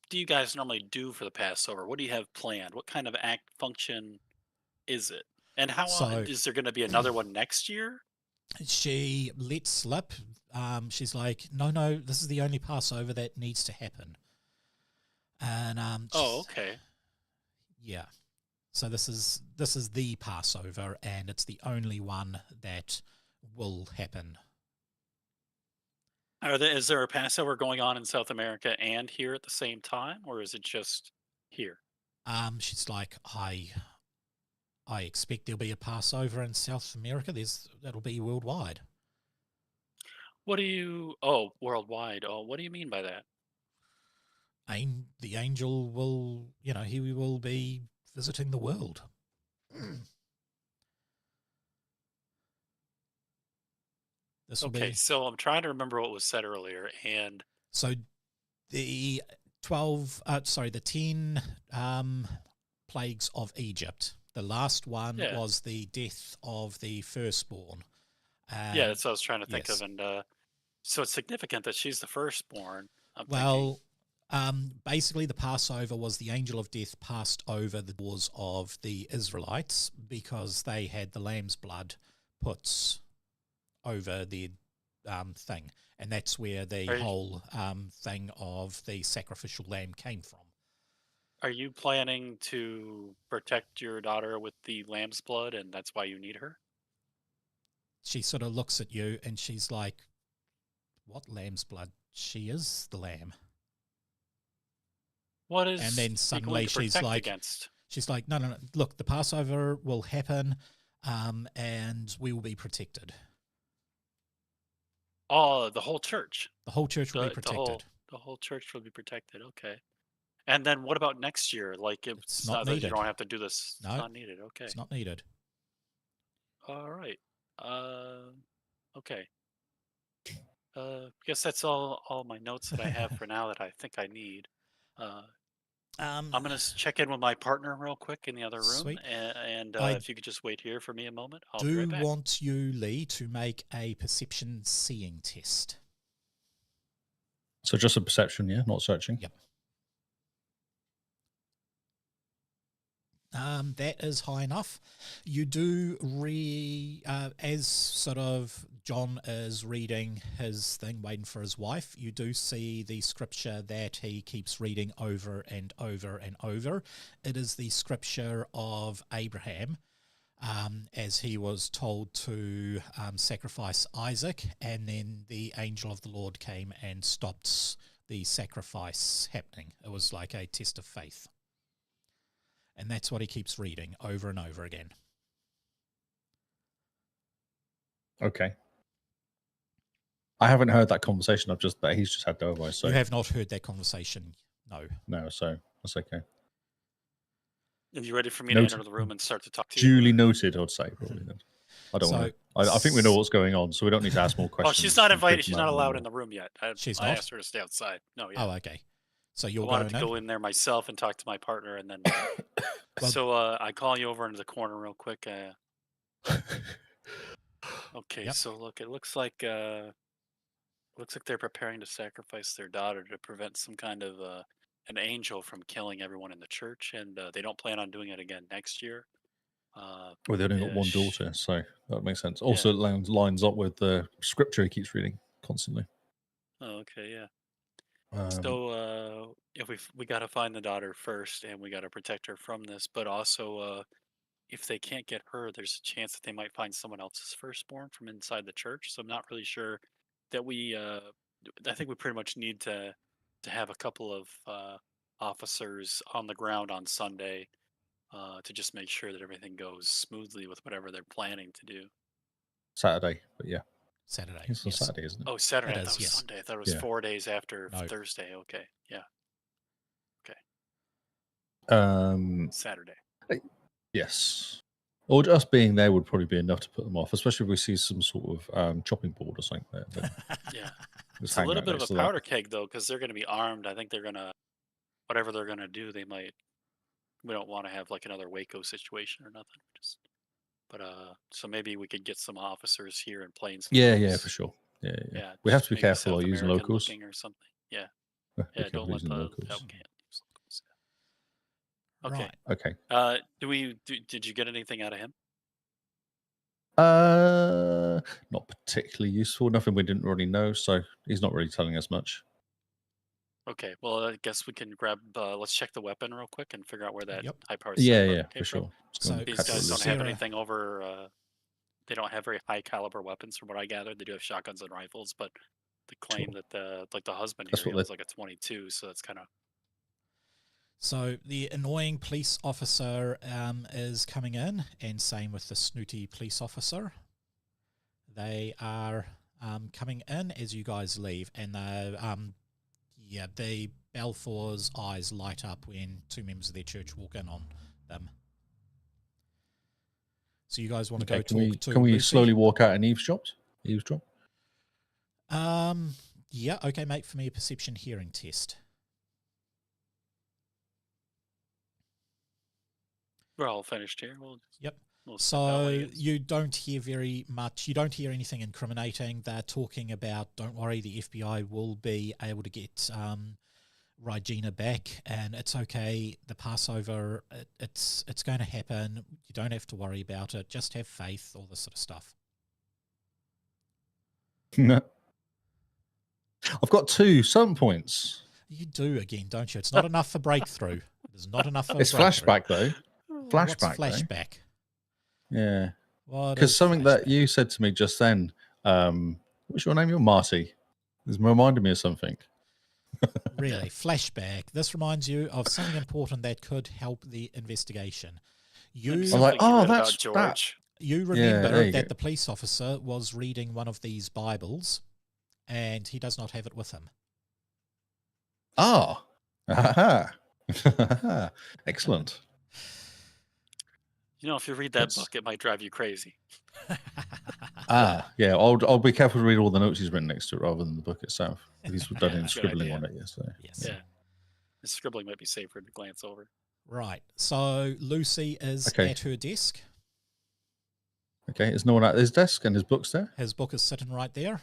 do you guys normally do for the Passover? What do you have planned? What kind of act function is it? And how is there going to be another one next year? She let slip. She's like, no, this is the only Passover that needs to happen. And oh, okay. Yeah. So this is the Passover, and it's the only one that will happen. Is there a Passover going on in South America and here at the same time, or is it just here? She's like, I expect there'll be a Passover in South America. That'll be worldwide. Worldwide. Oh, what do you mean by that? The angel will, he will be visiting the world. So I'm trying to remember what was said earlier, and so the 10 plagues of Egypt. The last one was the death of the firstborn. That's what I was trying to think of, and so it's significant that she's the firstborn. Basically, the Passover was the angel of death passed over the doors of the Israelites because they had the lamb's blood put over the thing, and that's where the whole thing of the sacrificial lamb came from. Are you planning to protect your daughter with the lamb's blood, and that's why you need her? She sort of looks at you, and she's like, what lamb's blood? She is the lamb. What is? And then suddenly she's like, no. Look, the Passover will happen, and we will be protected. Oh, the whole church. The whole church will be protected. The whole church will be protected. Okay. And then what about next year? Like, it's not needed. You don't have to do this. No, it's not needed. Okay. It's not needed. All right. Okay. I guess that's all my notes that I have for now that I think I need. I'm going to check in with my partner real quick in the other room. Sweet. And if you could just wait here for me a moment, I'll be right back. Want you, Lee, to make a perception seeing test. So just a perception, yeah? Not searching? Yep. That is high enough. You do as sort of John is reading his thing, waiting for his wife, you do see the scripture that he keeps reading over and over and over. It is the scripture of Abraham, as he was told to sacrifice Isaac, and then the angel of the Lord came and stopped the sacrifice happening. It was like a test of faith. And that's what he keeps reading over and over again. Okay. I haven't heard that conversation. He's just had over. So you have not heard that conversation, no. No, so that's okay. Are you ready for me to enter the room and start to talk to you? Duly noted, I'd say, probably. Then. I don't want to. I think we know what's going on, so we don't need to ask more questions. Oh, she's not invited. She's not allowed in the room yet. I asked her to stay outside. No, yeah. Oh, okay. So you're wanted to go in there myself and talk to my partner, and then. So I call you over into the corner real quick. Okay, so look, it looks like they're preparing to sacrifice their daughter to prevent some kind of an angel from killing everyone in the church, and they don't plan on doing it again next year. Well, they only got one daughter, so that makes sense. Also, it lines up with the scripture he keeps reading constantly. Oh, okay, yeah. So if we got to find the daughter first, and we got to protect her from this, but also if they can't get her, there's a chance that they might find someone else's firstborn from inside the church. So I'm not really sure that I think we pretty much need to have a couple of officers on the ground on Sunday to just make sure that everything goes smoothly with whatever they're planning to do. Saturday, but yeah. Saturday. It's on Saturday, isn't it? Oh, Saturday. I thought it was Sunday. I thought it was 4 days after Thursday. Okay. Yeah. Okay. Saturday. Yes. Or just being there would probably be enough to put them off, especially if we see some sort of chopping board or something there. Yeah. It's a little bit of a powder keg, though, because they're going to be armed. I think they're going to, whatever they're going to do, we don't want to have like another Waco situation or nothing. So maybe we could get some officers here in plain. Yeah, for sure. Yeah. We have to be careful of using locals. Or something. Yeah. Yeah, don't let the locals. Okay. Right. Okay. Did you get anything out of him? Not particularly useful. Nothing we didn't already know, so he's not really telling us much. Okay. Well, I guess we can grab. Let's check the weapon real quick and figure out where that high power. Yeah, for sure. So these guys don't have anything over. They don't have very high caliber weapons, from what I gathered. They do have shotguns and rifles, but they claim that the husband here was like a 22, so that's kind of. So the annoying police officer is coming in, and same with the snooty police officer. They are coming in as you guys leave, and the Balfour's eyes light up when two members of their church walk in on them. So you guys want to go talk to? Can we slowly walk out and eavesdrop? Yeah. Okay, make for me a perception hearing test. We're all finished here. So you don't hear very much. You don't hear anything incriminating. They're talking about, don't worry, the FBI will be able to get Regina back, and it's okay. The Passover, it's going to happen. You don't have to worry about it. Just have faith, all this sort of stuff. No. I've got 2 certain points. You do again, don't you? It's not enough for breakthrough. It's not enough for It's flashback, though. Flashback. What's flashback? Yeah. Because something that you said to me just then, what's your name? You're Marty. This reminded me of something. Really? Flashback. This reminds you of something important that could help the investigation. I was like, that's George. That. You remember that the police officer was reading one of these Bibles, and he does not have it with him. Ah. Excellent. If you read that book, it might drive you crazy. Yeah. I'll be careful to read all the notes he's written next to it rather than the book itself. He's done any scribbling on it, so. Yes. Yeah. The scribbling might be safer to glance over. Right. So Lucy is at her desk. Okay. Is no one at his desk and his book's there? His book is sitting right there.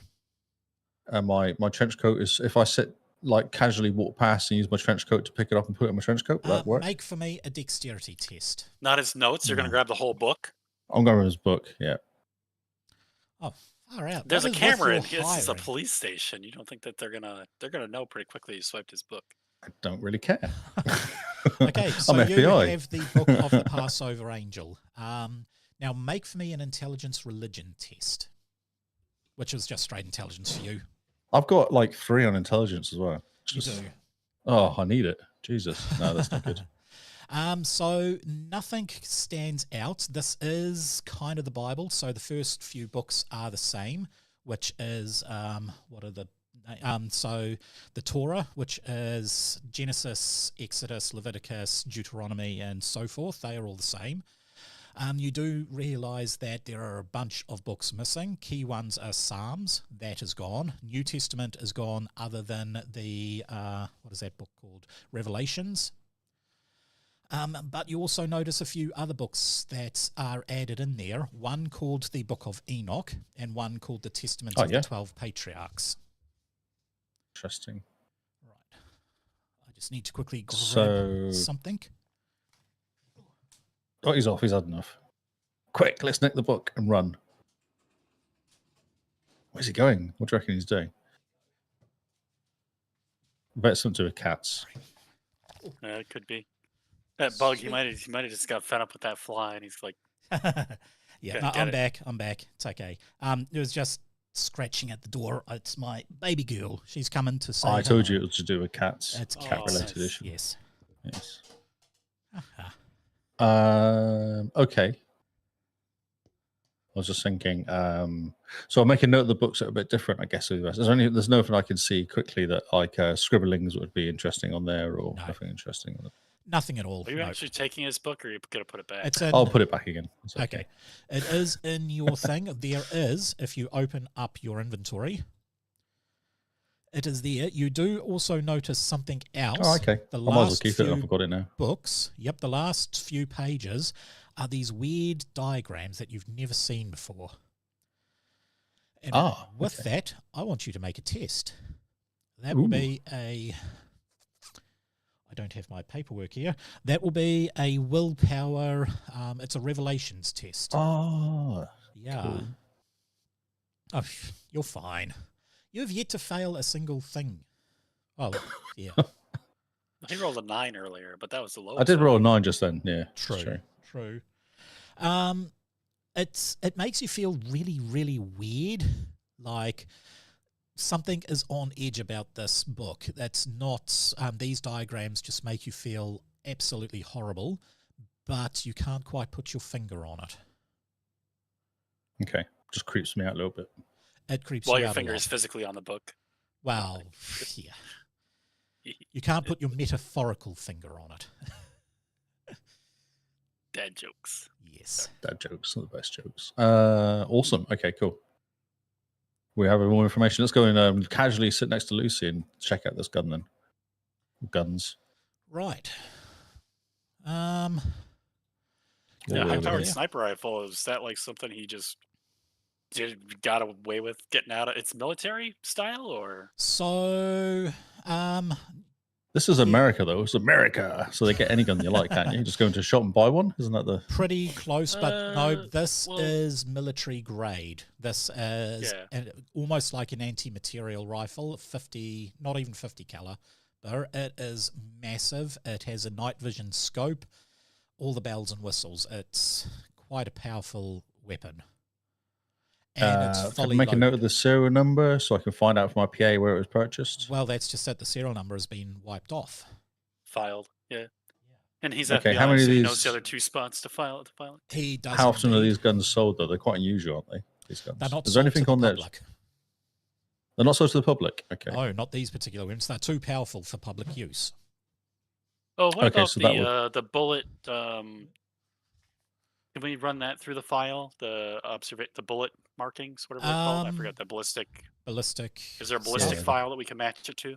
And my trench coat is, if I sit like casually walk past and use my trench coat to pick it up and put it in my trench coat? Would that work? Make for me a dexterity test. Not his notes. You're going to grab the whole book. I'm going with his book. Yeah. Oh, far out. There's What a is with camera your in here. This is a hiring? police station. You don't think that they're gonna know pretty quickly you swiped his book? I don't really care. Okay, so I'm you FBI. have the book of the Passover Angel. Now make for me an intelligence religion test, which is just straight intelligence for you. I've got like 3 on intelligence as well. You do. Oh, I need it. Jesus. No, that's not good. So nothing stands out. This is kind of the Bible. So the first few books are the same, which is what are the so the Torah, which is Genesis, Exodus, Leviticus, Deuteronomy, and so forth. They are all the same. You do realize that there are a bunch of books missing. Key ones are Psalms. That is gone. New Testament is gone, other than the what is that book called? Revelations. But you also notice a few other books that are added in there. One called the Book of Enoch, and one called the Testament of the 12 Patriarchs. Interesting. Right. I just need to quickly grab something. Oh, he's off. He's had enough. Quick, let's nick the book and run. Where's he going? What do you reckon he's doing? I bet it's something to do with cats. It could be. That bug, he might have just got fed up with that fly, and he's like, yeah, no, I'm back. It's okay. It was just scratching at the door. It's my baby girl. She's coming to say. I told you it was to do with cats. It's cat-related issue. Yes. Yes. Okay. I was just thinking. So I'll make a note of the books that are a bit different, I guess. There's nothing I can see quickly that like scribblings would be interesting on there, or nothing interesting on it. Nothing at all. Are you actually taking his book, or are you going to put it back? I'll put it back again. It's okay. It is in your thing. There is, if you open up your inventory, it is there. You do also notice something else. Oh, okay. I might as well keep it. I've got it now. Books. Yep, the last few pages are these weird diagrams that you've never seen before. And with that, I want you to make a test. That will be a... I don't have my paperwork here. That will be a willpower. It's a revelations test. Oh, yeah. Cool. Oh, you're fine. You have yet to fail a single thing. Oh, yeah. He rolled a 9 earlier, but that was the lowest. I did roll a 9 just then. Yeah, true. It makes you feel really, really weird. Like something is on edge about this book. That's not, these diagrams just make you feel absolutely horrible, but you can't quite put your finger on it. Okay. Just creeps me out a little bit. It creeps While you your out finger is physically on the book. Well, yeah. You can't put your metaphorical finger on it. Dad jokes. Yes. Dad jokes are the best jokes. Awesome. Okay, cool. We have more information. Let's go and casually sit next to Lucy and check out this gun then. Guns. Right. Yeah, high-powered sniper rifle, is that like something he just got away with getting out of? It's military style, or? So, this is America, though. It's America. So they get any gun you like, can't you? Just go into a shop and buy one? Isn't that the... Pretty close, but no, this is military grade. This is almost like an anti-material rifle, 50, not even 50 caliber. It is massive. It has a night vision scope, all the bells and whistles. It's quite a powerful weapon. And it's fully can I make a note of the serial number so I can find out from my PA where it was purchased? Well, that's just that the serial number has been wiped off. Filed, yeah. And he's okay, FBI, how many so of these... he knows the other 2 spots to file it. He does. How often are these guns sold, though? They're quite unusual, aren't they? These guns. They're not Is there anything to the on there? public. They're not sold to the public? Okay. No, not these particular ones. They're too powerful for public use. Oh, what about the bullet... Can we run that through the file? The bullet markings, whatever they're called? I forgot the ballistic. Ballistic. Is there a ballistic file that we can match it to?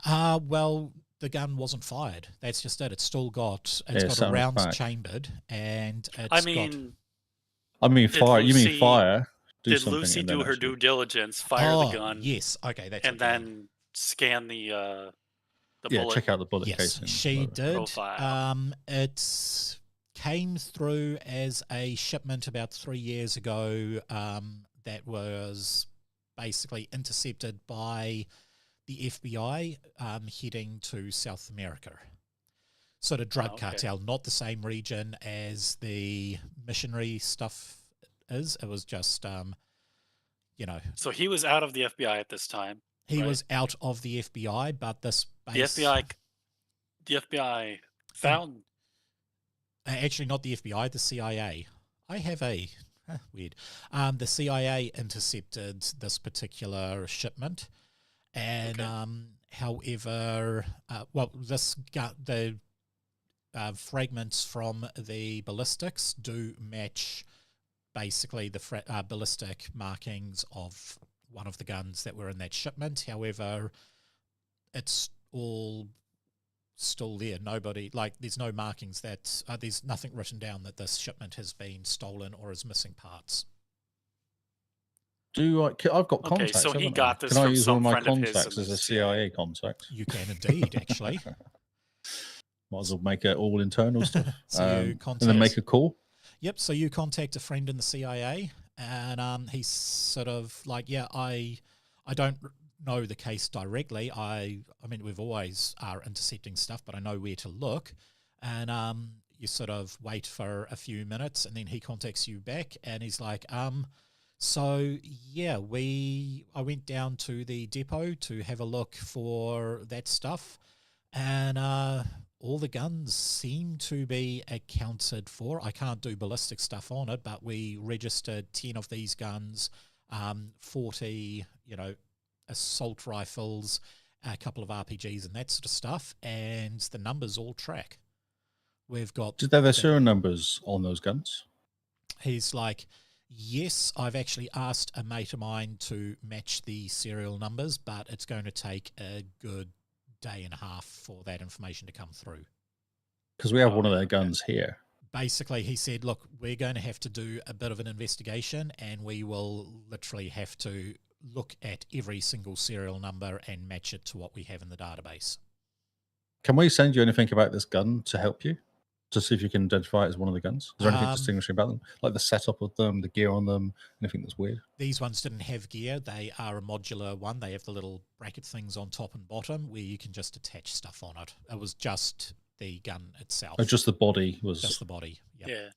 Well, the gun wasn't fired. That's just it. It's still got. It's got a round chambered, and it's I mean, fire. You mean fire? Did Lucy do her due diligence? Fire the gun. Yes. Okay. That's. And then scan the Yeah, bullet check out the bullet Yes, casing. she did. profile. It came through as a shipment about 3 years ago that was basically intercepted by the FBI heading to South America. Sort of drug cartel, not the same region as the missionary stuff is. It was just, So he was out of the FBI at this time. He was out of the FBI, but this base... The FBI found... Actually, not the FBI, the CIA. I have a... weird. The CIA intercepted this particular shipment. And, however... the fragments from the ballistics do match basically the ballistic markings of one of the guns that were in that shipment. However, it's all still there. There's no markings that, there's nothing written down that this shipment has been stolen or is missing parts. I've got contacts. So he got this Can I from use some one of my friend of his contacts in as the a CIA contact? You can indeed, actually. Might as well make it all internal stuff. So you contact, and then make a call? Yep, so you contact a friend in the CIA, and he's sort of like, I don't know the case directly. I mean, we've always are intercepting stuff, but I know where to look. And you sort of wait for a few minutes, and then he contacts you back, and he's like, I went down to the depot to have a look for that stuff, and all the guns seem to be accounted for. I can't do ballistic stuff on it, but we registered 10 of these guns, 40, assault rifles, a couple of RPGs and that sort of stuff, and the numbers all track. We've got... Did they have their serial numbers on those guns? He's like, yes, I've actually asked a mate of mine to match the serial numbers, but it's going to take a good day and a half for that information to come through. Because we have one of their guns here. Basically, he said, look, we're going to have to do a bit of an investigation, and we will literally have to look at every single serial number and match it to what we have in the database. Can we send you anything about this gun to help you? To see if you can identify it as one of the guns? Is there anything distinguishing about them? Like the setup of them, the gear on them, anything that's weird? These ones didn't have gear. They are a modular one. They have the little bracket things on top and bottom where you can just attach stuff on it. It was just the gun itself. Oh, just the body was... Just the body, yep. Yeah.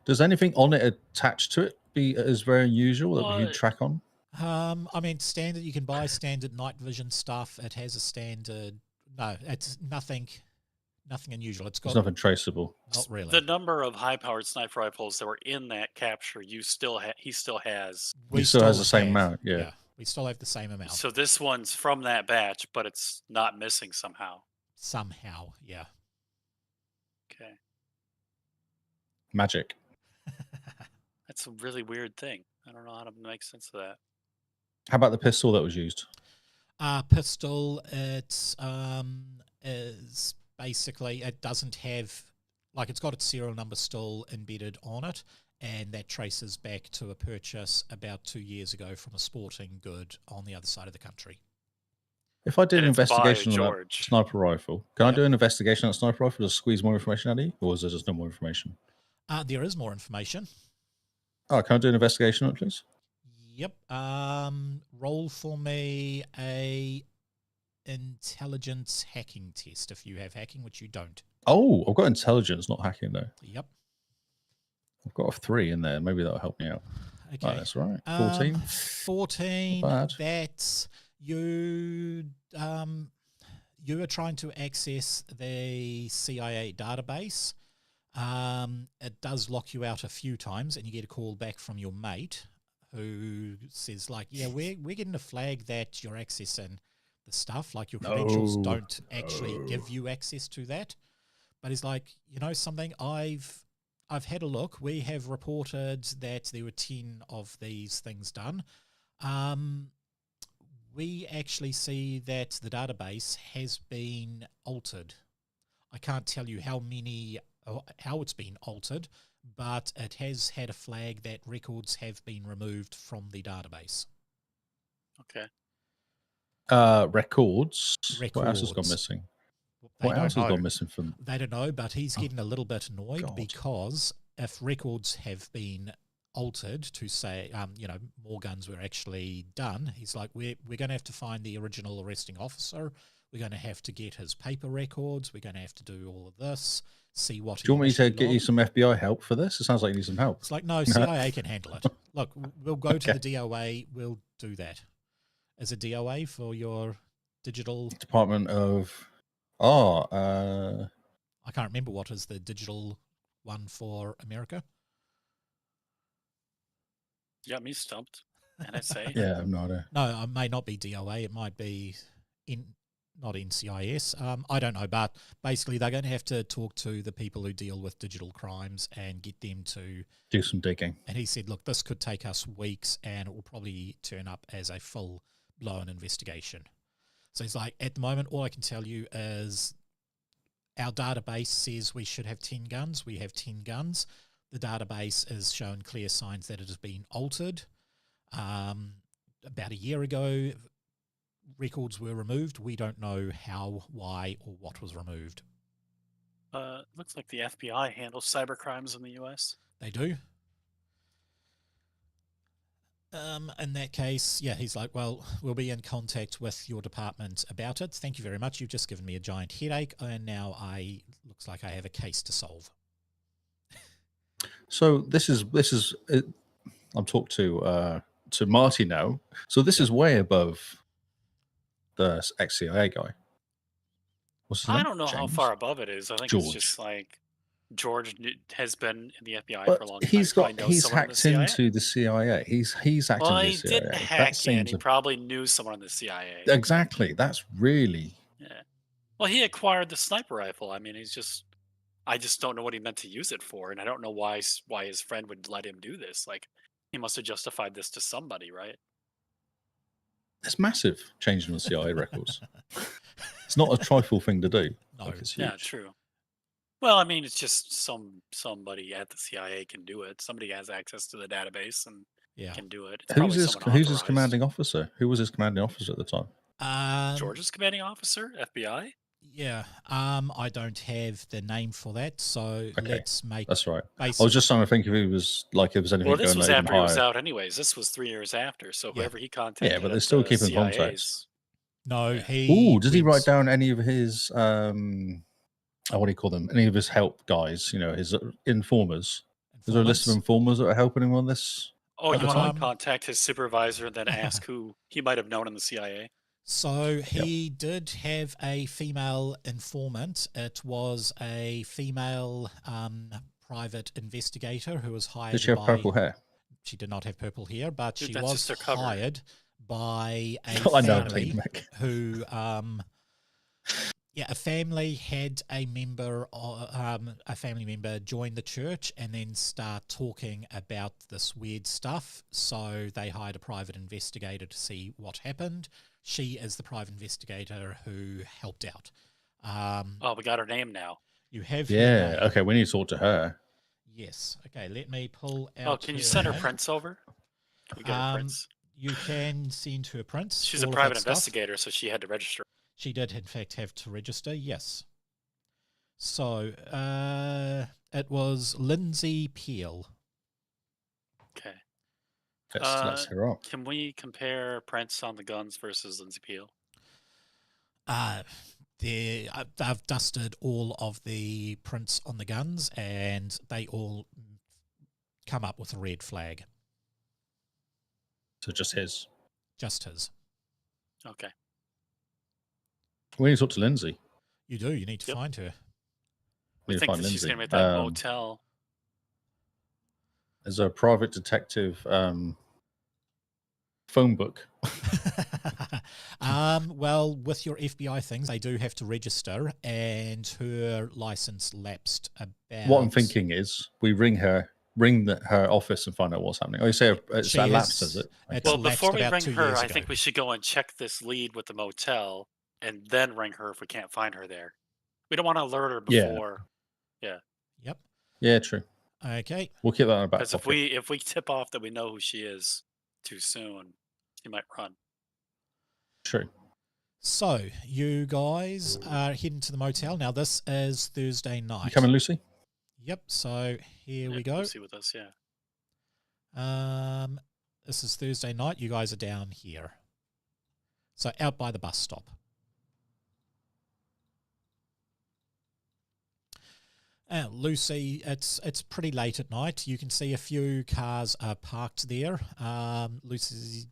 Does anything on it attached to it is very unusual that we can track on? I mean, standard, you can buy standard night vision stuff. It has a standard... No, it's nothing unusual. It's nothing traceable. Not really. The number of high-powered sniper rifles that were in that capture, he still has. He still has the same amount. Yeah, we still have the same amount. So this one's from that batch, but it's not missing somehow. Somehow, yeah. Okay. Magic. That's a really weird thing. I don't know how to make sense of that. How about the pistol that was used? Pistol. It is. Basically, it doesn't have, it's got its serial number still embedded on it, and that traces back to a purchase about 2 years ago from a sporting good on the other side of the country. If I did an investigation on that sniper rifle, can I do an investigation on that sniper rifle to squeeze more information out of you, or is there just no more information? There is more information. Oh, can I do an investigation on it, please? Yep. Roll for me a intelligence hacking test if you have hacking, which you don't. Oh, I've got intelligence, not hacking though. Yep. I've got a 3 in there. Maybe that'll help me out. Okay. Right, that's right. 14. 14. That you are trying to access the CIA database. It does lock you out a few times, and you get a call back from your mate who says, we're getting a flag that you're accessing the stuff, your credentials don't actually give you access to that. But he's like, something, I've had a look. We have reported that there were 10 of these things done. We actually see that the database has been altered. I can't tell you how it's been altered, but it has had a flag that records have been removed from the database. Okay. Records. What else has gone Records. missing? They What don't else has know. gone missing from? They don't know, but he's getting a little bit annoyed God. because if records have been altered to say, more guns were actually done, he's like, we're going to have to find the original arresting officer. We're going to have to get his paper records. We're going to have to do all of this. See what. Do you want me to get you some FBI help for this? It sounds like you need some help. It's like, no, CIA can handle it. Look, we'll go to the DOA. We'll do that. Is it DOA for your digital Department of? I can't remember what is the digital one for America. You got me stumped. NSA. Yeah, I'm not. No, it may not be DOA. It might be not NCIS. I don't know, but basically they're going to have to talk to the people who deal with digital crimes and get them to do some digging. And he said, look, this could take us weeks and it will probably turn up as a full-blown investigation. So he's like, at the moment, all I can tell you is our database says we should have 10 guns. We have 10 guns. The database has shown clear signs that it has been altered. About a year ago, records were removed. We don't know how, why, or what was removed. Looks like the FBI handles cyber crimes in the U.S. They do. In that case, yeah, he's like, well, we'll be in contact with your department about it. Thank you very much. You've just given me a giant headache, and now looks like I have a case to solve. So this is I'm talking to Marty now. So this is way above the ex-CIA guy. What's his name? I don't know how far above it is. I think George. It's just like George has been in the FBI But for a long time. He's hacked into the CIA. He's acting well, in the he CIA. didn't hack in. He probably knew someone in the CIA. Exactly. That's really. Yeah. Well, he acquired the sniper rifle. I mean, I just don't know what he meant to use it for, and I don't know why his friend would let him do this. Like, he must have justified this to somebody, right? It's massive, changing the CIA records. It's not a trifle thing to do. No. Like, it's huge. Yeah, true. Well, I mean, it's just somebody at the CIA can do it. Somebody has access to the database and can do it. Who's his commanding officer? Who was his commanding officer at the time? George's commanding officer, FBI. Yeah, I don't have the name for that, so let's make. That's right. I was just trying to think if he was like, if there was anything. Well, this going was on after he was out, anyways. This was 3 years after. So whoever he contacted, yeah, but they're still keeping contact. No, did he write down any of his what do you call them? Any of his help guys? You know, his informers. Is there a list of informers that are helping him on this? Oh, you want to contact his supervisor and then ask who he might have known in the CIA? So he did have a female informant. It was a female private investigator who was hired. Did she have purple hair? She did not have purple hair, but she was hired by a family who, a family had a family member join the church and then start talking about this weird stuff. So they hired a private investigator to see what happened. She is the private investigator who helped out. We got her name now. You have her name. Okay, we need to talk to her. Yes. Okay, let me pull out. Oh, can you send her prints over? Can we get her prints? You can send her prints. She's a private investigator, so she had to register. She did, in fact, have to register, yes. So, it was Lindsay Peel. Okay. Let's hear up. Can we compare prints on the guns versus Lindsay Peel? I've dusted all of the prints on the guns, and they all come up with a red flag. So just his? Just his. Okay. We need to talk to Lindsay. You do. You need to find her. We think that she's going to be at that motel. There's a private detective phone book. Well, with your FBI things, they do have to register, and her license lapsed about... What I'm thinking is we ring her office and find out what's happening. Oh, you say it's that lapsed, is it? Well, before we ring her, I think we should go and check this lead with the motel and then ring her if we can't find her there. We don't want to alert her before. Yeah. Yep. Yeah, true. Okay. We'll keep that in the back pocket. Because if we tip off that we know who she is too soon, she might run. True. So, you guys are heading to the motel. Now, this is Thursday night. You coming, Lucy? Yep, so here we go. Lucy with us, yeah. This is Thursday night. You guys are down here. So, out by the bus stop. Lucy, it's pretty late at night. You can see a few cars are parked there. Lucy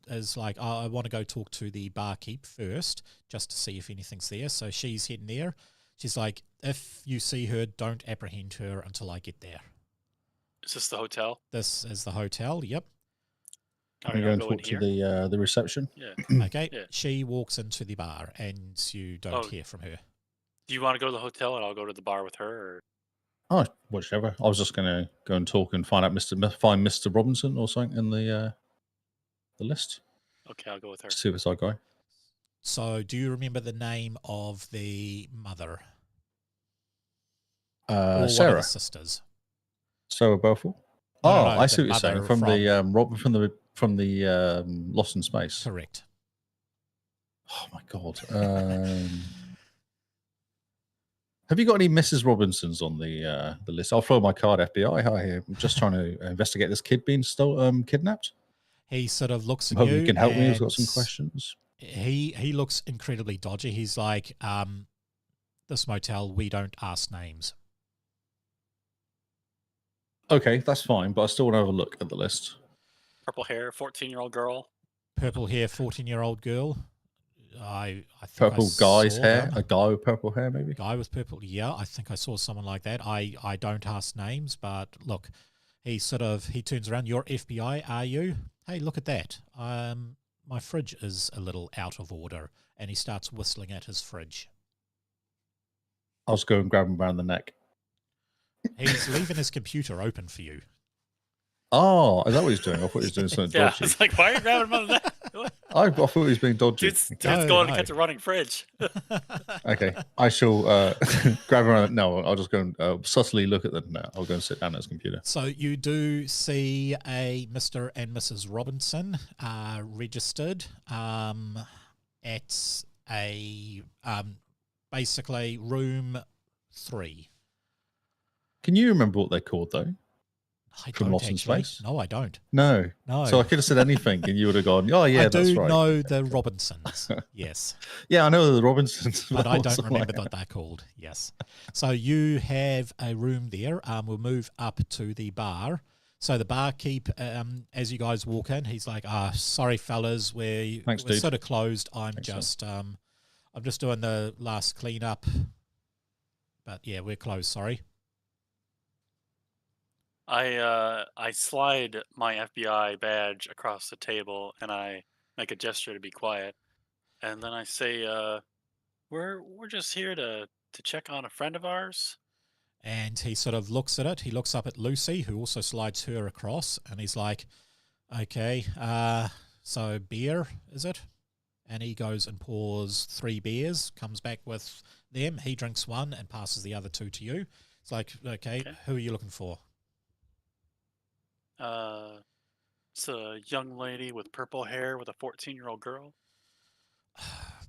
is like, oh, I want to go talk to the barkeep first, just to see if anything's there. So she's heading there. She's like, if you see her, don't apprehend her until I get there. Is this the hotel? This is the hotel, yep. I'm going to talk to the reception. Yeah. Okay, Yeah. She walks into the bar and you don't hear from her. Do you want to go to the hotel and I'll go to the bar with her? Or? Oh, whichever. I was just going to go and talk and find Mr. Robinson or something in the list. Okay, I'll go with her. Suicide guy. So, do you remember the name of the mother? Or Sarah. one of the sisters? Sarah Belfort. No, I see what you're saying. From the Lost in Space. Correct. Oh my god. Have you got any Mrs. Robinsons on the list? I'll throw my card, FBI. Hi here. I'm just trying to investigate this kid being kidnapped. He sort of looks at I'm you. hoping you can help me. I've got some questions. He looks incredibly dodgy. He's like, this motel, we don't ask names. Okay, that's fine, but I still want to have a look at the list. Purple hair, 14-year-old girl. Purple hair, 14-year-old girl. I think purple guy's hair. Them. A guy with purple hair, maybe? Guy with purple, yeah. I think I saw someone like that. I don't ask names, but look, he turns around. You're FBI, are you? Hey, look at that. My fridge is a little out of order. And he starts whistling at his fridge. I'll just go and grab him around the neck. He's leaving his computer open for you. Oh, is that what he's doing? I thought he was doing something dodgy. It's like, why are you grabbing him on the neck? I thought he was being dodgy. Dude's going to catch a running fridge. Okay, I shall grab around. No, I'll just go and subtly look at them now. I'll go and sit down at his computer. So you do see a Mr. and Mrs. Robinson registered at a basically room 3. Can you remember what they're called though? From Lost in Space? No, I don't. No. So I could have said anything and you would have gone, oh, yeah, that's right. I do know the Robinsons, yes. Yeah, I know the Robinsons. But I don't remember what they're called, yes. So you have a room there. We'll move up to the bar. So the barkeep, as you guys walk in, he's like, sorry, fellas, we're sort of closed. I'm just doing the last cleanup. But, yeah, we're closed, sorry. I slide my FBI badge across the table and I make a gesture to be quiet, and then I say, "We're just here to check on a friend of ours." And he sort of looks at it. He looks up at Lucy, who also slides her across, and he's like, "Okay, so beer is it?" And he goes and pours 3 beers, comes back with them. He drinks 1 and passes the other 2 to you. It's like, okay. Who are you looking for? It's a young lady with purple hair with a 14-year-old girl.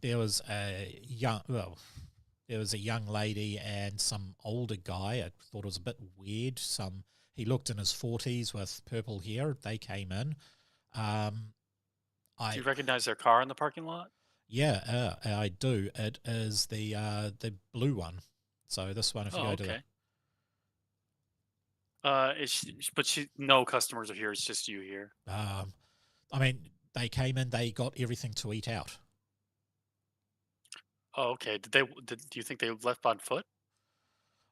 There was a young lady and some older guy. I thought it was a bit weird. He looked in his 40s with purple hair. They came in. Do you recognize their car in the parking lot? Yeah, I do. It is the blue one. So this one, if you go to the... no customers are here. It's just you here. I mean, they came in. They got everything to eat out. Oh, okay. Do you think they left on foot?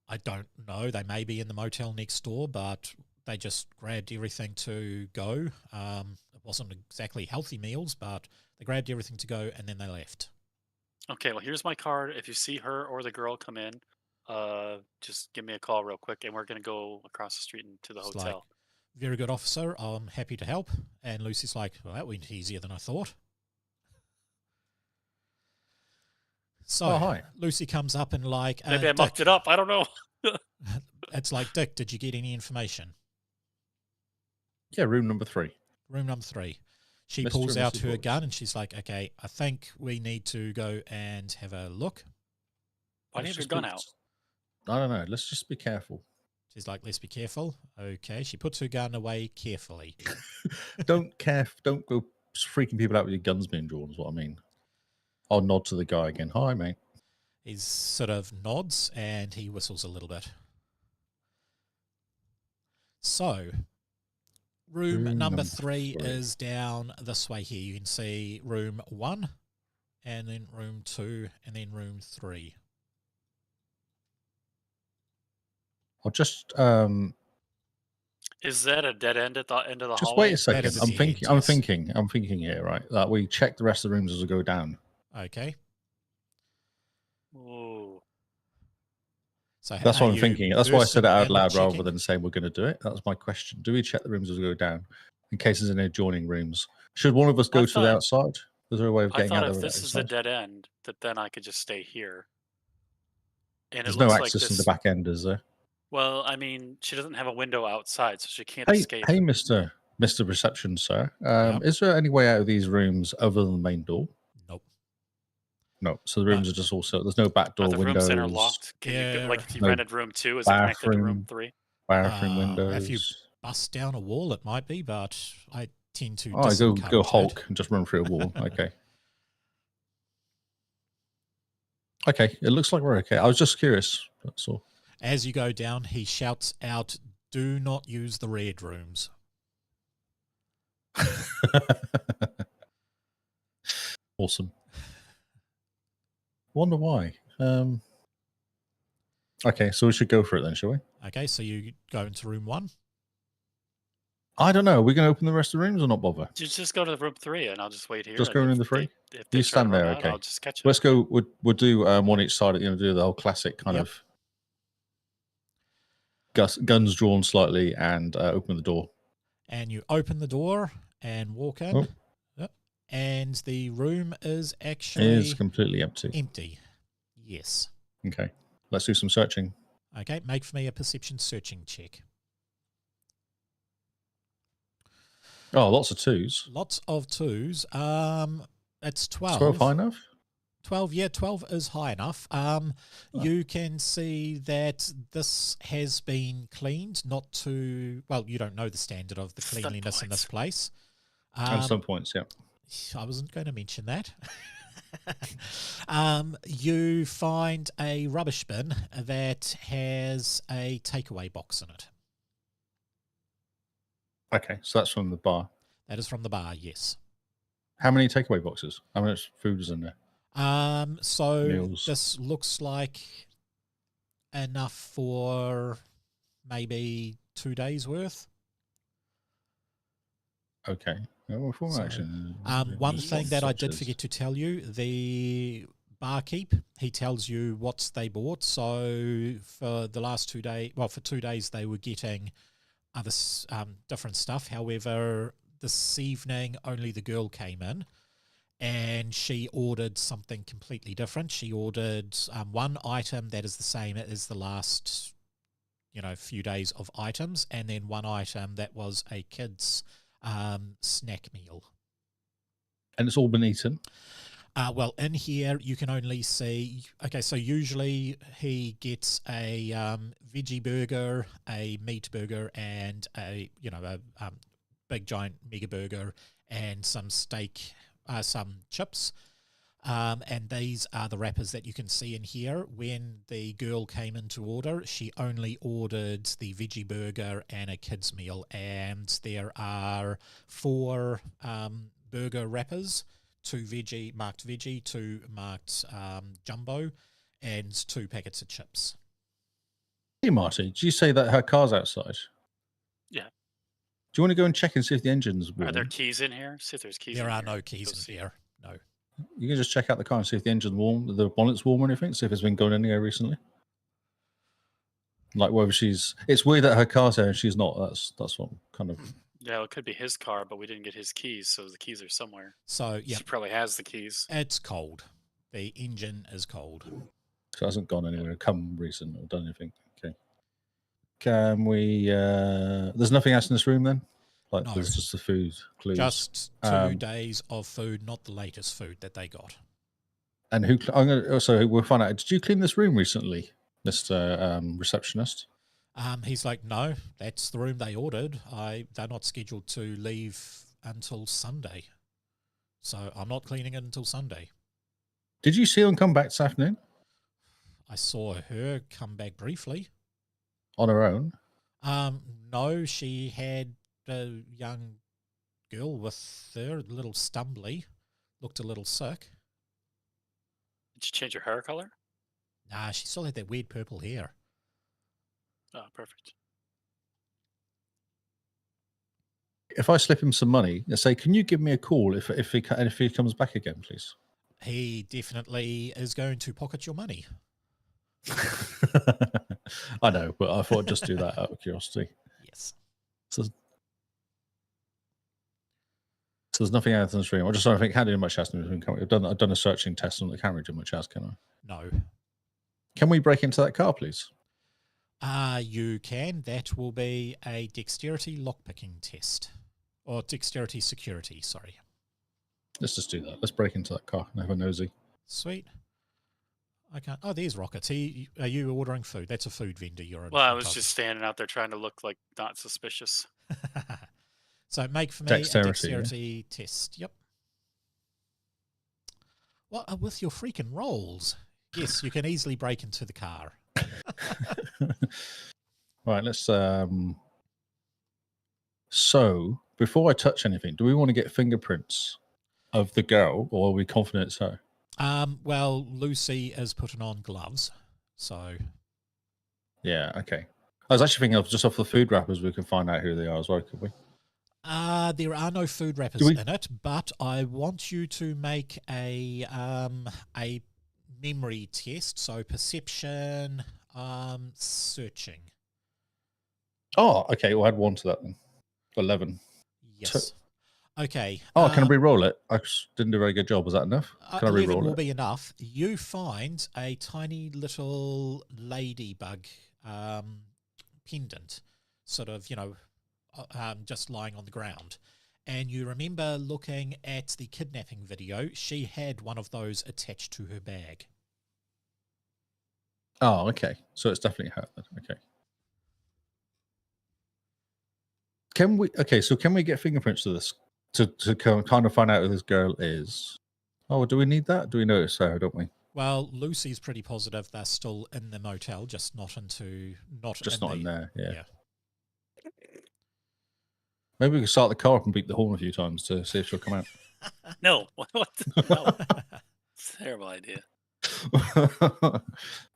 I don't know. They may be in the motel next door, but they just grabbed everything to go. It wasn't exactly healthy meals, but they grabbed everything to go and then they left. Okay. Well, here's my card. If you see her or the girl come in, just give me a call real quick, and we're going to go across the street into the hotel. Like, very good, officer. I'm happy to help. And Lucy's like, well, that went easier than I thought. So hi. Lucy comes up and like... Maybe I mucked it up. I don't know. It's like, Dick, did you get any information? Yeah, room number 3. Room number 3. She Mr. pulls and out Mrs. her Brooks. gun and she's like, okay, I think we need to go and have a look. Why do you have your gun out? I don't know. Let's just be careful. She's like, let's be careful. Okay. She puts her gun away carefully. Don't go freaking people out with your guns being drawn, is what I mean. I'll nod to the guy again. Hi, mate. He sort of nods and he whistles a little bit. So, room number 3 is down this way here. You can see room 1, and then room 2, and then room 3. I'll just Is that a dead end at the end of the just hallway? wait a second. is a I'm dead thinking. end, yes. I'm thinking here, right? That we check the rest of the rooms as we go down. Okay. Ooh. So That's what I'm thinking. That's why I said it out loud rather checking? than saying we're going to do it. That was my question. Do we check the rooms as we go down in case there's any adjoining rooms? Should one of us go to the outside? Is there a way of I getting out thought of if the this is a outside? dead end, that then I could just stay here. And There's it no looks access like in this. the back end, is there? Well, I mean, she doesn't have a window outside, so she can't Hey, escape. hey, Mr. Reception, sir. Yep. Is there any way out of these rooms other than the main door? Nope. No. So the rooms are just also there's no back door, Are the windows. rooms interlocked? Can you go, like if you No rented room 2, is it connected to room 3? Bathroom windows. If you bust down a wall, it might be, but I tend to go Hulk and just run through a wall. Okay. Okay, it looks like we're okay. I was just curious. That's all. As you go down, he shouts out, "Do not use the red rooms." Awesome. Wonder why. Okay, so we should go for it then, shall we? Okay, so you go into room 1. I don't know. Are we going to open the rest of the rooms or not bother? Just go to room 3 and I'll just wait here. Just going in the 3? If they You try to stand run there, out, okay. I'll just catch it. Let's go. We'll do one each side. Do the whole classic kind of guns drawn slightly and open the door. And you open the door and walk in. Yep. And the room is actually completely empty. Empty. Yes. Okay. Let's do some searching. Okay, make for me a perception searching check. Oh, lots of 2s. Lots of 2s. It's 12. 12 high enough? 12, yeah, 12 is high enough. You can see that this has been cleaned, not to, well, you don't know the standard of the cleanliness in this place. And some points, yeah. I wasn't going to mention that. You find a rubbish bin that has a takeaway box in it. Okay, so that's from the bar. That is from the bar, yes. How many takeaway boxes? How much food is in there? So Meals. this looks like enough for maybe 2 days worth. Okay. Well, one thing that I did forget to tell you, the barkeep, he tells you what they bought. So for the last 2 days, well, for 2 days they were getting other different stuff. However, this evening only the girl came in and she ordered something completely different. She ordered one item that is the same as the last, few days of items, and then one item that was a kid's snack meal. And it's all been eaten? Well, in here you can only see. Okay, so usually he gets a veggie burger, a meat burger, and a big giant mega burger, and some steak, some chips. And these are the wrappers that you can see in here. When the girl came in to order, she only ordered the veggie burger and a kid's meal, and there are 4 burger wrappers. 2 marked veggie, 2 marked jumbo, and 2 packets of chips. Hey, Marty, did you say that her car's outside? Yeah. Do you want to go and check and see if the engine's warm? Are there keys in here? See if there's keys. There are no keys in here. No. You can just check out the car and see if the engine's warm, the bonnet's warm or anything, see if it's been going anywhere recently. Like whether it's weird that her car's there and she's not. That's what kind of. Yeah, well, it could be his car, but we didn't get his keys, so the keys are somewhere. So, yeah. She probably has the keys. It's cold. The engine is cold. So it hasn't gone anywhere, come recent or done anything. Okay. Can we... there's nothing else in this room then? Like No. there's just the food clues. Just 2 days of food, not the latest food that they got. And who? I'm gonna. So we'll find out. Did you clean this room recently, Mr. Receptionist? He's like, no, that's the room they ordered. They're not scheduled to leave until Sunday, so I'm not cleaning it until Sunday. Did you see them come back this afternoon? I saw her come back briefly. On her own? No, she had a young girl with her, a little stumbly, looked a little sick. Did you change your hair color? Nah, she still had that weird purple hair. Oh, perfect. If I slip him some money and say, can you give me a call if he comes back again, please? He definitely is going to pocket your money. I know, but I thought I'd just do that out of curiosity. Yes. So there's nothing else on the stream. I just don't think how do much has I've done a searching test on the camera. Do much as can I? No. Can we break into that car, please? You can. That will be a dexterity lockpicking test. Or dexterity security, sorry. Let's just do that. Let's break into that car and have a nosy. Sweet. I can't. Oh, there's Rocket. Are you ordering food? That's a food vendor. Well, I was just standing out there trying to look like not suspicious. So make for me Dexterity, a dexterity test. Yep. What with your freaking rolls? Yes, you can easily break into the car. Right, let's so before I touch anything, do we want to get fingerprints of the girl, or are we confident it's her? Well, Lucy is putting on gloves, so yeah, okay. I was actually thinking of just off the food wrappers we could find out who they are as well, could we? There are no food wrappers in it, but I want you to make a memory test, so perception, searching. Oh, okay. We'll add 1 to that then. 11. Yes. Okay. Oh, can I re-roll it? I didn't do a very good job. Was that enough? Can I re-roll it? Will be enough. You find a tiny little ladybug pendant, sort of, just lying on the ground. And you remember looking at the kidnapping video, she had one of those attached to her bag. Oh, okay. So it's definitely her then. Okay. Can we get fingerprints to this to kind of find out who this girl is? Oh, do we need that? Do we know it's her, don't we? Well, Lucy's pretty positive they're still in the motel, just not in there. Yeah. Maybe we can start the car up and beat the horn a few times to see if she'll come out. No. What? No. It's a terrible idea. I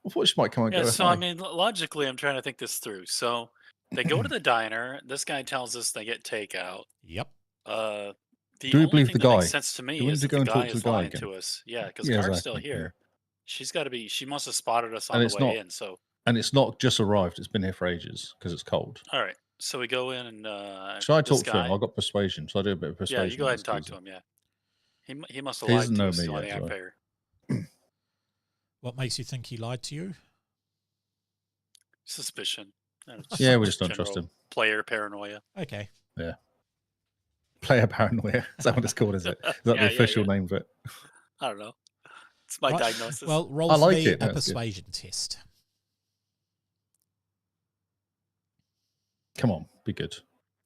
thought she might come and go. So, I mean, logically, I'm trying to think this through. So, they go to the diner. This guy tells us they get takeout. Yep. Do we believe the guy? Makes sense to me is that the guy is lying to us. Yeah, because Car's still here. Yeah. She must have spotted us on the way in. So, and it's not just arrived; it's been here for ages because it's cold. All right, so we go in and. Should I talk to him? I've got persuasion. So I do a bit of persuasion. Yeah, you go ahead and talk to him. Yeah, he must have lied to us on the app there. What makes you think he lied to you? Suspicion. Yeah, we just don't trust him. Player paranoia. Okay. Yeah. Player paranoia. Is that what it's called, is it? Is that the official name of it? I don't know. It's my diagnosis. Well, roll for me a persuasion test. Come on, be good.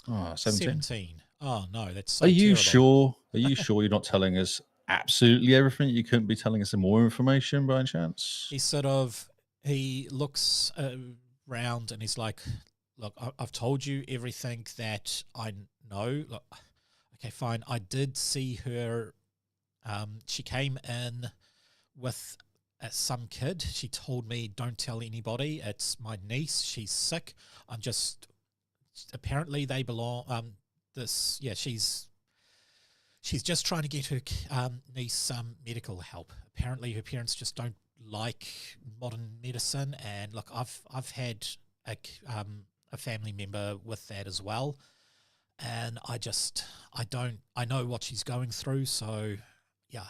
Oh, 17. Oh, no, that's so Are you terrible. sure? Are you sure you're not telling us absolutely everything? You couldn't be telling us some more information by any chance? He looks around and he's like, look, I've told you everything that I know. Look, okay, fine. I did see her. She came in with some kid. She told me, don't tell anybody. It's my niece. She's sick. Apparently they belong. She's just trying to get her niece some medical help. Apparently her parents just don't like modern medicine. And look, I've had a family member with that as well. And I know what she's going through. So yeah,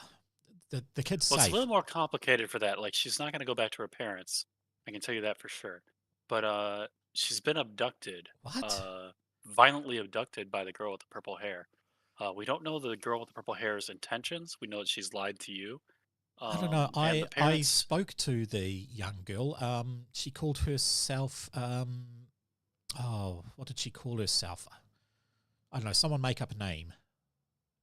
the kid's safe. It's a little more complicated for that. Like, she's not going to go back to her parents. I can tell you that for sure. But she's been abducted. What? violently abducted by the girl with the purple hair. We don't know the girl with the purple hair's intentions. We know that she's lied to you. I don't know. And the I parents. spoke to the young girl. She called herself. What did she call herself? I don't know. Someone make up a name.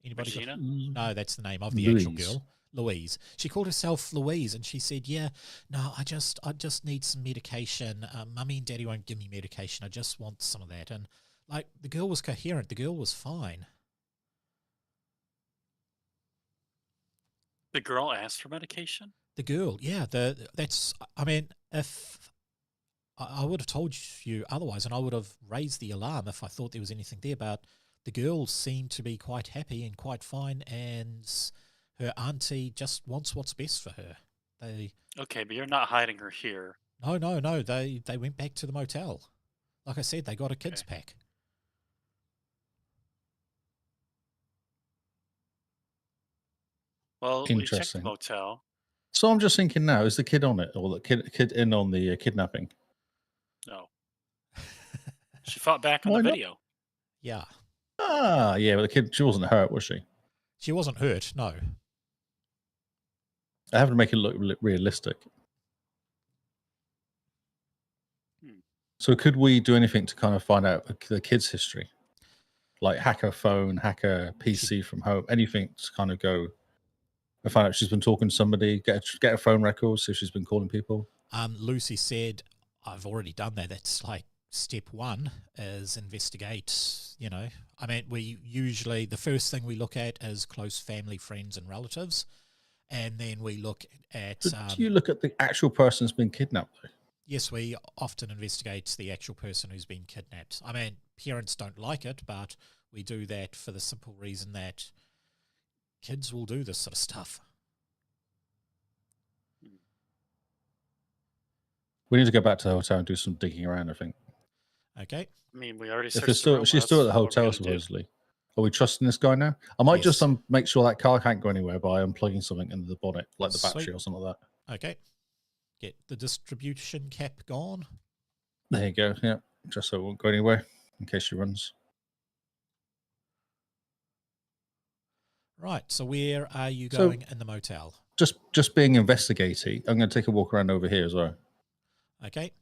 Anybody? Regina? No, that's the name of the actual girl. Louise. She called herself Louise, and she said, "Yeah, no, I just need some medication. Mummy and Daddy won't give me medication. I just want some of that." And like the girl was coherent. The girl was fine. The girl asked for medication? The girl, yeah. That's. I mean, if I would have told you otherwise, and I would have raised the alarm if I thought there was anything there. But the girl seemed to be quite happy and quite fine, and her auntie just wants what's best for her. Okay, but you're not hiding her here. No. They went back to the motel. Like I said, they got a kids pack. Well, we checked the motel. So I'm just thinking now, is the kid on it, or the kid in on the kidnapping? No. She fought back on the video. Yeah. Yeah, but the kid, she wasn't hurt, was she? She wasn't hurt, no. I have to make it look realistic. So could we do anything to kind of find out the kid's history? Like hack her phone, hack her PC from home, anything to kind of go and find out if she's been talking to somebody, get her phone records, see if she's been calling people? Lucy said, I've already done that. That's like step one is investigate, you know. I mean, we usually, the first thing we look at is close family, friends and relatives. And then we look at... Do you look at the actual person who's been kidnapped, though? Yes, we often investigate the actual person who's been kidnapped. I mean, parents don't like it, but we do that for the simple reason that kids will do this sort of stuff. We need to go back to the hotel and do some digging around, I think. Okay. I mean, we already searched she's still at the hotel, supposedly. Are we trusting this guy now? I might just make sure that car can't go anywhere by unplugging something into the bonnet, like the battery or something like that. Okay. Get the distribution cap gone. There you go. Yeah, just so it won't go anywhere in case she runs. Right. So where are you going in the motel? Just being investigating. I'm going to take a walk around over here as well. Okay.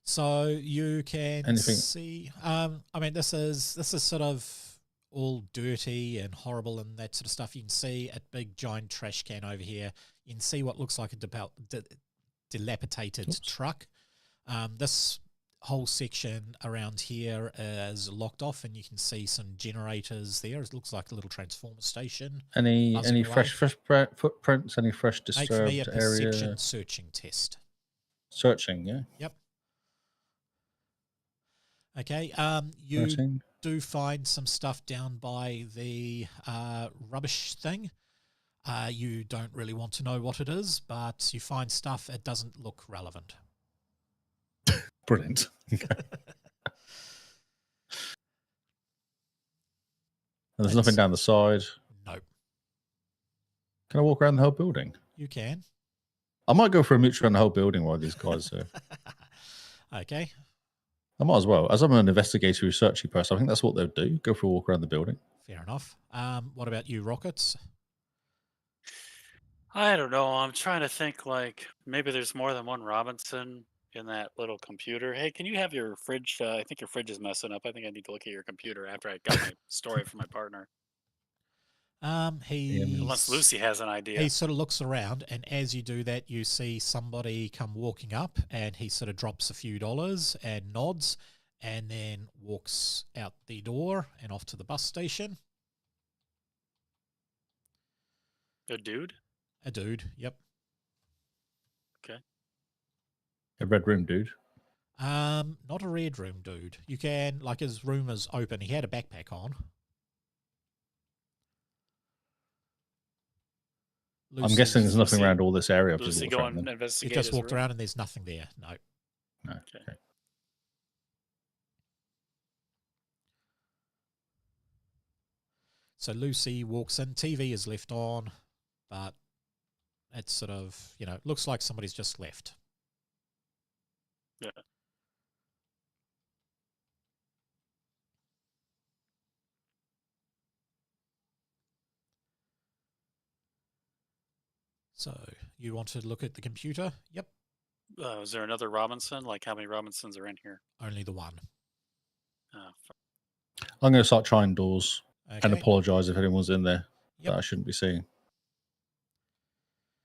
So you can see. I mean, this is sort of all dirty and horrible and that sort of stuff. You can see a big giant trash can over here. You can see what looks like a dilapidated truck. This whole section around here is locked off, and you can see some generators there. It looks like a little transformer station. Any fresh footprints? Any fresh disturbed area? Make me a perception searching test. Searching, yeah. Yep. Okay. You do find some stuff down by the rubbish thing. You don't really want to know what it is, but you find stuff. It doesn't look relevant. Brilliant. Okay. And there's nothing down the side. Nope. Can I walk around the whole building? You can. I might go for a mooch around the whole building while these guys are. Okay. I might as well. As I'm an investigatory, researchy person, I think that's what they'll do. Go for a walk around the building. Fair enough. What about you, Rockets? I don't know. I'm trying to think, like, maybe there's more than one Robinson in that little computer. Hey, can you have your fridge? I think your fridge is messing up. I think I need to look at your computer after I got my story from my partner. Unless Lucy has an idea. He sort of looks around, and as you do that, you see somebody come walking up, and he sort of drops a few dollars and nods, and then walks out the door and off to the bus station. A dude? A dude, yep. Okay. A red room dude? Not a red room dude. You can, like, his room is open. He had a backpack on. I'm guessing there's nothing around all this area. Lucy go and investigate. He just walked around and there's nothing there. No. Okay. So Lucy walks in. TV is left on, but it's sort of, looks like somebody's just left. Yeah. So you want to look at the computer? Yep. Is there another Robinson? Like, how many Robinsons are in here? Only the one. I'm going to start trying doors and Okay. apologise if anyone's in there Yep. that I shouldn't be seeing.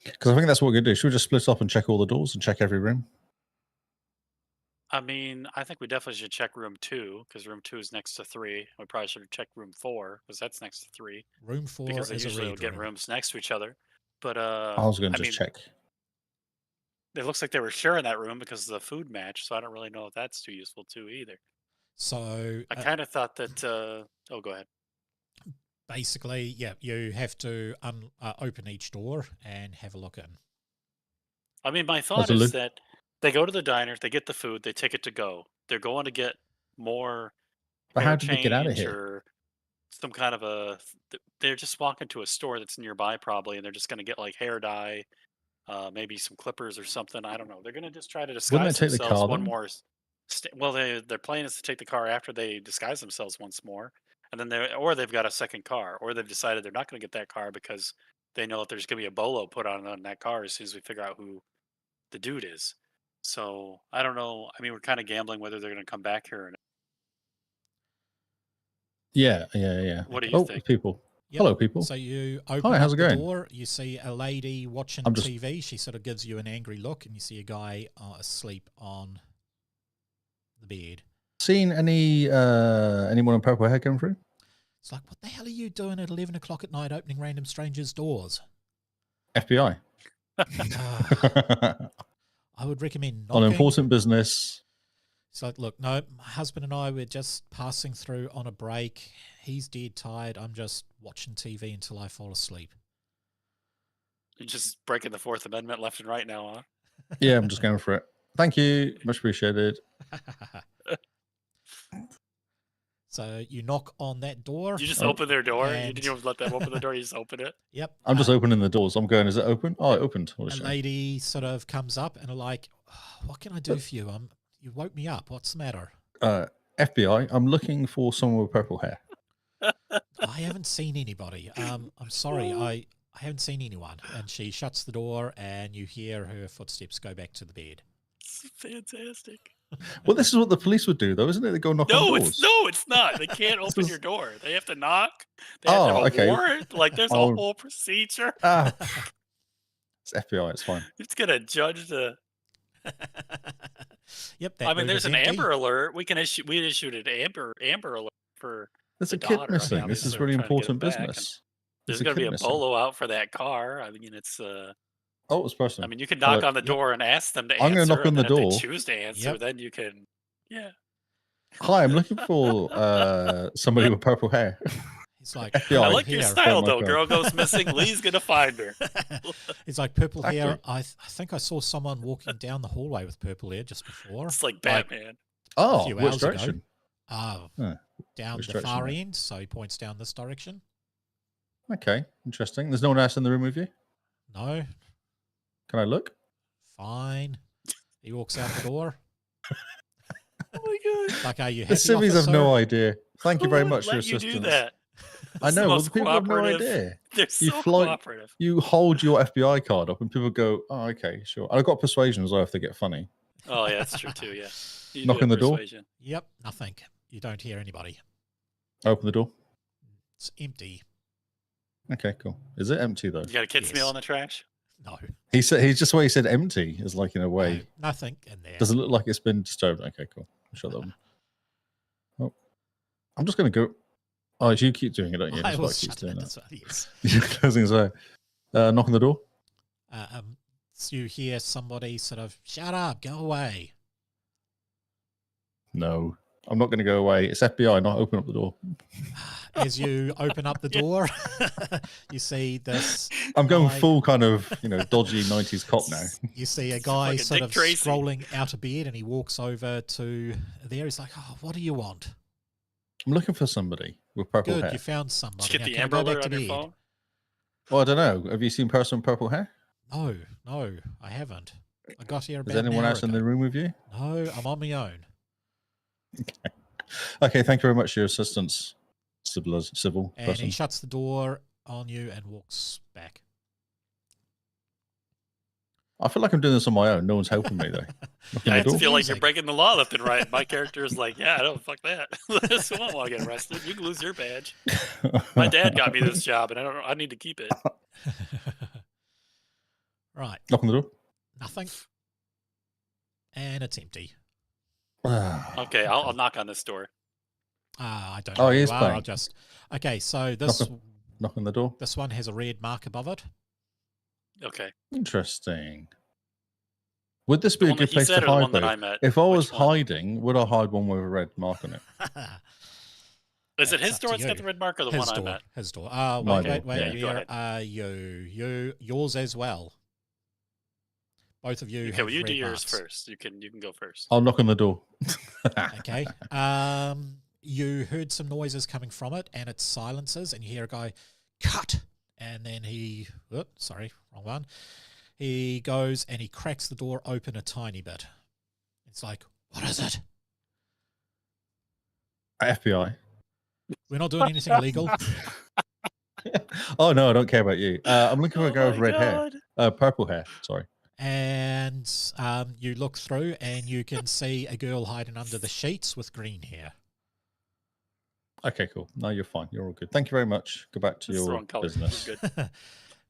Because I think that's what we're going to do. Should we just split up and check all the doors and check every room? I mean, I think we definitely should check room 2 because room 2 is next to 3. We probably should check room 4 because that's next to 3. Room 4 because they is a usually will read get room. rooms next to each other. But I was going to just check. It looks like they were sharing that room because of the food match, so I don't really know if that's too useful too either. So I kind of thought that. Oh, go ahead. Basically, yeah, you have to open each door and have a look in. I mean, my thought is that they go to the diner, they get the food, they take it to go. They're going to get more hair change or some kind of a. They're just walking to a store that's nearby, probably, and they're just going to get like hair dye, maybe some clippers or something. I don't know. They're going to just try to disguise themselves one more. Well, their plan is to take the car after they disguise themselves once more, and then they've got a second car, or they've decided they're not going to get that car because they know that there's going to be a bolo put on that car as soon as we figure out who the dude is. So I don't know. I mean, we're kind of gambling whether they're going to come back here or not. Yeah. What do you think? People. Yep. Hello, people. So you open up the door, you see a lady watching TV. She sort of gives you an angry look, and you see a guy asleep on the bed. Seen anyone in purple hair come through? It's like, what the hell are you doing at 11 o'clock at night opening random strangers' doors? FBI. I would recommend knocking. On important business. It's like, look, no, my husband and I were just passing through on a break. He's dead tired. I'm just watching TV until I fall asleep. You're just breaking the Fourth Amendment left and right now, huh? Yeah, I'm just going for it. Thank you. Much appreciated. So you knock on that door. You just open their door? You didn't even let them open the door. You just open it? Yep. I'm just opening the doors. I'm going, is it open? Oh, it opened. A lady sort of comes up and are like, what can I do for you? You woke me up. What's the matter? FBI, I'm looking for someone with purple hair. I haven't seen anybody. I'm sorry. I haven't seen anyone. And she shuts the door and you hear her footsteps go back to the bed. It's fantastic. Well, this is what the police would do, though, isn't it? They go knock on doors. It's not. They can't open your door. They have to knock. They have to have a warrant. Like, there's a whole procedure. It's FBI. It's fine. It's going to judge the... Yep. I mean, there's an Amber Alert. We issued an Amber Alert for There's a kid missing. This is really important business. There's going to be a bolo out for that car. I mean, it's... Oh, it was personal. I mean, you can knock on the door and ask them to answer. I'm going to knock on the door. If they choose to answer, then you can... Yeah. Hi, I'm looking for somebody with purple hair. He's like, I like your style, though. Girl goes missing. Lee's going to find her. It's like purple hair. I think I saw someone walking down the hallway with purple hair just before. It's like Batman. Oh, which direction? Down the far end. So he points down this direction. Okay, interesting. There's no one else in the room with you? No. Can I look? Fine. He walks out the door. Oh my god! Like, are you happy? The civvies have no idea. Thank you very much for your assistance. You do that? I know. Well, the people have no idea. They're so cooperative. You hold your FBI card up, and people go, "Oh, okay, sure." I've got persuasion as well if they get funny. Oh yeah, that's true too. Yeah. Knock on the door. Yep. Nothing. You don't hear anybody. Open the door. It's empty. Okay, cool. Is it empty though? You got a kid's meal in the trash? No. He just the way he said empty is like in a way. No, nothing in there. Does it look like it's been disturbed? Okay, cool. Shut that one. Oh, I'm just going to go. Oh, you keep doing it, don't you? I will shut it as well, yes. You're closing his eye. Knock on the door. So you hear somebody sort of, shut up, go away. No, I'm not going to go away. It's FBI, not open up the door. As you open up the door, you see this. I'm going full kind of, dodgy 90s cop now. You see a guy sort of scrolling out of bed and he walks over to there. He's like, oh, what do you want? I'm looking for somebody with purple hair. Good, you found somebody. Did you get the Amber Alert on your phone? Well, I don't know. Have you seen a person with purple hair? No, I haven't. I got here about Is anyone else in the room with you? No, I'm on my own. Okay, thank you very much for your assistance, civil and person. He shuts the door on you and walks back. I feel like I'm doing this on my own. No one's helping me though. I door. feel like you're breaking the law left and right. My character is like, yeah, I don't fuck that. So I don't want to get arrested. You can lose your badge. My dad got me this job, and I need to keep it. Right. Knock on the door. Nothing. And it's empty. Okay, I'll knock on this door. I don't know who you are. I'll just... Okay, so this... Knock on the door. This one has a red mark above it. Okay. Interesting. Would this be a good place to hide, though? If I was hiding, would I hide one with a red mark on it? Is it his door that's got the red mark or the one I met? His door. Wait. Yours as well. Both of you. Okay, well, you do yours first. You can go first. I'll knock on the door. Okay. You heard some noises coming from it, and it silences, and you hear a guy, cut, and then he, sorry, wrong one. He goes and he cracks the door open a tiny bit. It's like, what is it? FBI. We're not doing anything illegal. Oh, no, I don't care about you. I'm looking for a guy with red hair. Purple hair, sorry. And you look through and you can see a girl hiding under the sheets with green hair. Okay, cool. No, you're fine. You're all good. Thank you very much. Go back to your business. Good.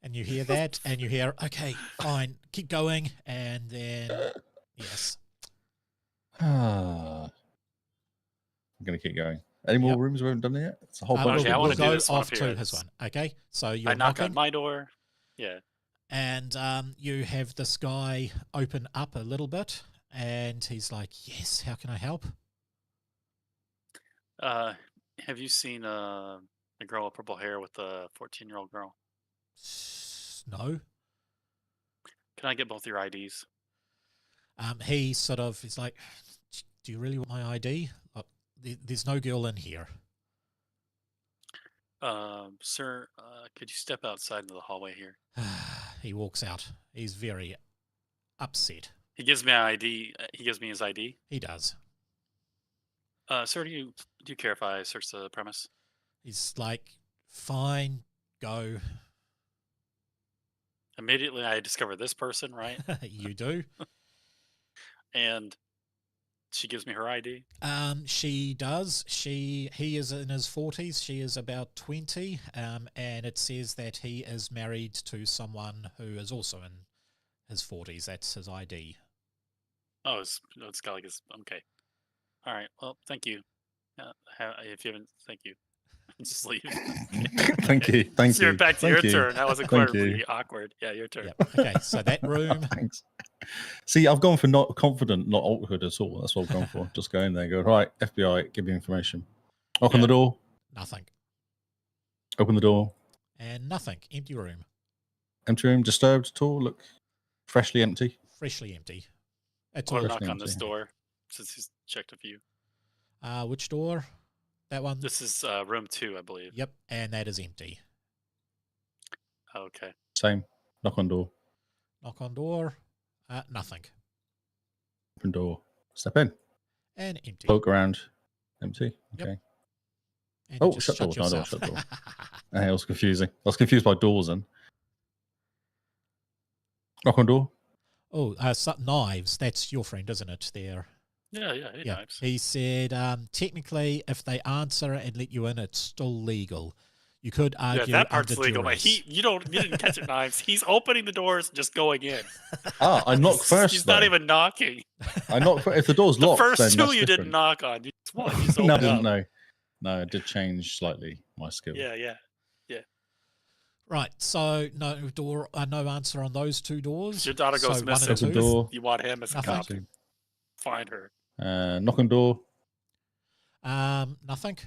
And you hear that, and you hear, okay, fine, keep going, and then, yes. I'm going to keep going. Any more rooms we haven't done yet? It's a whole bunch. Okay, I want to go do this off to his one. Okay, so you're I knock knocking, on my door. Yeah. And you have this guy open up a little bit, and he's like, yes, how can I help? Have you seen a girl with purple hair with a 14-year-old girl? No. Can I get both your IDs? He sort of is like, do you really want my ID? There's no girl in here. Sir, could you step outside into the hallway here? He walks out. He's very upset. He gives me an ID. He gives me his ID? He does. Sir, do you care if I search the premise? He's like, fine, go. Immediately I discover this person, right? You do. And she gives me her ID? She does. He is in his 40s. She is about 20. And it says that he is married to someone who is also in his 40s. That's his ID. Oh, it's got like his... Okay. All right. Well, thank you. If you haven't... Thank you. Just leave. Thank you. Thank you. Back to your turn. That was incredibly awkward. Yeah, your turn. Yep. Okay, so that room. Thanks. See, I've gone for not confident, not awkward at all. That's what I've gone for. Just go in there and go, right, FBI, give me information. Knock on the door. Nothing. Open the door. And nothing. Empty room. Empty room. Disturbed at all? Look freshly empty. Freshly empty. I'll knock on this door since he's checked a few. Which door? That one? This is room 2, I believe. Yep, and that is empty. Okay. Same. Knock on door. Knock on door. Nothing. Open door. Step in. And empty. Poke around. Empty. Okay. Yep. Oh, shut door. No, shut door. It was confusing. I was confused by doors then. Knock on door. Oh, knives. That's your friend, isn't it? There. Yeah. Knives. He said, technically, if they answer and let you in, it's still legal. You could argue. Yeah, that part's legal, but you didn't catch it, Knives. He's opening the doors, and just going in. I knock first. He's not even knocking. I knock if the door's locked. The first then two you didn't knock on. You just no, I didn't know. No, I did change slightly my skill. Yeah. Right, so no answer on those two doors. Your daughter goes missing. Door. You want him as a cop. Find her. Knock on door. Nothing.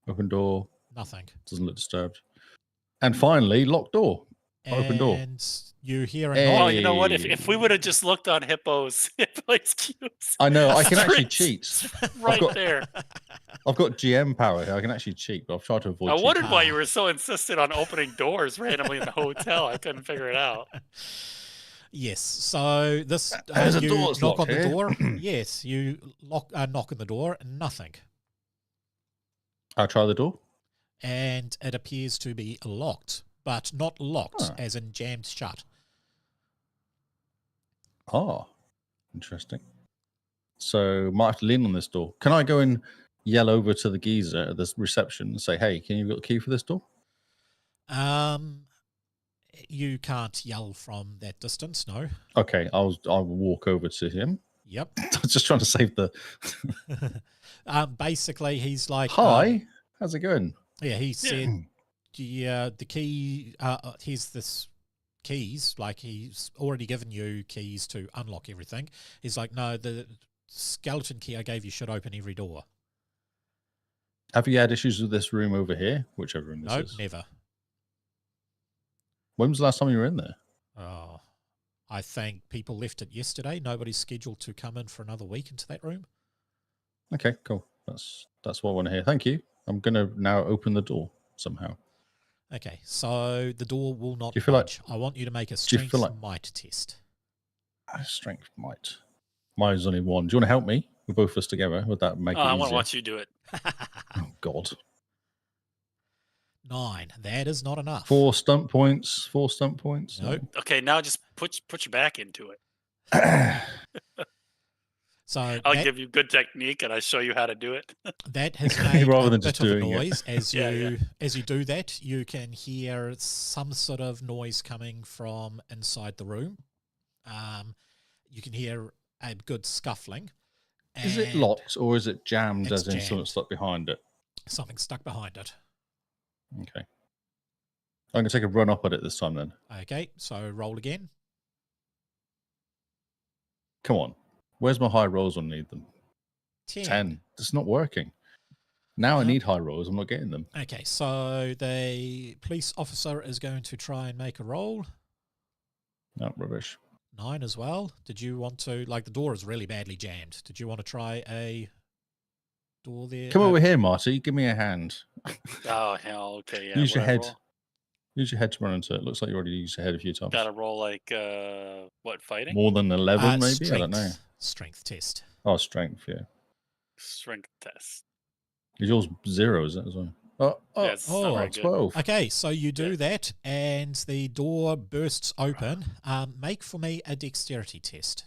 Open door. Nothing. Doesn't look disturbed. And finally, locked door. Open door. And you hear a Hey. knock. Oh, you know what? If we would have just looked on Hippo's cubes. I know, I can actually cheat. There. I've got GM power here. I can actually cheat, but I've tried to avoid I cheating. wondered why you were so insistent on opening doors randomly in the hotel. I couldn't figure it out. Yes, so this There's a you door knock on here. the door. Yes, you knock on the door. Nothing. I'll try the door. And it appears to be locked, but not locked as in jammed shut. Ah, interesting. So might have to lean on this door. Can I go and yell over to the geezer at the reception and say, "Hey, can you got the key for this door?" You can't yell from that distance, no. Okay, I'll walk over to him. Yep. I was just trying to save the. Basically, he's like, "Hi, how's it going?" Yeah, he said, the key. Here's this keys. Like he's already given you keys to unlock everything. He's like, no, the skeleton key I gave you should open every door. Have you had issues with this room over here? Whichever room this is. No, never. When was the last time you were in there? Oh, I think people left it yesterday. Nobody's scheduled to come in for another week into that room. Okay, cool. That's what I want to hear. Thank you. I'm gonna now open the door somehow. Okay, so the door will not feel budge. I want you to make a strength might test. Strength might. Mine's only 1. Do you want to help me? We're both of us together. Would that make it easier? I want to watch you do it. Oh, God. 9. That is not enough. 4 stunt points. Nope. Okay, now just put your back into it. So I'll give you good technique, and I show you how to do it. That has made rather a than bit just of a doing noise it. as you do that. You can hear some sort of noise coming from inside the room. You can hear a good scuffling. Is it locked or is it jammed? It's As in jammed. something stuck behind it? Something stuck behind it. Okay. I'm going to take a run up at it this time then. Okay, so roll again. Come on. Where's my high rolls when I need them? 10. It's not working. Now I need high rolls. I'm not getting them. Okay, so the police officer is going to try and make a roll. No, rubbish. 9 as well. Did you want to, like the door is really badly jammed. Did you want to try a door there? Come over here, Marty. Give me a hand. Oh, hell. Okay, yeah. Use your head. Roll? Use your head to run into it. Looks like you already used your head a few times. Gotta roll like, fighting? More than 11, maybe? I don't know. Strength test. Oh, strength, yeah. Strength test. Is yours 0, is it as well? Yes, 12. Okay, so you do that, and the door bursts open. Make for me a dexterity test.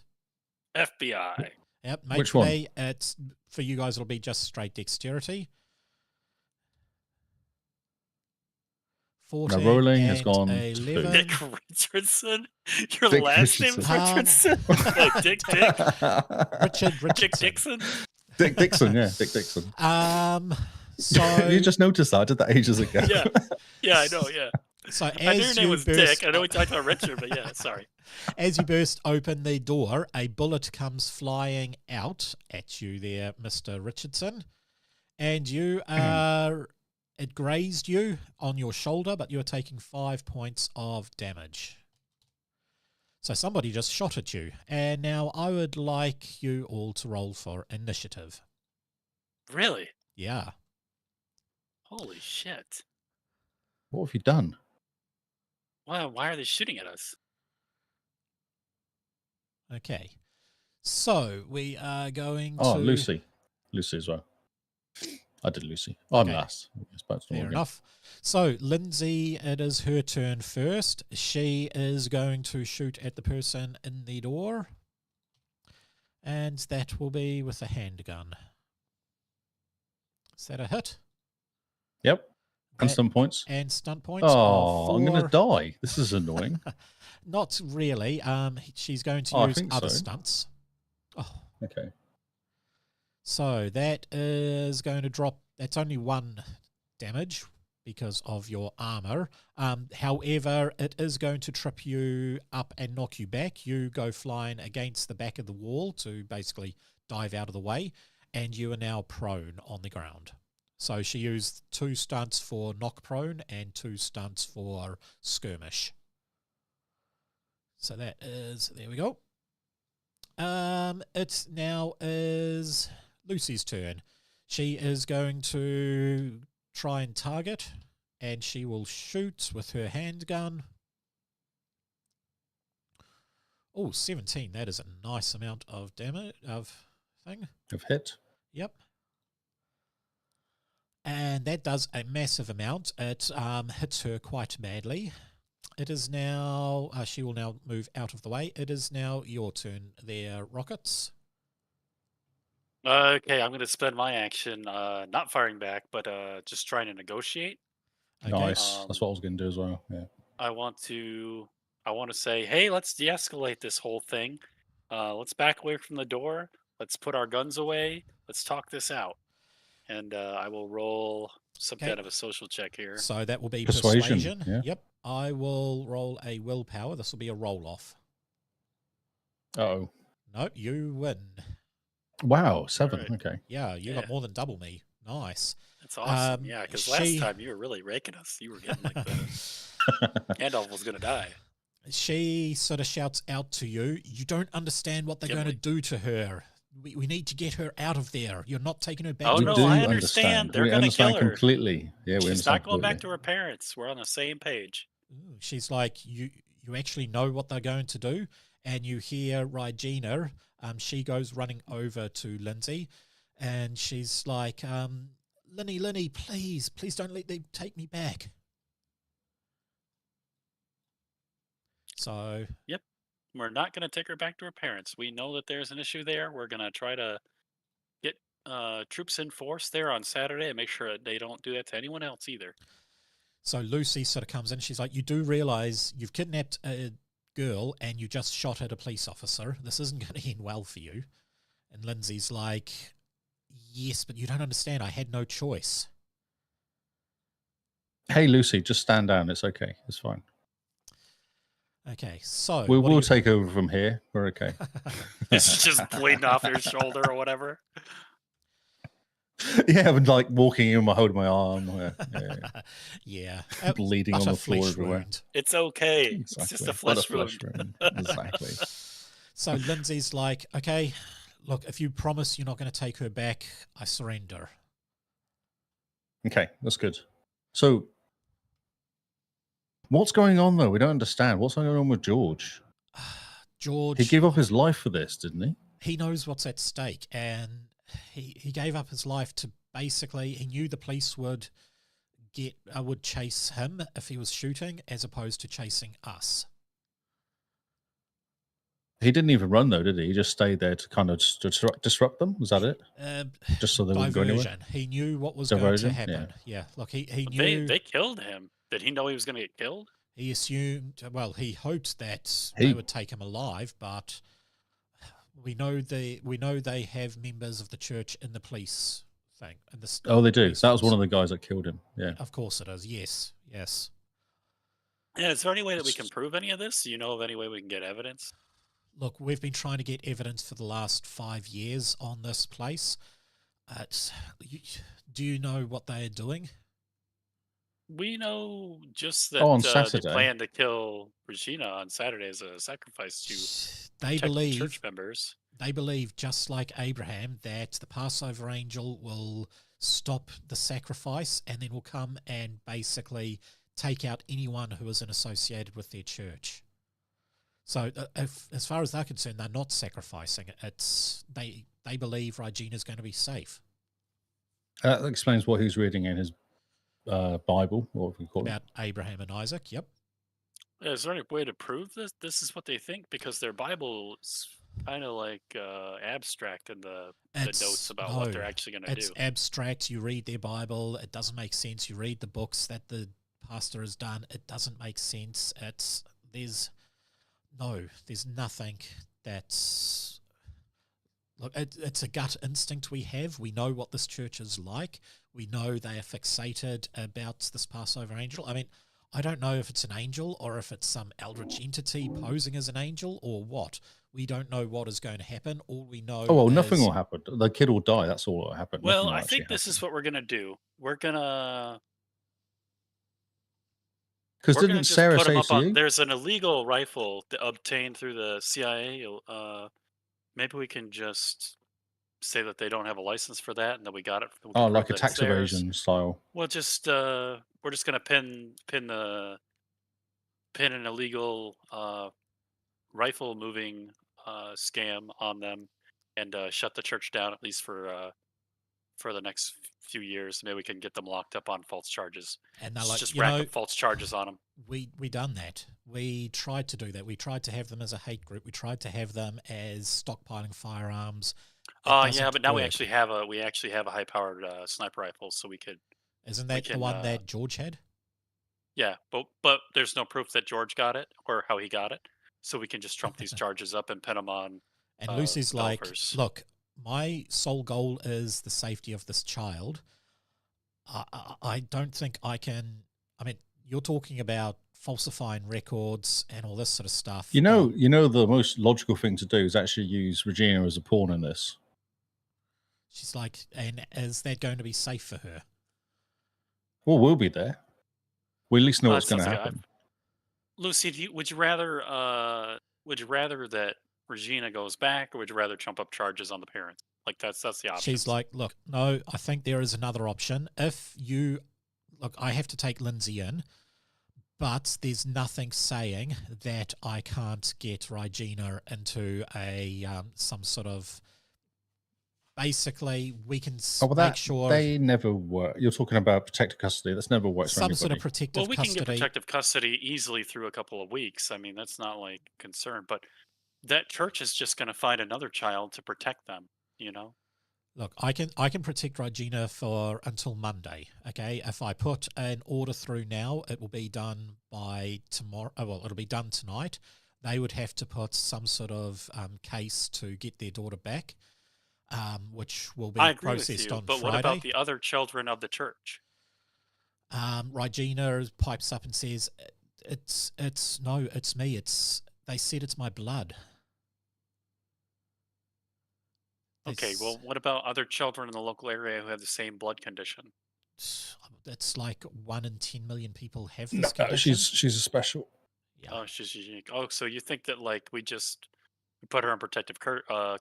FBI. Yep. Make Which for one? me. It's for you guys. It'll be just straight dexterity. 14 Now rolling has and gone 11. Dick Richardson? Your Dick last name is Richardson? Oh, Dick. Richard Dixon? Dick Dixon, yeah. Dick Dixon. So You just noticed that. I did that ages ago. Yeah, I know, yeah. So I knew your name was Dick. I know we talked about Richard, but yeah, sorry. As you burst open the door, a bullet comes flying out at you there, Mr. Richardson. And you are... It grazed you on your shoulder, but you're taking 5 points of damage. So somebody just shot at you. And now I would like you all to roll for initiative. Really? Yeah. Holy shit. What have you done? Why are they shooting at us? Okay. So we are going to... Oh, Lucy. Lucy as well. I did Lucy. I'm last. Fair enough. So, Lindsay, it is her turn first. She is going to shoot at the person in the door. And that will be with a handgun. Is that a hit? Yep. And stunt points. And stunt points. Oh, I'm going to die. This is annoying. Not really. She's going to use other stunts. Oh. Okay. So that is going to drop. That's only 1 damage because of your armor. However, it is going to trip you up and knock you back. You go flying against the back of the wall to basically dive out of the way, and you are now prone on the ground. So she used 2 stunts for knock prone and 2 stunts for skirmish. So that is, there we go. It now is Lucy's turn. She is going to try and target, and she will shoot with her handgun. Oh, 17. That is a nice amount of damage, of hit. Yep. And that does a massive amount. It hits her quite badly. It is now. She will now move out of the way. It is now your turn there, Rockets. Okay, I'm going to spend my action not firing back, but just trying to negotiate. Okay. Nice. That's what I was going to do as well. Yeah. I want to say, hey, let's de-escalate this whole thing. Let's back away from the door. Let's put our guns away. Let's talk this out. And I will roll some Okay. kind of a social check here. So that will be Persuasion, persuasion. yeah. Yep. I will roll a willpower. This will be a roll off. Oh. No, you win. Wow, 7. Right. Okay. Yeah, you got more than double me. Nice. That's awesome. Yeah, because last time you were really raking us. You were getting like the Gandalf was going to die. She sort of shouts out to you. You don't understand what they're going to do to her. We need to get her out of there. You're not taking her back. Oh, to no, do I understand. They're going to kill her. Completely. Yeah, we She's understand not going back completely. to her parents. We're on the same page. Ooh, she's like, you actually know what they're going to do. And you hear Regina, she goes running over to Lindsay. And she's like, Linny, please don't let them take me back. So... Yep. We're not going to take her back to her parents. We know that there's an issue there. We're going to try to get troops in force there on Saturday and make sure that they don't do that to anyone else either. So Lucy sort of comes in. She's like, you do realize you've kidnapped a girl and you just shot at a police officer. This isn't going to end well for you. And Lindsay's like, yes, but you don't understand. I had no choice. Hey, Lucy, just stand down. It's okay. It's fine. Okay, so... We will take over from here. We're okay. It's just bleeding off your shoulder or whatever. Yeah, I'm like walking in, holding my arm. Yeah. Bleeding on the floor everywhere. Wound. It's okay. Exactly. It's just a flesh wound. Exactly. So Lindsay's like, okay, look, if you promise you're not going to take her back, I surrender. Okay, that's good. So... what's going on, though? We don't understand. What's going on with George? George... he gave up his life for this, didn't he? He knows what's at stake, and he gave up his life to basically... he knew the police would chase him if he was shooting, as opposed to chasing us. He didn't even run, though, did he? He just stayed there to kind of disrupt them? Was that it? Just so they wouldn't go anywhere? He knew what was going to happen. Yeah, look, he knew... They killed him. Did he know he was going to get killed? He assumed... well, he hoped that they would take him alive, but we know they have members of the church in the police thing. Oh, they do? That was one of the guys that killed him. Yeah. Of course it is. Yes. Yeah, is there any way that we can prove any of this? Do you know of any way we can get evidence? Look, we've been trying to get evidence for the last 5 years on this place. Do you know what they are doing? We know just that they plan to kill Regina on Saturday as a sacrifice to protect church members. They believe, just like Abraham, that the Passover angel will stop the sacrifice and then will come and basically take out anyone who isn't associated with their church. So as far as they're concerned, they're not sacrificing. They believe Regina's going to be safe. That explains what he's reading in his Bible, or what we call about Abraham and Isaac. Yep. Is there any way to prove this? This is what they think, because their Bible is kind of like abstract in the notes about what they're actually going to do. It's abstract. You read their Bible, it doesn't make sense. You read the books that the pastor has done, it doesn't make sense. There's nothing that's... Look, it's a gut instinct we have. We know what this church is like. We know they are fixated about this Passover angel. I mean, I don't know if it's an angel or if it's some eldritch entity posing as an angel or what. We don't know what is going to happen. All we know nothing will happen. The kid will die. That's all that will happen. Well, I think this is what we're going to do. We're going to... Because didn't Sarah say to you? There's an illegal rifle obtained through the CIA. Maybe we can just say that they don't have a license for that, and that we got it. Like a tax evasion style. Well, just we're just gonna pin an illegal rifle moving scam on them, and shut the church down, at least for for the next few years. Maybe we can get them locked up on false charges. And they're like, just rack up false charges on them. We done that. We tried to do that. We tried to have them as a hate group. We tried to have them as stockpiling firearms. Yeah, but now we actually have a high-powered sniper rifle, so we could. Isn't that the one that George had? Yeah, but there's no proof that George got it or how he got it, so we can just trump these charges up and pin them on. And Lucy's like, look, my sole goal is the safety of this child. I don't think I can. I mean, you're talking about falsifying records and all this sort of stuff. You know, the most logical thing to do is actually use Regina as a pawn in this. She's like, and is that going to be safe for her? Well, we'll be there. We at least know what's going to happen. Lucy, would you rather that Regina goes back, or would you rather trump up charges on the parents? Like that's the option. She's like, look, no, I think there is another option. If you look, I have to take Lindsay in, but there's nothing saying that I can't get Regina into a some sort of. Basically, we can make sure they never work. You're talking about protective custody. That's never worked for anybody. Some sort of protective custody. Well, we can get protective custody easily through a couple of weeks. I mean, that's not like a concern. But that church is just going to find another child to protect them. You know. Look, I can protect Regina for until Monday. Okay, if I put an order through now, it will be done by tomorrow. Well, it'll be done tonight. They would have to put some sort of case to get their daughter back. Which will be processed on Friday. But what about the other children of the church? Regina pipes up and says, it's me. They said it's my blood. Okay, well, what about other children in the local area who have the same blood condition? It's like 1 in 10 million people have this condition. She's a special. Yeah. Oh, she's unique. Oh, so you think that like we put her in protective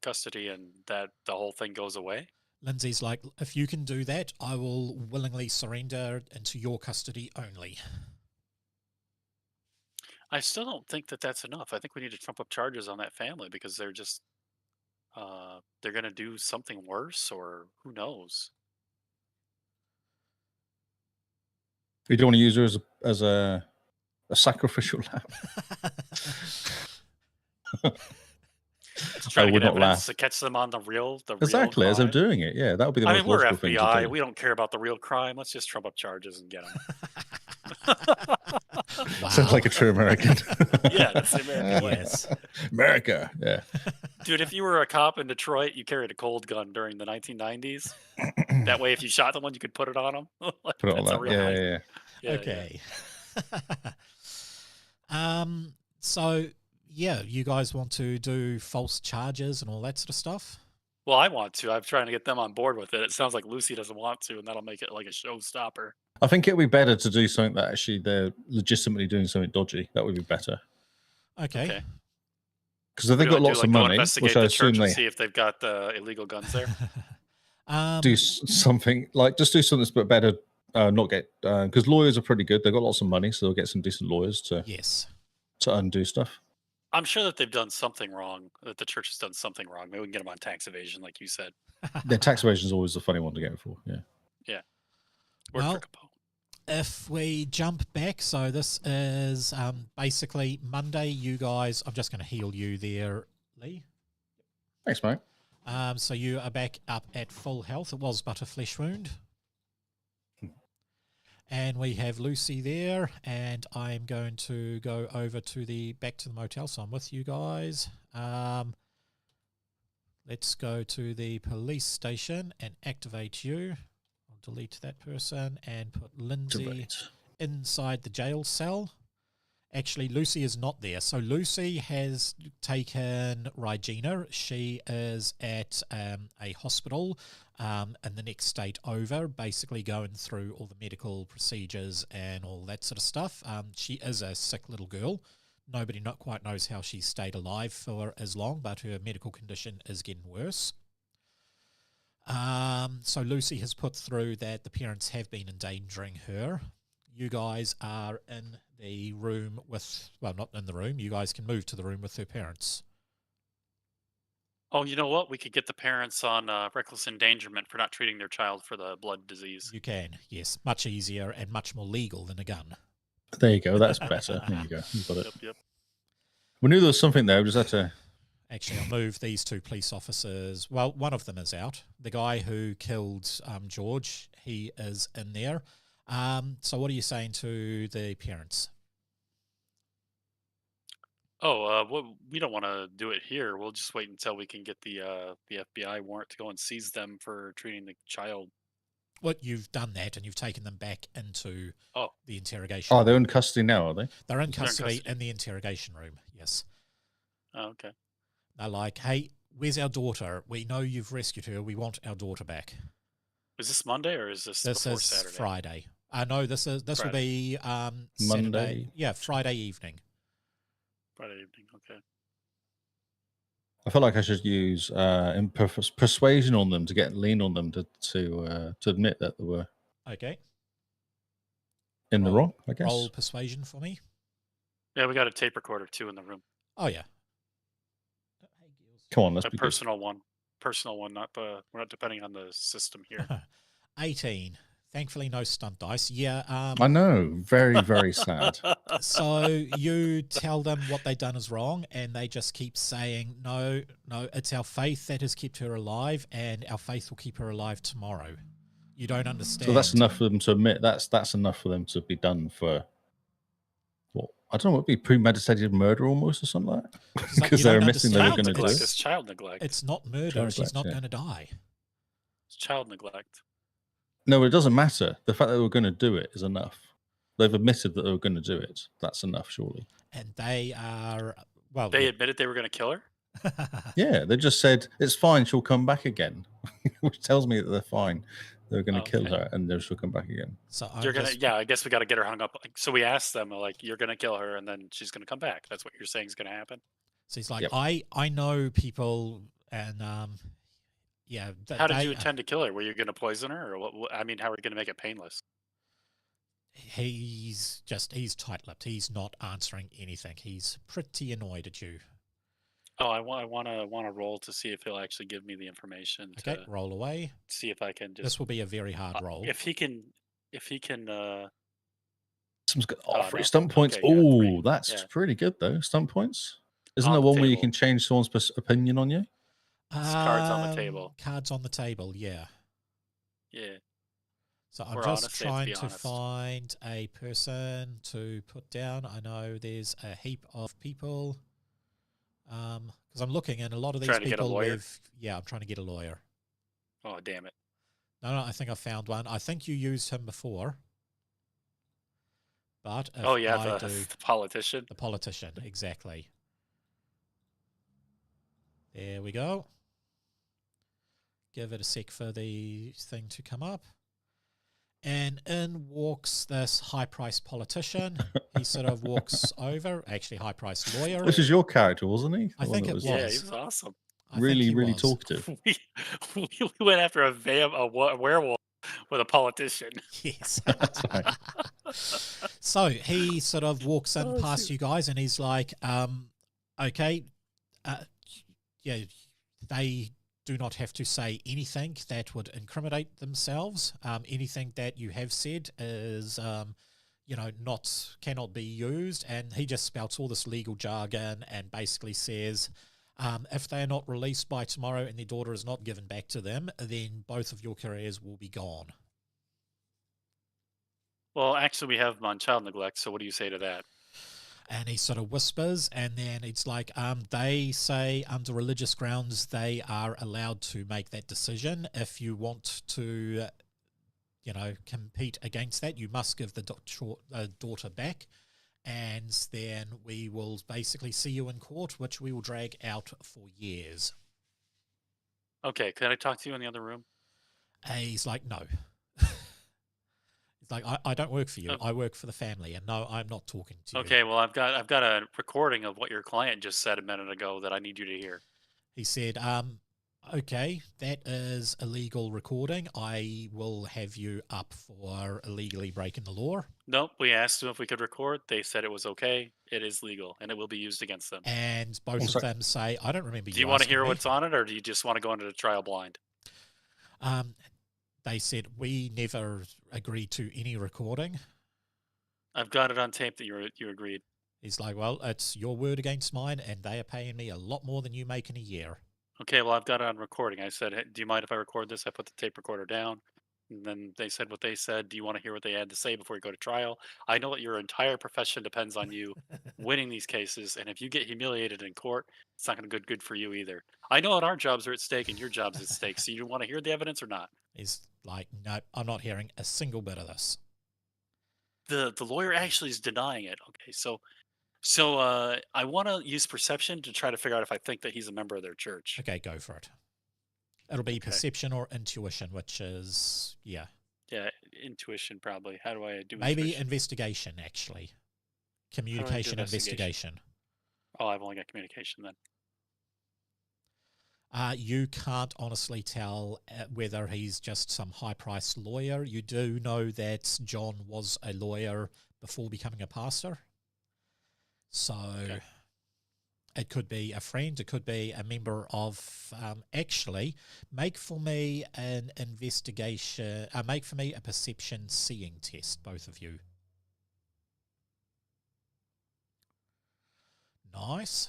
custody and that the whole thing goes away? Lindsay's like, if you can do that, I will willingly surrender into your custody only. I still don't think that that's enough. I think we need to trump up charges on that family because they're just they're going to do something worse, or who knows. We don't want to use her as a sacrificial lamb. It's trying to get evidence to catch them on the real exactly, as I'm doing it. Yeah, that would be the most logical thing to do. We're FBI. We don't care about the real crime. Let's just trump up charges and get them. Wow. Sounds like a true American. Yeah, that's the American way. Yes. America, yeah. Dude, if you were a cop in Detroit, you carried a cold gun during the 1990s. That way, if you shot someone, you could put it on them. Put it on that. Yeah. Okay. Yeah. So... yeah, you guys want to do false charges and all that sort of stuff? Well, I want to. I'm trying to get them on board with it. It sounds like Lucy doesn't want to, and that'll make it like a showstopper. I think it would be better to do something that actually they're legitimately doing something dodgy. That would be better. Okay. Because they've got lots of money, which I assume they see if they've got illegal guns there. Do something like just do something that's but better. Not get because lawyers are pretty good. They've got lots of money, so they'll get some decent lawyers to undo stuff. I'm sure that they've done something wrong, that the church has done something wrong. Maybe we can get them on tax evasion, like you said. The tax evasion is always the funny one to get for, yeah. Yeah. Well, if we jump back, so this is basically Monday, you guys, I'm just going to heal you there, Lee. Thanks, mate. So you are back up at full health. It was but a flesh wound. And we have Lucy there, and I'm going to go over to back to the motel. So I'm with you guys. Let's go to the police station and activate you. I'll delete that person and put Lindsay inside the jail cell. Actually, Lucy is not there. So Lucy has taken Regina. She is at a hospital in the next state over, basically going through all the medical procedures and all that sort of stuff. She is a sick little girl. Nobody not quite knows how she stayed alive for as long, but her medical condition is getting worse. So Lucy has put through that the parents have been endangering her. You guys are in the room with, well, not in the room. You guys can move to the room with her parents. Oh, you know what? We could get the parents on reckless endangerment for not treating their child for the blood disease. You can, yes. Much easier and much more legal than a gun. There you go. That's better. There you go. You got it. Yep. We knew there was something there. We just had to. Actually, I'll move these 2 police officers. Well, one of them is out. The guy who killed George, he is in there. So what are you saying to the parents? Oh, well, we don't want to do it here. We'll just wait until we can get the FBI warrant to go and seize them for treating the child. Well, you've done that, and you've taken them back into the interrogation. Oh, they're in custody now, are they? They're in custody in the interrogation room, yes. Oh, okay. They're like, hey, where's our daughter? We know you've rescued her. We want our daughter back. Is this Monday or is this before Saturday? Friday. No, this will be Monday. Saturday. Yeah, Friday evening. Friday evening, okay. I feel like I should use persuasion on them to lean on them to admit that they were in the wrong, I guess. Roll persuasion for me. Yeah, we got a tape recorder too in the room. Oh yeah. Come on, let's be personal one. Personal one, not we're not depending on the system here. 18. Thankfully, no stunt dice. Yeah. I know. Very, very sad. So you tell them what they've done is wrong, and they just keep saying, no, it's our faith that has kept her alive, and our faith will keep her alive tomorrow. You don't understand. So that's enough for them to admit. That's enough for them to be done for. What I don't know. Would it be premeditated murder almost or something like that? Because they're admitting they were going to do it. It's child neglect. It's not murder. She's not going to die. It's child neglect. No, it doesn't matter. The fact that they were going to do it is enough. They've admitted that they were going to do it. That's enough, surely. And they are, They admitted they were going to kill her? Yeah, they just said, it's fine, she'll come back again. Which tells me that they're fine. They're going to kill her and then she'll come back again. So I guess we got to get her hung up. So we asked them, like, you're going to kill her and then she's going to come back. That's what you're saying is going to happen? So he's like, yep. I know people and... yeah. How did you intend to kill her? Were you going to poison her, or what? I mean, how are you going to make it painless? He's tight-lipped. He's not answering anything. He's pretty annoyed at you. Oh, I want to roll to see if he'll actually give me the information. Okay, roll away. See if I can just. This will be a very hard roll. If he can. Someone's got free stunt points. Oh, that's pretty good though. Stunt points. Isn't there one where you can change someone's opinion on you? Cards on the table. Cards on the table, yeah. Yeah. So I'm just trying to find a person to put down. I know there's a heap of people. Because I'm looking and a lot of these people I'm trying to get a lawyer. Oh, damn it. No, I think I found one. I think you used him before. But if the politician. The politician, exactly. There we go. Give it a sec for the thing to come up. And in walks this high-priced politician. He sort of walks over, actually high-priced lawyer. This is your character, wasn't he? I think it was. Yeah, he was awesome. Really talkative. we went after a werewolf with a politician. Yes. That's right. So he sort of walks in past you guys and he's like, okay, they do not have to say anything that would incriminate themselves. Anything that you have said is, cannot be used. And he just spouts all this legal jargon and basically says, if they are not released by tomorrow and their daughter is not given back to them, then both of your careers will be gone. Well, actually, we have them on child neglect. So what do you say to that? And he sort of whispers, and then it's like, they say under religious grounds they are allowed to make that decision. If you want to, compete against that, you must give the daughter back, and then we will basically see you in court, which we will drag out for years. Okay, can I talk to you in the other room? He's like, no. It's like, I don't work for you. I work for the family, and no, I'm not talking to you. Okay, well, I've got a recording of what your client just said a minute ago that I need you to hear. He said, Okay, that is illegal recording. I will have you up for illegally breaking the law. Nope, we asked them if we could record. They said it was okay. It is legal, and it will be used against them. And both of them say, I don't remember you. Do you want to asking hear me. what's on it, or do you just want to go into the trial blind? They said, we never agreed to any recording. I've got it on tape that you agreed. He's like, well, it's your word against mine, and they are paying me a lot more than you make in a year. Okay, well, I've got it on recording. I said, hey, do you mind if I record this? I put the tape recorder down. And then they said what they said. Do you want to hear what they had to say before you go to trial? I know that your entire profession depends on you winning these cases. And if you get humiliated in court, it's not going to be good for you either. I know that our jobs are at stake and your job's at stake. So you want to hear the evidence or not? He's like, no, I'm not hearing a single bit of this. The lawyer actually is denying it. Okay, so I want to use perception to try to figure out if I think that he's a member of their church. Okay, go for it. It'll be perception or intuition, which is, yeah. Yeah, intuition probably. How do I do Maybe intuition? investigation, actually. Communication investigation. Oh, I've only got communication then. You can't honestly tell whether he's just some high-priced lawyer. You do know that John was a lawyer before becoming a pastor. So it could be a friend, it could be a member of, actually, make for me an investigation, make for me a perception seeing test, both of you. Nice.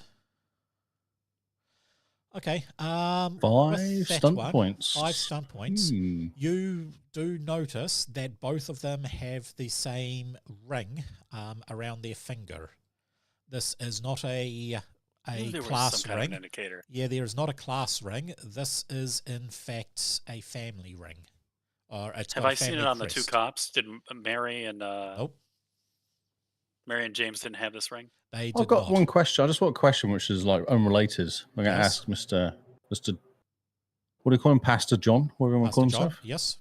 Okay. 5 stunt points. 5 stunt points. You do notice that both of them have the same ring around their finger. This is not a class ring. Indicator. Yeah, there is not a class ring. This is in fact a family ring. Or have I seen it on crest. The 2 cops? Did Mary and nope. Mary and James didn't have this ring? They did I've got not. one question. I just want a question which is like unrelated. I'm going to ask Mr. What do you call him? Pastor John? Whatever you call himself? Yes.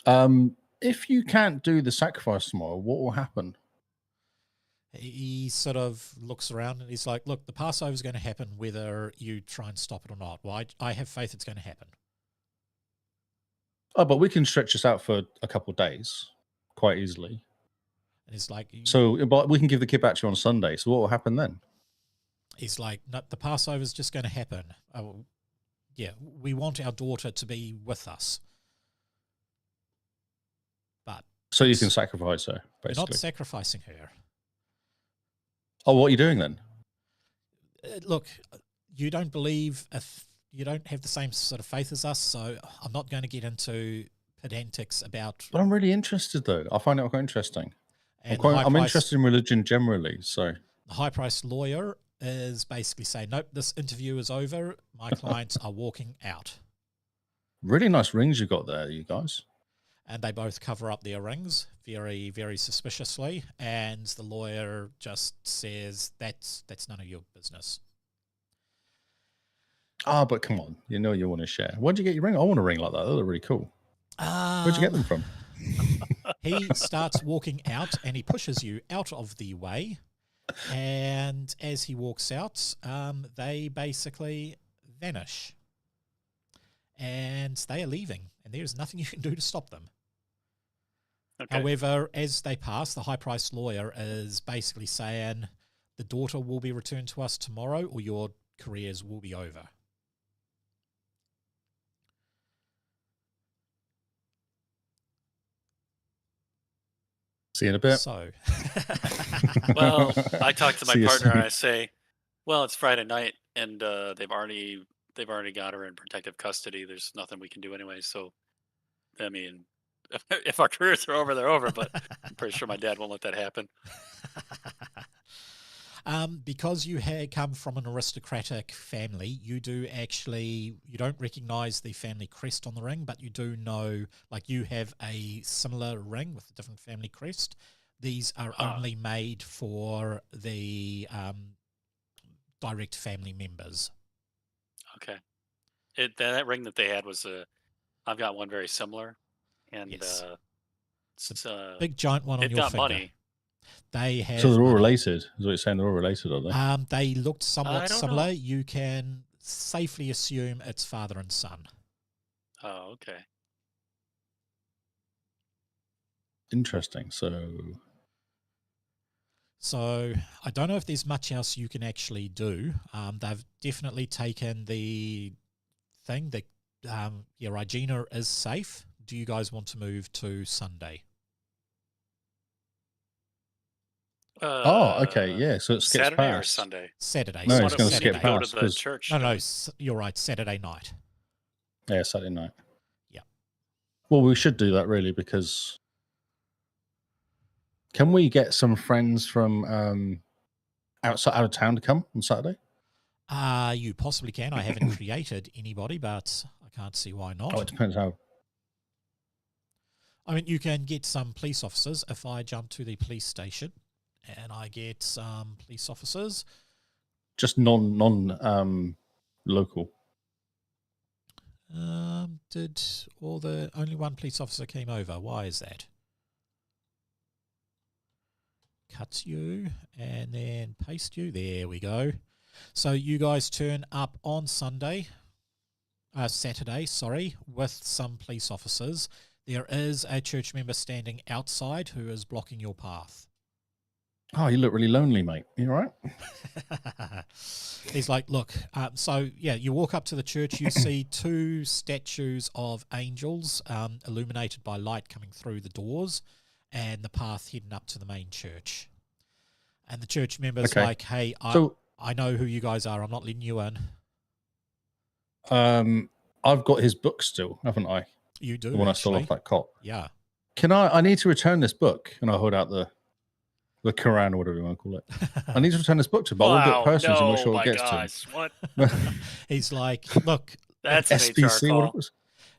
If you can't do the sacrifice tomorrow, what will happen? He sort of looks around and he's like, look, the Passover is going to happen whether you try and stop it or not. Well, I have faith it's going to happen. Oh, but we can stretch this out for a couple of days quite easily. And he's like... but we can give the kid back to you on Sunday. So what will happen then? He's like, no, the Passover is just going to happen. Yeah, we want our daughter to be with us. But... So you can sacrifice her, basically. You're not sacrificing her. Oh, what are you doing then? Look, you don't believe you don't have the same sort of faith as us, so I'm not going to get into pedantics about... But I'm really interested, though. I find it quite interesting. And I'm interested in religion generally, so... The high-priced lawyer is basically saying, nope, this interview is over. My clients are walking out. Really nice rings you got there, you guys. And they both cover up their rings very, very suspiciously. And the lawyer just says, that's none of your business. But come on. You know you want to share. Where'd you get your ring? I want a ring like that. Those are really cool. Where'd you get them from? He starts walking out and he pushes you out of the way. And as he walks out, they basically vanish. And they are leaving. And there's nothing you can do to stop them. Okay. However, as they pass, the high-priced lawyer is basically saying, the daughter will be returned to us tomorrow or your careers will be over. See you in a bit. So, well, I talk to my partner and I say, well, it's Friday night and they've already got her in protective custody. There's nothing we can do anyway. So, I mean, if our careers are over, they're over. But I'm pretty sure my dad won't let that happen. Because you come from an aristocratic family, you don't recognize the family crest on the ring, but you do know, like you have a similar ring with a different family crest. These are only made for the direct family members. Okay. That ring that they had was I've got one very similar, and yes. It's big giant one on your finger. Money. They have. So they're all related. Is what you're saying? They're all related, are they? They looked somewhat similar. You can safely assume it's father and son. Oh, okay. Interesting. So I don't know if there's much else you can actually do. They've definitely taken the thing that Regina is safe. Do you guys want to move to Sunday? Okay, yeah. So it skips Saturday past or Sunday? Saturday. No, sorry, it's going to Saturday. skip Go to past. the 'Cause- church. No, you're right. Saturday night. Yeah, Saturday night. Yeah. Well, we should do that really because can we get some friends from out of town to come on Saturday? You possibly can. I haven't created anybody, but I can't see why not. Oh, it depends how. I mean, you can get some police officers if I jump to the police station and I get some police officers. Just non local. Did only one police officer came over? Why is that? Cut you and then paste you. There we go. So you guys turn up on Saturday, with some police officers. There is a church member standing outside who is blocking your path. Oh, you look really lonely, mate. You all right? He's like, look, you walk up to the church, you see two statues of angels illuminated by light coming through the doors and the path heading up to the main church. And the church member's like, hey, I know who you guys are. I'm not letting you in. I've got his book still, haven't I? You do, the one I stole off that cop. Yeah. Can I need to return this book. And I hold out the Quran or whatever you want to call it. I need to return this book to him, but I want to do it personally to make sure it gets to him. What? He's like, look. That's an SBC, HR what call. it was?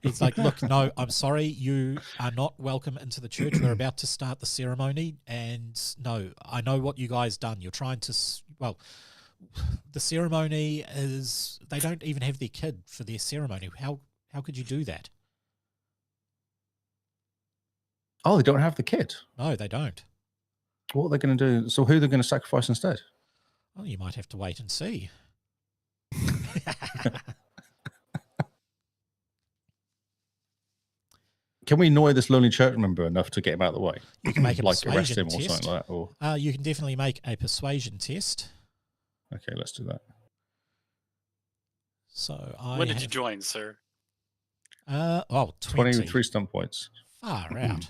He's like, look, no, I'm sorry. You are not welcome into the church. We're about to start the ceremony. And no, I know what you guys done. You're trying to, the ceremony is, they don't even have their kid for their ceremony. How could you do that? Oh, they don't have the kid? No, they don't. What are they going to do? So who are they going to sacrifice instead? Well, you might have to wait and see. Can we annoy this lonely church member enough to get him out of the way? You can make a like arrest persuasion him or test. something like that. Or You can definitely make a persuasion test. okay, let's do that. So when did you join, sir? 20. 23 stunt points. Far out. Is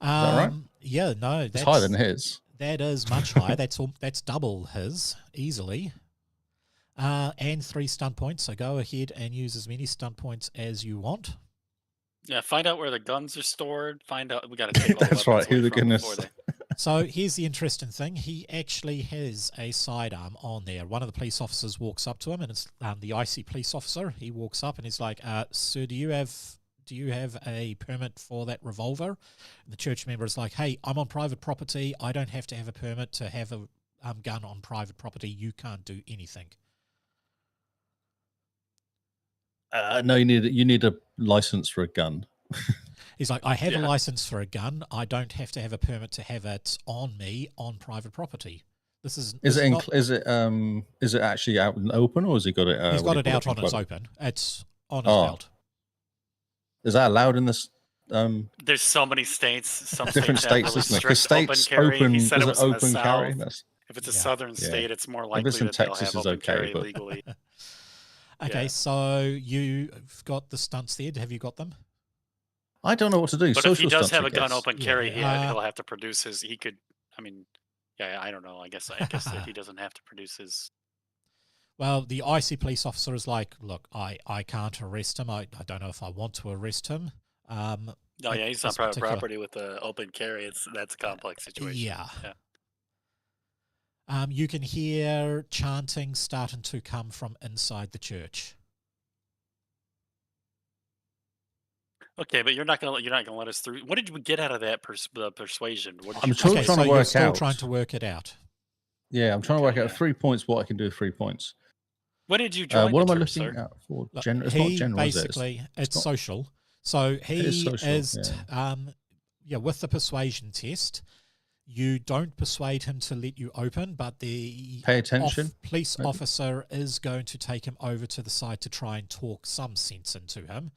that right? Yeah, no, it's higher than his. That is much higher. That's double his easily. And 3 stunt points. So go ahead and use as many stunt points as you want. Yeah, find out where the guns are stored. Find out. We got to take all That's the right. weapons Who away the from goodness? before So here's the interesting thing. He actually has a sidearm on there. One of the police officers walks up to him, and it's the icy police officer. He walks up and he's like, "Sir, do you have a permit for that revolver?" And the church member is like, "Hey, I'm on private property. I don't have to have a permit to have a gun on private property. You can't do anything." No, you need a license for a gun. He's like, I have a license for a gun. I don't have to have a permit to have it on me on private property. Is it actually out in the open, or has he got it? He's got it out on its open. It's on his belt. Is that allowed in this? There's so many states. Some different states, really isn't it? Because states open. He said is it was open in the carry. South. If it's a southern state, it's more likely it's in that Texas they'll have is open okay, carry but... legally. Okay, so you've got the stunts there. Have you got them? I don't know what to do. But Social if he does stunts, have I a gun guess. open carry, he'll have to produce his. He could. I mean, I don't know. I guess that he doesn't have to produce his. Well, the IC police officer is like, look, I can't arrest him. I don't know if I want to arrest him. He's on private property with the open carry. That's a complex situation. Yeah. You can hear chanting starting to come from inside the church. Okay, but you're not gonna let us through. What did we get out of that persuasion? I'm trying to work you're out. Still trying to work it out. Yeah, I'm trying to work out 3 points. What I can do with 3 points. When did you join? What am I church, looking sir? at for? Look, It's not general. Basically, it's social. So he social, with the persuasion test. You don't persuade him to let you open, but the Pay attention. Police maybe? officer is going to take him over to the side to try and talk some sense into him.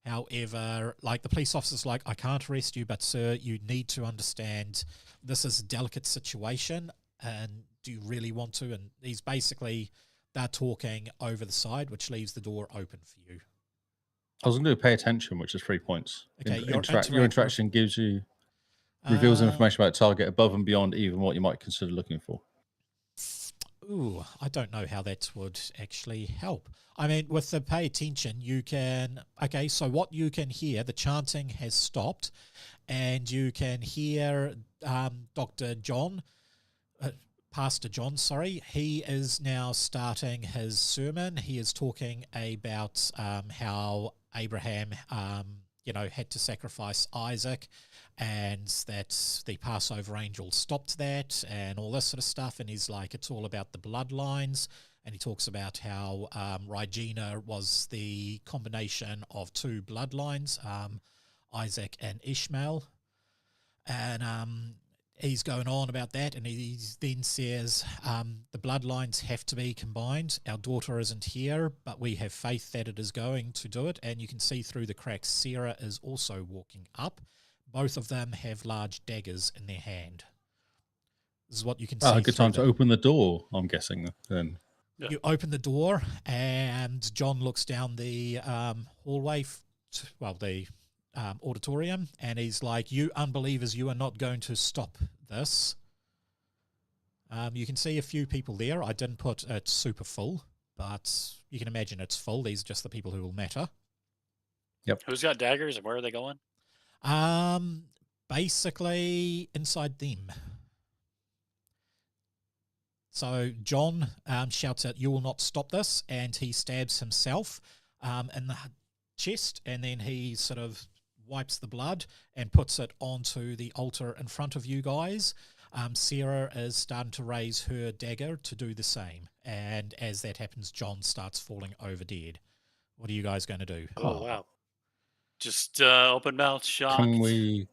However, like the police officer's like, I can't arrest you, but sir, you need to understand this is a delicate situation, and do you really want to? And he's basically, they're talking over the side, which leaves the door open for you. I was going to do pay attention, which is 3 points. Okay, your interaction gives you reveals information about target above and beyond even what you might consider looking for. Ooh, I don't know how that would actually help. I mean, with the pay attention, you can... Okay, so what you can hear, the chanting has stopped, and you can hear Dr. John, Pastor John, sorry. He is now starting his sermon. He is talking about how Abraham, had to sacrifice Isaac, and that the Passover angel stopped that and all this sort of stuff. And he's like, it's all about the bloodlines. And he talks about how Regina was the combination of two bloodlines, Isaac and Ishmael. And he's going on about that, and he then says, the bloodlines have to be combined. Our daughter isn't here, but we have faith that it is going to do it. And you can see through the cracks, Sarah is also walking up. Both of them have large daggers in their hand. This is what you can see. A good time to open the door, I'm guessing, then. Yeah. You open the door, and John looks down the hallway, the auditorium, and he's like, you unbelievers, you are not going to stop this. You can see a few people there. I didn't put it super full, but you can imagine it's full. These are just the people who will matter. Yep. Who's got daggers and where are they going? Basically inside them. So John shouts out, you will not stop this, and he stabs himself in the chest, and then he sort of wipes the blood and puts it onto the altar in front of you guys. Sarah is starting to raise her dagger to do the same, and as that happens, John starts falling over dead. What are you guys going to do? Oh, wow. Just open mouth, shocked. Can we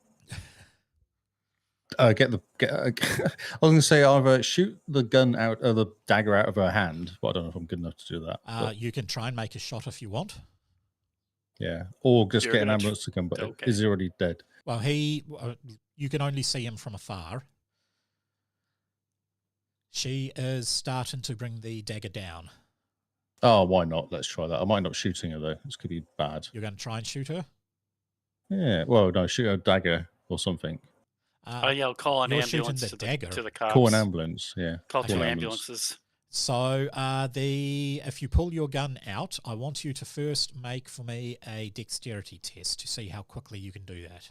I was going to say either shoot the gun out of the dagger out of her hand, but I don't know if I'm good enough to do that. You can try and make a shot if you want. Yeah, or just get an ambulance to come, but okay. Is he already dead? Well, you can only see him from afar. She is starting to bring the dagger down. Oh, why not? Let's try that. I might not shooting her, though. This could be bad. You're going to try and shoot her? Yeah, well, no, shoot a dagger or something. I'll call an ambulance to the cops. Call an ambulance, yeah. Call 2 ambulances. So if you pull your gun out, I want you to first make for me a dexterity test to see how quickly you can do that.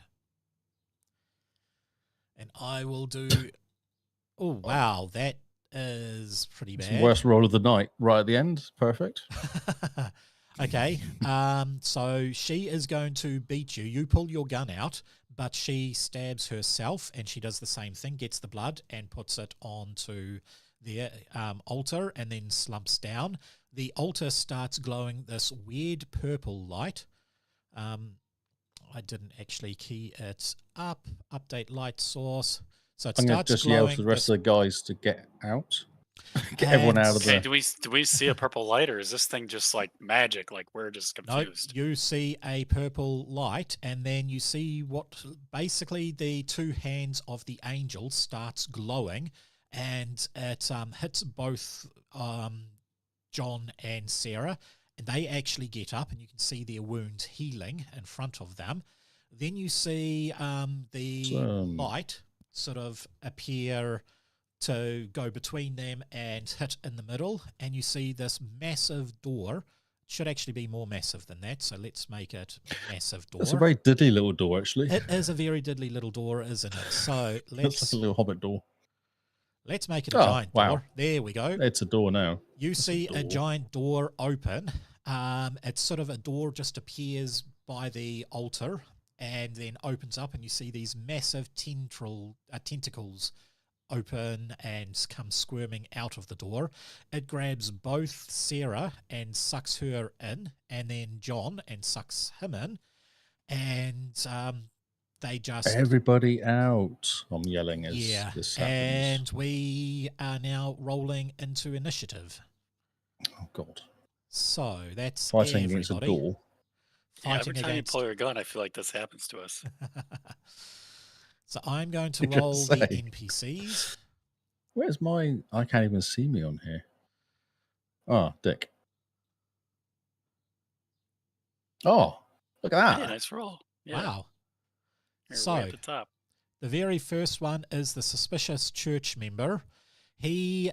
And I will do... Oh, wow, that is pretty bad. It's the worst roll of the night, right at the end. Perfect. Okay, so she is going to beat you. You pull your gun out, but she stabs herself, and she does the same thing, gets the blood and puts it onto the altar and then slumps down. The altar starts glowing this weird purple light. I didn't actually key it up. Update light source. So it starts just glowing. Yell to the rest of the guys to get out. Get everyone out of there. Do we see a purple light, or is this thing just like magic? Like we're just confused. No, you see a purple light, and then you see what basically the two hands of the angel starts glowing, and it hits both John and Sarah, and they actually get up, and you can see their wounds healing in front of them. Then you see the light sort of appear to go between them and hit in the middle, and you see this massive door. It should actually be more massive than that, so let's make it a massive door. It's a very diddly little door, actually. It is a very diddly little door, isn't it? So let's... It's like a little hobbit door. Let's make it a giant door. There we go. It's a door now. You see a giant door open. It's sort of a door just appears by the altar and then opens up, and you see these massive tentacles open and come squirming out of the door. It grabs both Sarah and sucks her in, and then John and sucks him in. And they just... Everybody out, I'm yelling as this happens. And we are now rolling into initiative. Oh, God. So that's Fighting everybody. against a door. Every time you pull your gun, I feel like this happens to us. So I'm going to roll the NPCs. Where's my... I can't even see me on here. Oh, dick. Oh, look at that. Hey, nice roll. Yeah. Wow. You're So, way at the top. the very first one is the suspicious church member. He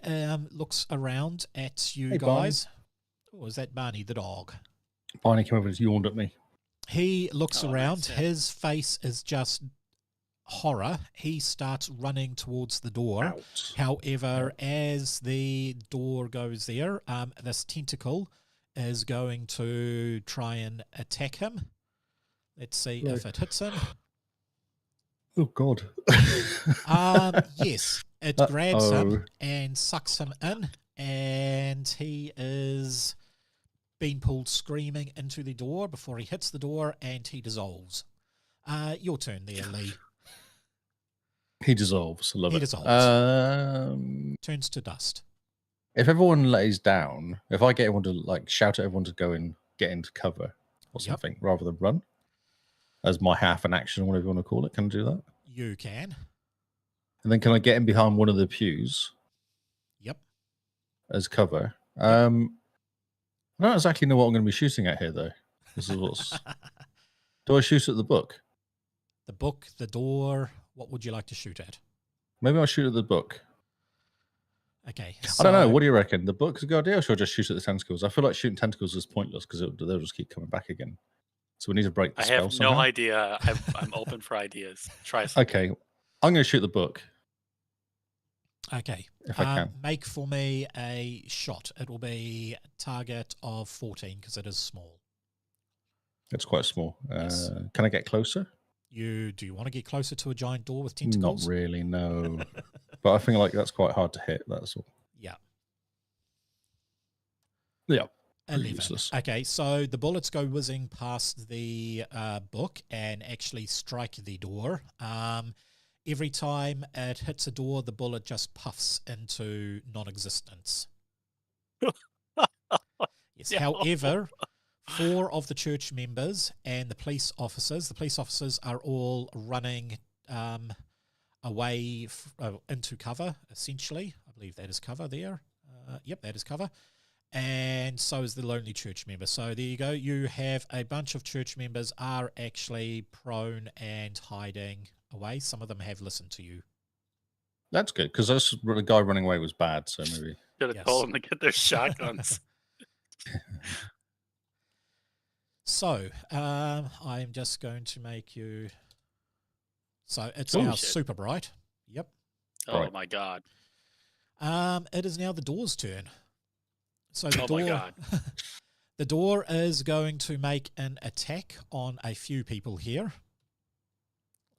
looks around at you guys. Oh, is that Barney the dog? Barney came over and yawned at me. He looks around. Nice, yeah. His face is just horror. He starts running towards the door. Out. However, as the door goes there, this tentacle is going to try and attack him. Let's see if it hits him. Oh, God. Yes, it grabs him and sucks him in, and he is being pulled screaming into the door before he hits the door, and he dissolves. Your turn there, Lee. He dissolves. I love it. He dissolves. Turns to dust. If everyone lays down, if I get everyone to like shout at everyone to go and get into cover or something rather than run, as my half an action, whatever you want to call it, can I do that? You can. And then can I get in behind one of the pews? Yep. As cover. I don't exactly know what I'm going to be shooting at here, though. This is what's... Do I shoot at the book? The book, the door. What would you like to shoot at? Maybe I'll shoot at the book. Okay. I don't know. What do you reckon? The book's a good idea, or should I just shoot at the tentacles? I feel like shooting tentacles is pointless because they'll just keep coming back again. So we need to break the spell I have somehow. no idea. I'm open for ideas. Try something. Okay. I'm going to shoot the book. Okay. If I can. Make for me a shot. It will be target of 14 because it is small. It's quite small. Yes. Can I get closer? Do you want to get closer to a giant door with tentacles? Not really, no. But I think like that's quite hard to hit. That's all. Yeah. Yeah. 11. Useless. Okay, so the bullets go whizzing past the book and actually strike the door. Every time it hits a door, the bullet just puffs into non-existence. Yes. However, 4 of the church members and the police officers are all running away into cover, essentially. I believe that is cover there. Yep, that is cover. And so is the lonely church member. So there you go. You have a bunch of church members are actually prone and hiding away. Some of them have listened to you. That's good, because the guy running away was bad, so maybe... Should have told them to get their shotguns. So, I'm just going to make you... So, it's now super bright. Yep. Oh, my God. It is now the door's turn. So the my God. The door is going to make an attack on a few people here.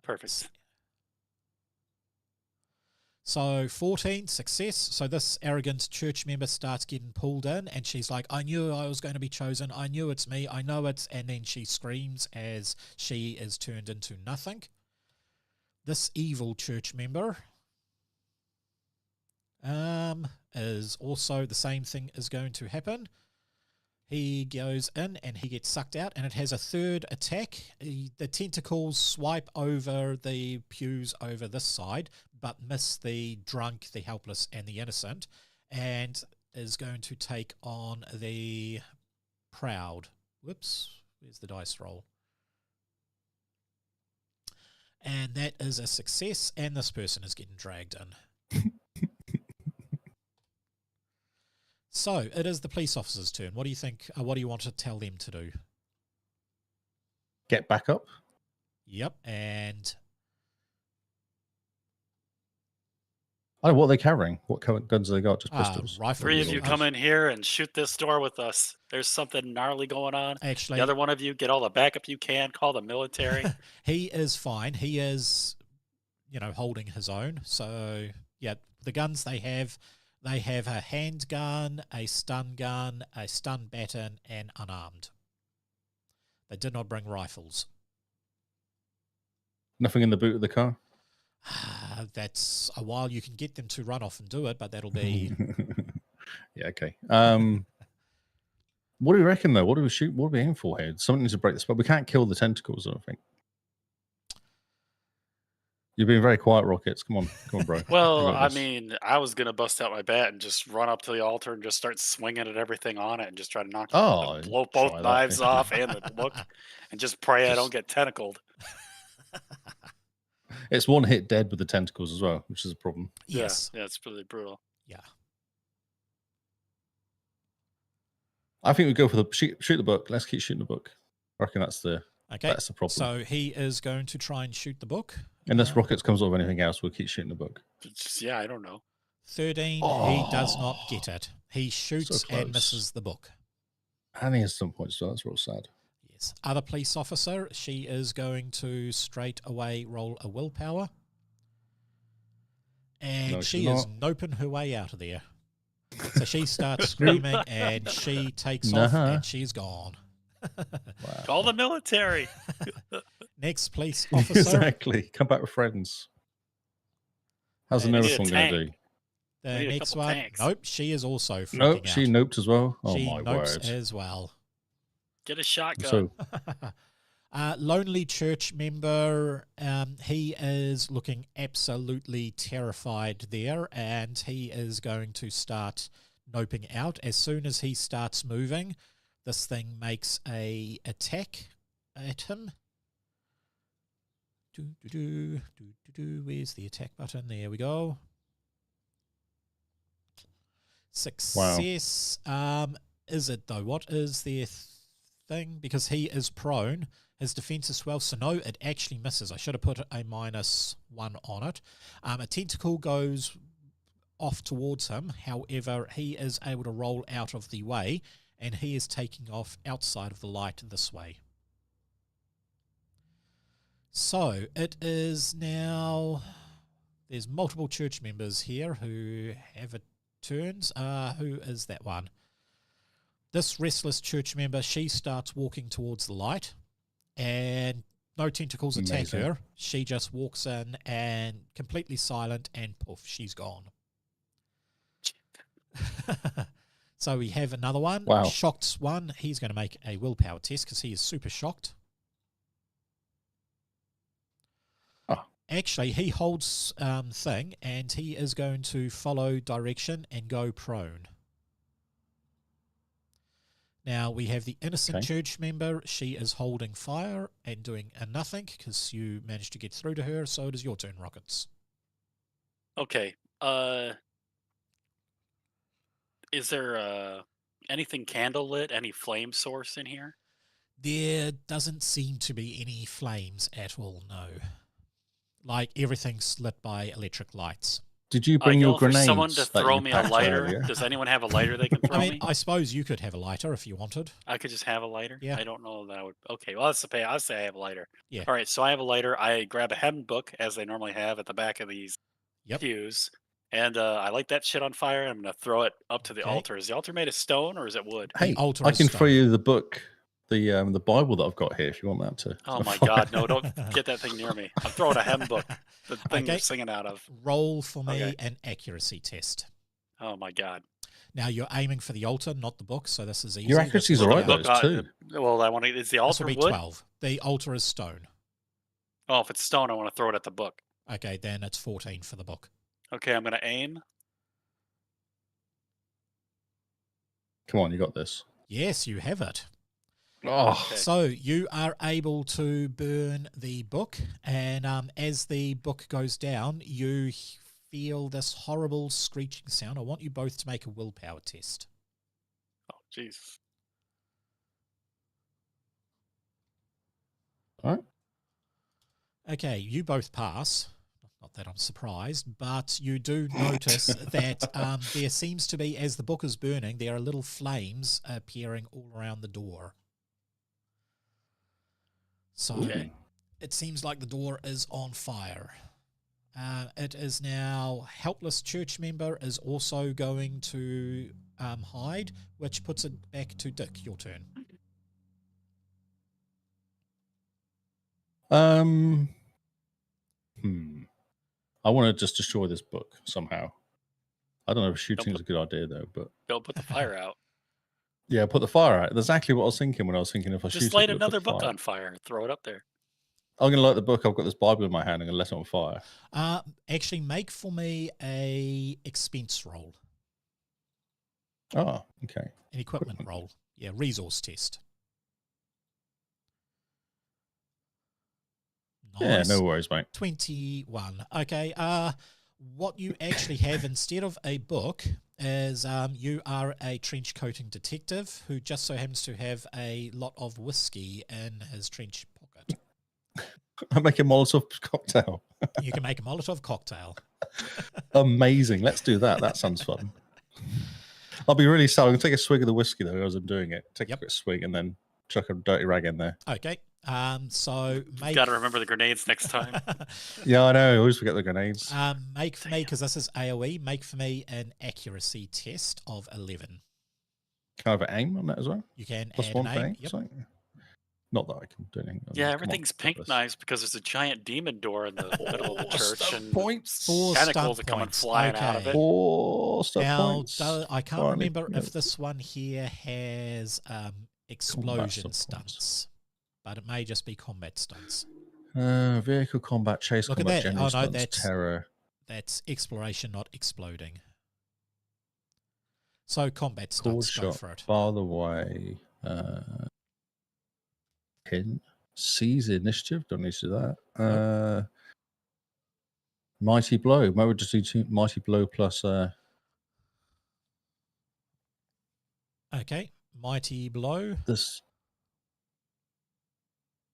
Perfect. So 14, success. So this arrogant church member starts getting pulled in and she's like, I knew I was going to be chosen. I knew it's me. I know it's... And then she screams as she is turned into nothing. This evil church member is also the same thing is going to happen. He goes in and he gets sucked out, and it has a third attack. The tentacles swipe over the pews over this side, but miss the drunk, the helpless, and the innocent, and is going to take on the proud. Whoops, where's the dice roll? And that is a success, and this person is getting dragged in. So, it is the police officer's turn. What do you think? What do you want to tell them to do? Get back up? Yep, and... I don't know, what are they carrying? What guns have they got? Just pistols? Rifles. 3 of you come in here and shoot this door with us. There's something gnarly going on. Actually, the other one of you, get all the backup you can. Call the military. He is fine. He is, holding his own. So, yeah, the guns they have a handgun, a stun gun, a stun baton, and unarmed. They did not bring rifles. Nothing in the boot of the car? That's a while you can get them to run off and do it, but that'll be... Yeah, okay. What do you reckon, though? What do we shoot? What do we aim for here? Something needs to break the spell. We can't kill the tentacles, I don't think. You're being very quiet, Rockets. Come on, bro. Well, I mean, I was gonna bust out my bat and just run up to the altar and just start swinging at everything on it and just try to blow both knives off and the book, and just pray I don't get tentacled. It's one hit dead with the tentacles as well, which is a problem. Yes. Yeah, it's really brutal. Yeah. I think we go for the shoot the book. Let's keep shooting the book. I reckon that's the problem. So he is going to try and shoot the book. Unless Rockets comes up with anything else, we'll keep shooting the book. Yeah, I don't know. 13, he does not get it. He shoots and misses the book. And he has some points, so that's real sad. Yes. Other police officer, she is going to straight away roll a willpower. And she is noping her way out of there. So she starts screaming and she takes off and she's gone. Wow. Call the military. Next police officer. Exactly. Come back with friends. How's the newest one going to do? The next one. Tanks. Nope. She is also freaking Nope. out. She noped as well. Oh she my nopes word. as well. Get a shotgun. So, lonely church member. He is looking absolutely terrified there, and he is going to start noping out. As soon as he starts moving, this thing makes a attack at him. Where's the attack button? There we go. Success. Wow. Is it though? What is their thing? Because he is prone. His defense is 12, so no, it actually misses. I should have put a -1 on it. A tentacle goes off towards him. However, he is able to roll out of the way, and he is taking off outside of the light this way. So it is now... There's multiple church members here who have turns. Who is that one? This restless church member, she starts walking towards the light, and no tentacles attack her. She just walks in and completely silent, and poof, she's gone. So we have another one. Wow. Shocked one. He's going to make a willpower test because he is super shocked. Actually, he holds thing, and he is going to follow direction and go prone. Now, we have the innocent church member. She is holding fire and doing a nothing because you managed to get through to her, so it is your turn, Rockets. Okay. Is there anything candlelit, any flame source in here? There doesn't seem to be any flames at all, no. Like, everything's lit by electric lights. Did you bring your grenades? For someone to throw me a lighter. Earlier? Does anyone have a lighter they can throw me? I suppose you could have a lighter if you wanted. I could just have a lighter? Yeah. I don't know that I would... Okay, well, I'll say I have a lighter. Yeah. All right, so I have a lighter. I grab a hymn book, as they normally have at the back of these pews. And I light that shit on fire. I'm going to throw it up to the altar. Is the altar made of stone or is it wood? Hey, I can throw you the book, the Bible that I've got here if you want that to. Oh my God, no, don't get that thing near me. I'm throwing a hymn book, the thing you're singing out of. Roll for me an accuracy test. Oh my God. Now you're aiming for the altar, not the book, so this is easy. Your accuracy's all right, though, it's 2. Well, is the altar wood? 12. The altar is stone. Oh, if it's stone, I want to throw it at the book. Okay, then it's 14 for the book. Okay, I'm going to aim. Come on, you got this. Yes, you have it. Oh. Okay. So you are able to burn the book, and as the book goes down, you feel this horrible screeching sound. I want you both to make a willpower test. Oh, jeez. All right. Okay, you both pass. Not that I'm surprised, but you do notice that there seems to be, as the book is burning, there are little flames appearing all around the door. So it seems like the door is on fire. It is now helpless church member is also going to hide, which puts it back to Dick. Your turn. I want to just destroy this book somehow. I don't know if shooting is a good idea though, but don't put the fire out. Yeah, put the fire out. That's exactly what I was thinking when I was thinking if I Just shoot light it, another book on fire and throw it up there. I'm going to light the book. I've got this Bible in my hand. I'm going to let it on fire. Actually, make for me a expense roll. Oh, okay. An equipment roll. Yeah, resource test. Nice. Yeah, no worries, mate. 21. Okay. What you actually have instead of a book is you are a trench coating detective who just so happens to have a lot of whiskey in his trench pocket. I make a Molotov cocktail. You can make a Molotov cocktail. Amazing. Let's do that. That sounds fun. I'll be really sad. I'm going to take a swig of the whiskey though as I'm doing it. Take a quick swig and then chuck a dirty rag in there. Okay. So make... Got to remember the grenades next time. Yeah, I know. I always forget the grenades. Make for me, because this is AoE, make for me an accuracy test of 11. Can I have an aim on that as well? You can Plus add one an for aim. aim. Yep. Not that I can do anything. Yeah, everything's pink knives because there's a giant demon door in the middle of the church, and points. tentacles are coming flying out of it. 4 stuff points. I can't remember if this one here has explosion stunts, but it may just be combat stunts. Vehicle combat, chase Look combat, at that. general stunts, that's terror. That's exploration, not exploding. So combat stunts, go for it. Farther away. Pin. Seize initiative. Don't need to do that. Nope. Mighty blow. Maybe we'll just do mighty blow plus. Okay. Mighty blow. This.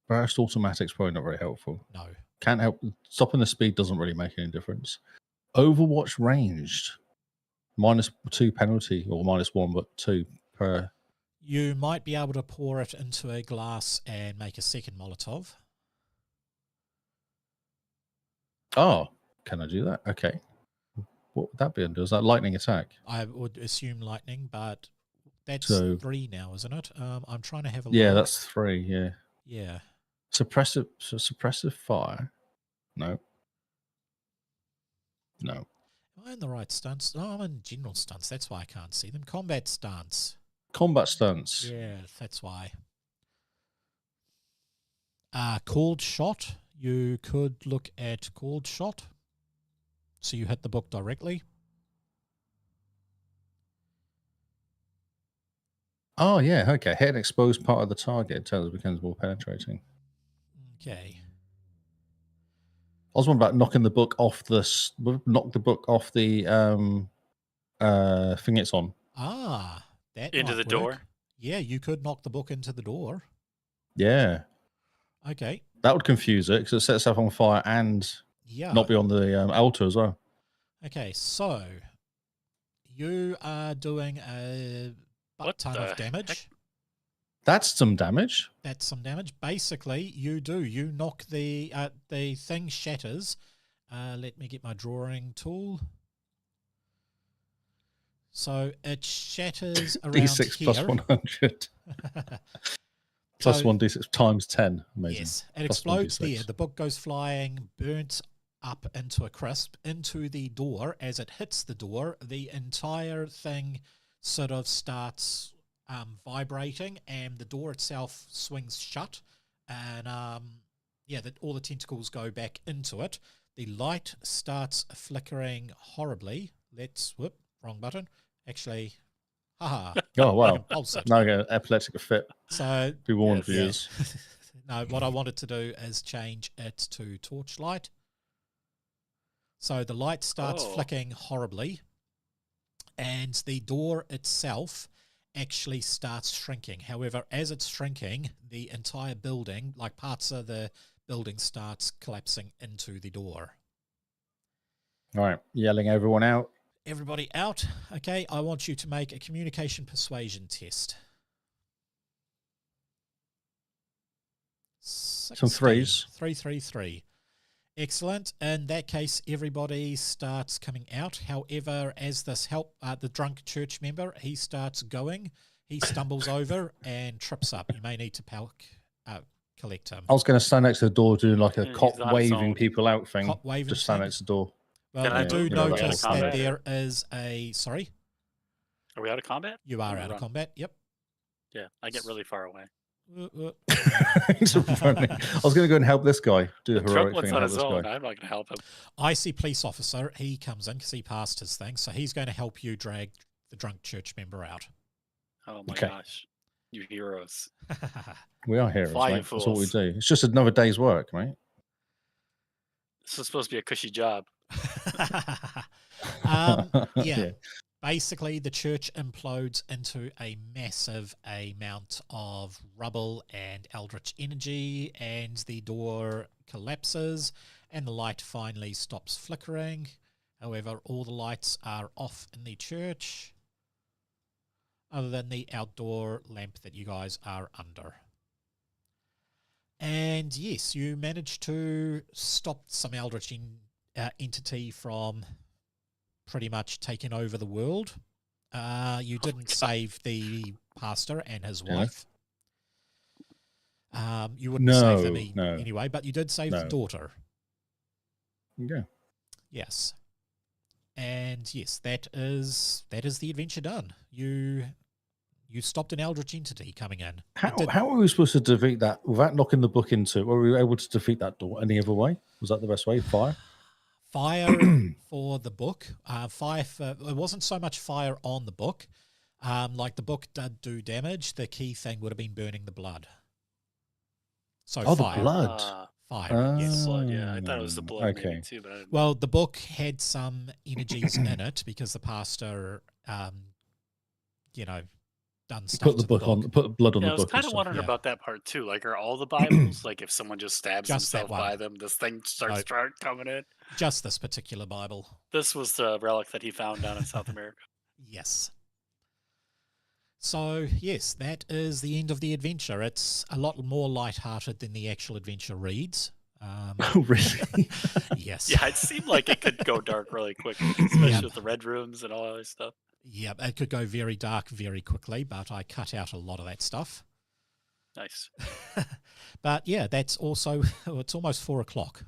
Burst automatic's probably not very helpful. No. Can't help. Stopping the speed doesn't really make any difference. Overwatch ranged. -2 penalty, or -1, but 2 per. You might be able to pour it into a glass and make a second Molotov. Oh, can I do that? Okay. What would that be under? Is that lightning attack? I would assume lightning, but that's 3 now, isn't it? I'm trying to have a look. Yeah, that's 3, yeah. Yeah. Suppressive fire? No. No. Am I in the right stunts? No, I'm in general stunts. That's why I can't see them. Combat stunts. Combat stunts. Yeah, that's why. Called shot. You could look at called shot. So you hit the book directly. Oh, yeah, okay. Hit an exposed part of the target until it becomes more penetrating. Okay. I was wondering about knocking the book off knock the book off the thing it's on. Ah, that into the door? Yeah, you could knock the book into the door. Yeah. Okay. That would confuse it because it sets stuff on fire and not be on the altar as well. Okay, so you are doing a ton of damage. Heck? That's some damage. That's some damage. Basically, you knock the thing shatters. Let me get my drawing tool. So it shatters around D6 here. plus 100. Plus 1d6 times 10. Amazing. Yes, it explodes there. The book goes flying, burnt up into a crisp, into the door. As it hits the door, the entire thing sort of starts vibrating, and the door itself swings shut, and all the tentacles go back into it. The light starts flickering horribly. Wrong button. Actually, haha. Oh wow! Now I get an epileptic fit. So be warned for you. No, what I wanted to do is change it to torchlight. So the light starts flicking horribly, and the door itself actually starts shrinking. However, as it's shrinking, the entire building, like parts of the building, starts collapsing into the door. All right, yelling everyone out. Everybody out. Okay, I want you to make a communication persuasion test. 16. Some 3s. 3, 3, 3. Excellent. In that case, everybody starts coming out. However, as this the drunk church member, he starts going. He stumbles over and trips up. You may need to collect him. I was going to stand next to the door doing like a cop waving people out thing. Cop waving just stand thing? next to the door. Well, I you do move? Yeah, Are we out of notice that combat? there is a... Sorry? Are we out of combat? You are I'm out of run. combat, yep. Yeah, I get really far away. He's running. I was going to go and help this guy, do The a heroic Trunklin's thing and on help his this own. guy. I'm not going to help him. I see police officer. He comes in because he passed his thing, so he's going to help you drag the drunk church member out. Oh my Okay. gosh. You heroes. We are heroes, Fly, you mate. That's what we fools. do. It's just another day's work, mate. This is supposed to be a cushy job. Yeah. Basically, the church implodes into a massive amount of rubble and eldritch energy, and the door collapses, and the light finally stops flickering. However, all the lights are off in the church, other than the outdoor lamp that you guys are under. And yes, you managed to stop some eldritch entity from pretty much taking over the world. You didn't save the pastor and his wife. You wouldn't save them anyway, but you did save the daughter. Yeah. Yes. And yes, that is the adventure done. You stopped an eldritch entity coming in. How were we supposed to defeat that without knocking the book into it? Were we able to defeat that door any other way? Was that the best way? Fire? Fire for the book. It wasn't so much fire on the book. Like the book did do damage. The key thing would have been burning the blood. So fire. The blood. Fire. Yes. Blood, yeah. I thought it was the blood maybe too, but I didn't know. Well, the book had some energies in it because the pastor, done stuff Put the book on. Put blood on the book. I was kind of wondering about that part too. Like, are all the Bibles like if someone just stabs Just himself that one. by them, this thing starts coming in? Just this particular Bible. This was the relic that he found down in South America. Yes. So, yes, that is the end of the adventure. It's a lot more lighthearted than the actual adventure reads. Oh, really? Yes. Yeah, it seemed like it could go dark really quick, especially with the red rooms and all that other stuff. Yeah, it could go very dark very quickly, but I cut out a lot of that stuff. Nice. But yeah, that's also, it's almost 4 o'clock.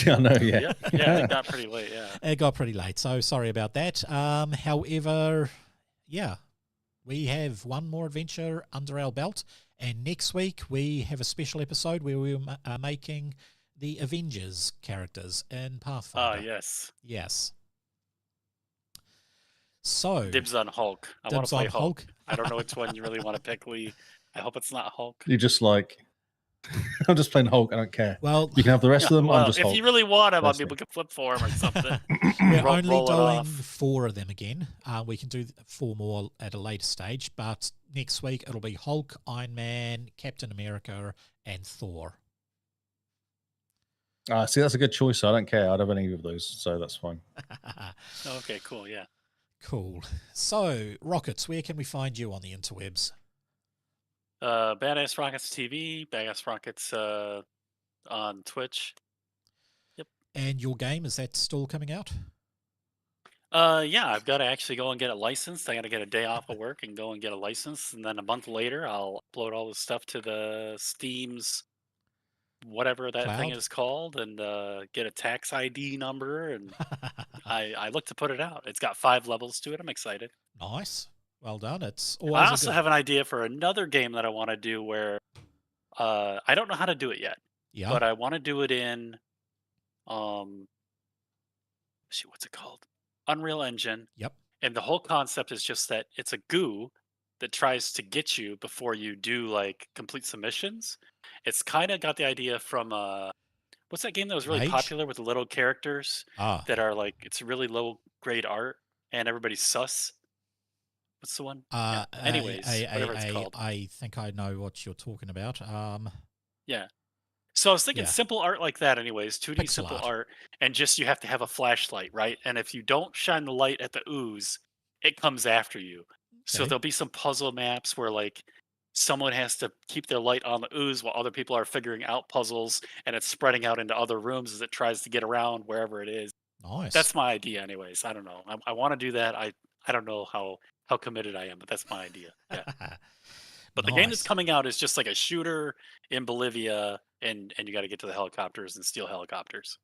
Yeah, I know, yeah. Yeah, it got pretty late, yeah. It got pretty late, so sorry about that. However, yeah, we have one more adventure under our belt, and next week we have a special episode where we are making the Avengers characters in Pathfinder. Yes. Yes. So Dibs on Hulk. I want to play Hulk. I don't know which one you really want to pick, Lee. I hope it's not Hulk. You're just like, I'm just playing Hulk. I don't care. Well, you can have the rest of them. Well, I'm just if Hulk. you really want him, we can flip for him or something. We're only doing 4 of them again. We can do 4 more at a later stage, but next week it'll be Hulk, Iron Man, Captain America, and Thor. See, that's a good choice. I don't care. I don't have any of those, so that's fine. Okay, cool. Yeah. Cool. So, Rockets, where can we find you on the interwebs? Badass Rockets TV, Badass Rockets on Twitch. Yep. And your game, is that still coming out? Yeah, I've got to actually go and get it licensed. I got to get a day off of work and go and get a license, and then a month later, I'll upload all the stuff to the Steam's whatever that thing is called, and get a tax ID number, and I look to put it out. It's got 5 levels to it. I'm excited. Nice. Well done. It's I also have an idea for another game that I want to do where I don't know how to do it yet. Yeah. But I want to do it in what's it called? Unreal Engine. Yep. And the whole concept is just that it's a goo that tries to get you before you do like complete submissions. It's kind of got the idea from what's that game that was really popular with the little characters that are like, it's really low grade art and everybody's sus. What's the one? Anyways, whatever it's called. I think I know what you're talking about. Yeah. So I was thinking simple art like that anyways, 2D Pixel simple art. art, and just you have to have a flashlight, right? And if you don't shine the light at the ooze, it comes after you. So there'll be some puzzle maps where like someone has to keep their light on the ooze while other people are figuring out puzzles, and it's spreading out into other rooms as it tries to get around wherever it is. Nice. That's my idea anyways. I don't know. I want to do that. I don't know how committed I am, but that's my idea. Yeah. But the game that's coming out is just like a shooter in Bolivia, and you got to get to the helicopters and steal helicopters.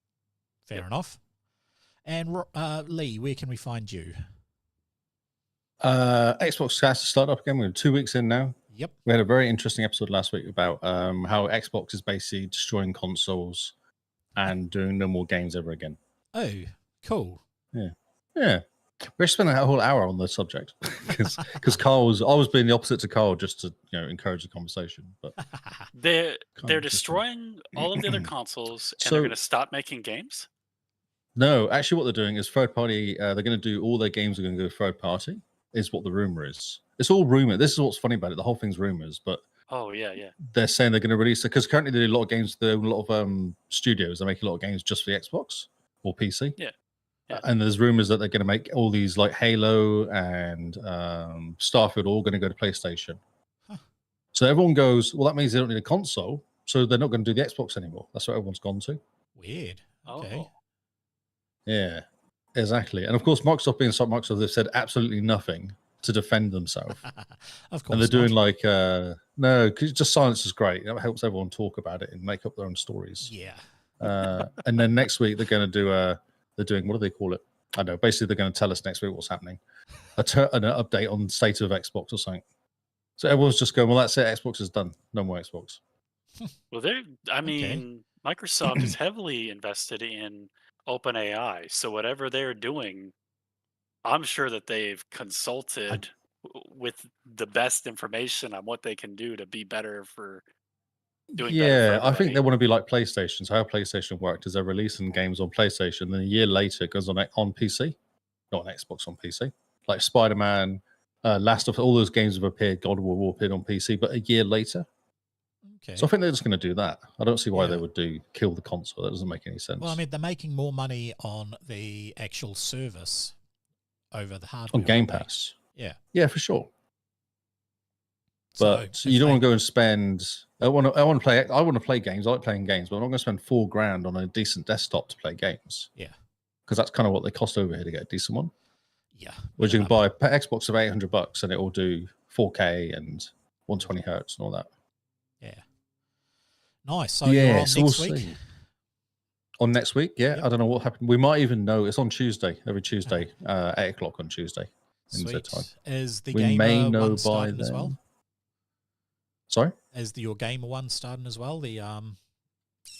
Fair enough. And Lee, where can we find you? Xbox has to start up again. We're 2 weeks in now. Yep. We had a very interesting episode last week about how Xbox is basically destroying consoles and doing no more games ever again. Oh, cool. Yeah. We're spending a whole hour on the subject because I was being the opposite to Carl just to encourage the conversation. But they're destroying all of the other consoles and they're going to stop making games. No, actually, what they're doing is third party. They're going to do all their games are going to go third party. Is what the rumor is. It's all rumor. This is what's funny about it. The whole thing's rumors, but they're saying they're going to release it because currently they do a lot of games. There are a lot of studios. They're making a lot of games just for the Xbox or PC. Yeah. And there's rumors that they're going to make all these like Halo and Starfield all going to go to PlayStation. Huh. So everyone goes, well, that means they don't need a console, so they're not going to do the Xbox anymore. That's what everyone's gone to. Weird. Okay. Oh. Yeah, exactly. And of course, Microsoft being Microsoft, they've said absolutely nothing to defend themselves. Of course. And they're doing like, no, because just silence is great. That helps everyone talk about it and make up their own stories. Yeah. And then next week they're going to do they're doing, what do they call it? I don't know. Basically, they're going to tell us next week what's happening. An update on the state of Xbox or something. So everyone's just going, well, that's it. Xbox is done. No more Xbox. Well, Microsoft is heavily invested in OpenAI. So whatever they're doing, I'm sure that they've consulted with the best information on what they can do to be better for doing better for I think they want to be like PlayStation. So how PlayStation worked is they're releasing games on PlayStation, then a year later it goes on PC, not on Xbox, on PC. Like Spider-Man, Last of all those games have appeared. God of War appeared on PC, but a year later. Okay. So I think they're just going to do that. I don't see why they would kill the console. That doesn't make any sense. Well, I mean, they're making more money on the actual service over the hardware. On Game Pass. Yeah. Yeah, for sure. But so you don't want to go and spend. I want to play games. I like playing games, but I'm not going to spend $4,000 on a decent desktop to play games. Yeah, because that's kind of what they cost over here to get a decent one. Yeah, whereas you can buy an Xbox of $800 and it will do 4K and 120 hertz and all that. Yeah, nice. So you're on next week. See. On next week, yeah. Yep. I don't know what happened. We might even know. It's on Tuesday. Every Tuesday, 8:00 on Tuesday. Sweet. Time. Is the gamer one starting as well? Sorry? Is your gamer one starting as well?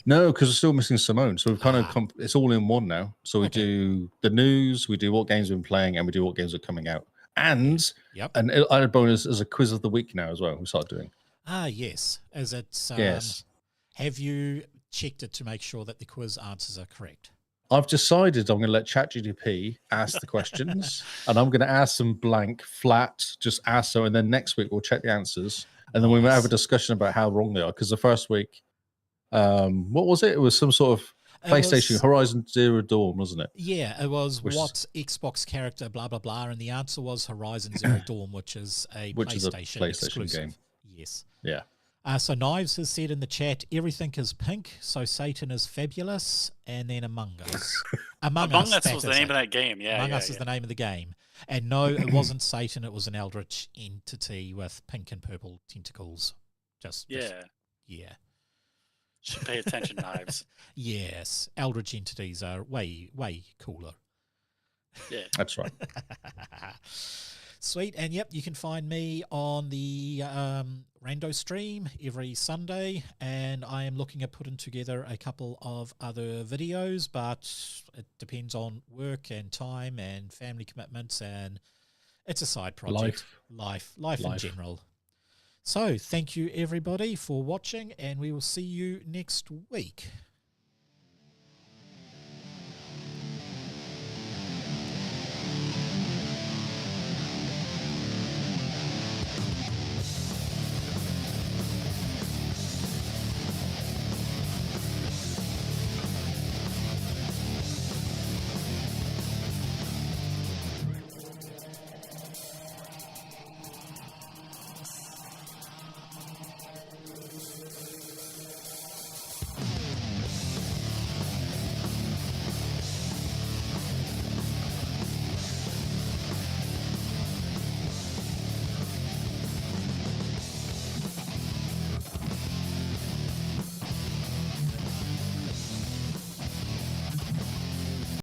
No, because we're still missing Simone. So we've kind of it's all in one now. So we do the news, we do what games we've been playing, and we do what games are coming out. And an added bonus is a quiz of the week now as well. We started doing. Yes. Is it? Yes. Have you checked it to make sure that the quiz answers are correct? I've decided I'm going to let ChatGPT ask the questions, and I'm going to ask them blank, flat, just ask so, and then next week we'll check the answers, and then we might have a discussion about how wrong they are. Because the first week, what was it? It was some sort of PlayStation Horizon Zero Dawn, wasn't it? Yeah, it was what Xbox character, blah blah blah, and the answer was Horizon Zero Dawn, which is a PlayStation exclusive. Game. Yes. Yeah. So Knives has said in the chat, everything is pink, so Satan is fabulous, and then Among Us. Among Us was the name of that game, yeah. Among Us is the name of the game. And no, it wasn't Satan, it was an eldritch entity with pink and purple tentacles. Yeah. Should pay attention, Knives. Yes, eldritch entities are way, way cooler. Yeah. That's right. Sweet. And yep, you can find me on the Rando stream every Sunday, and I am looking at putting together a couple of other videos, but it depends on work and time and family commitments, and it's a side project. Life in general. So thank you everybody for watching, and we will see you next week.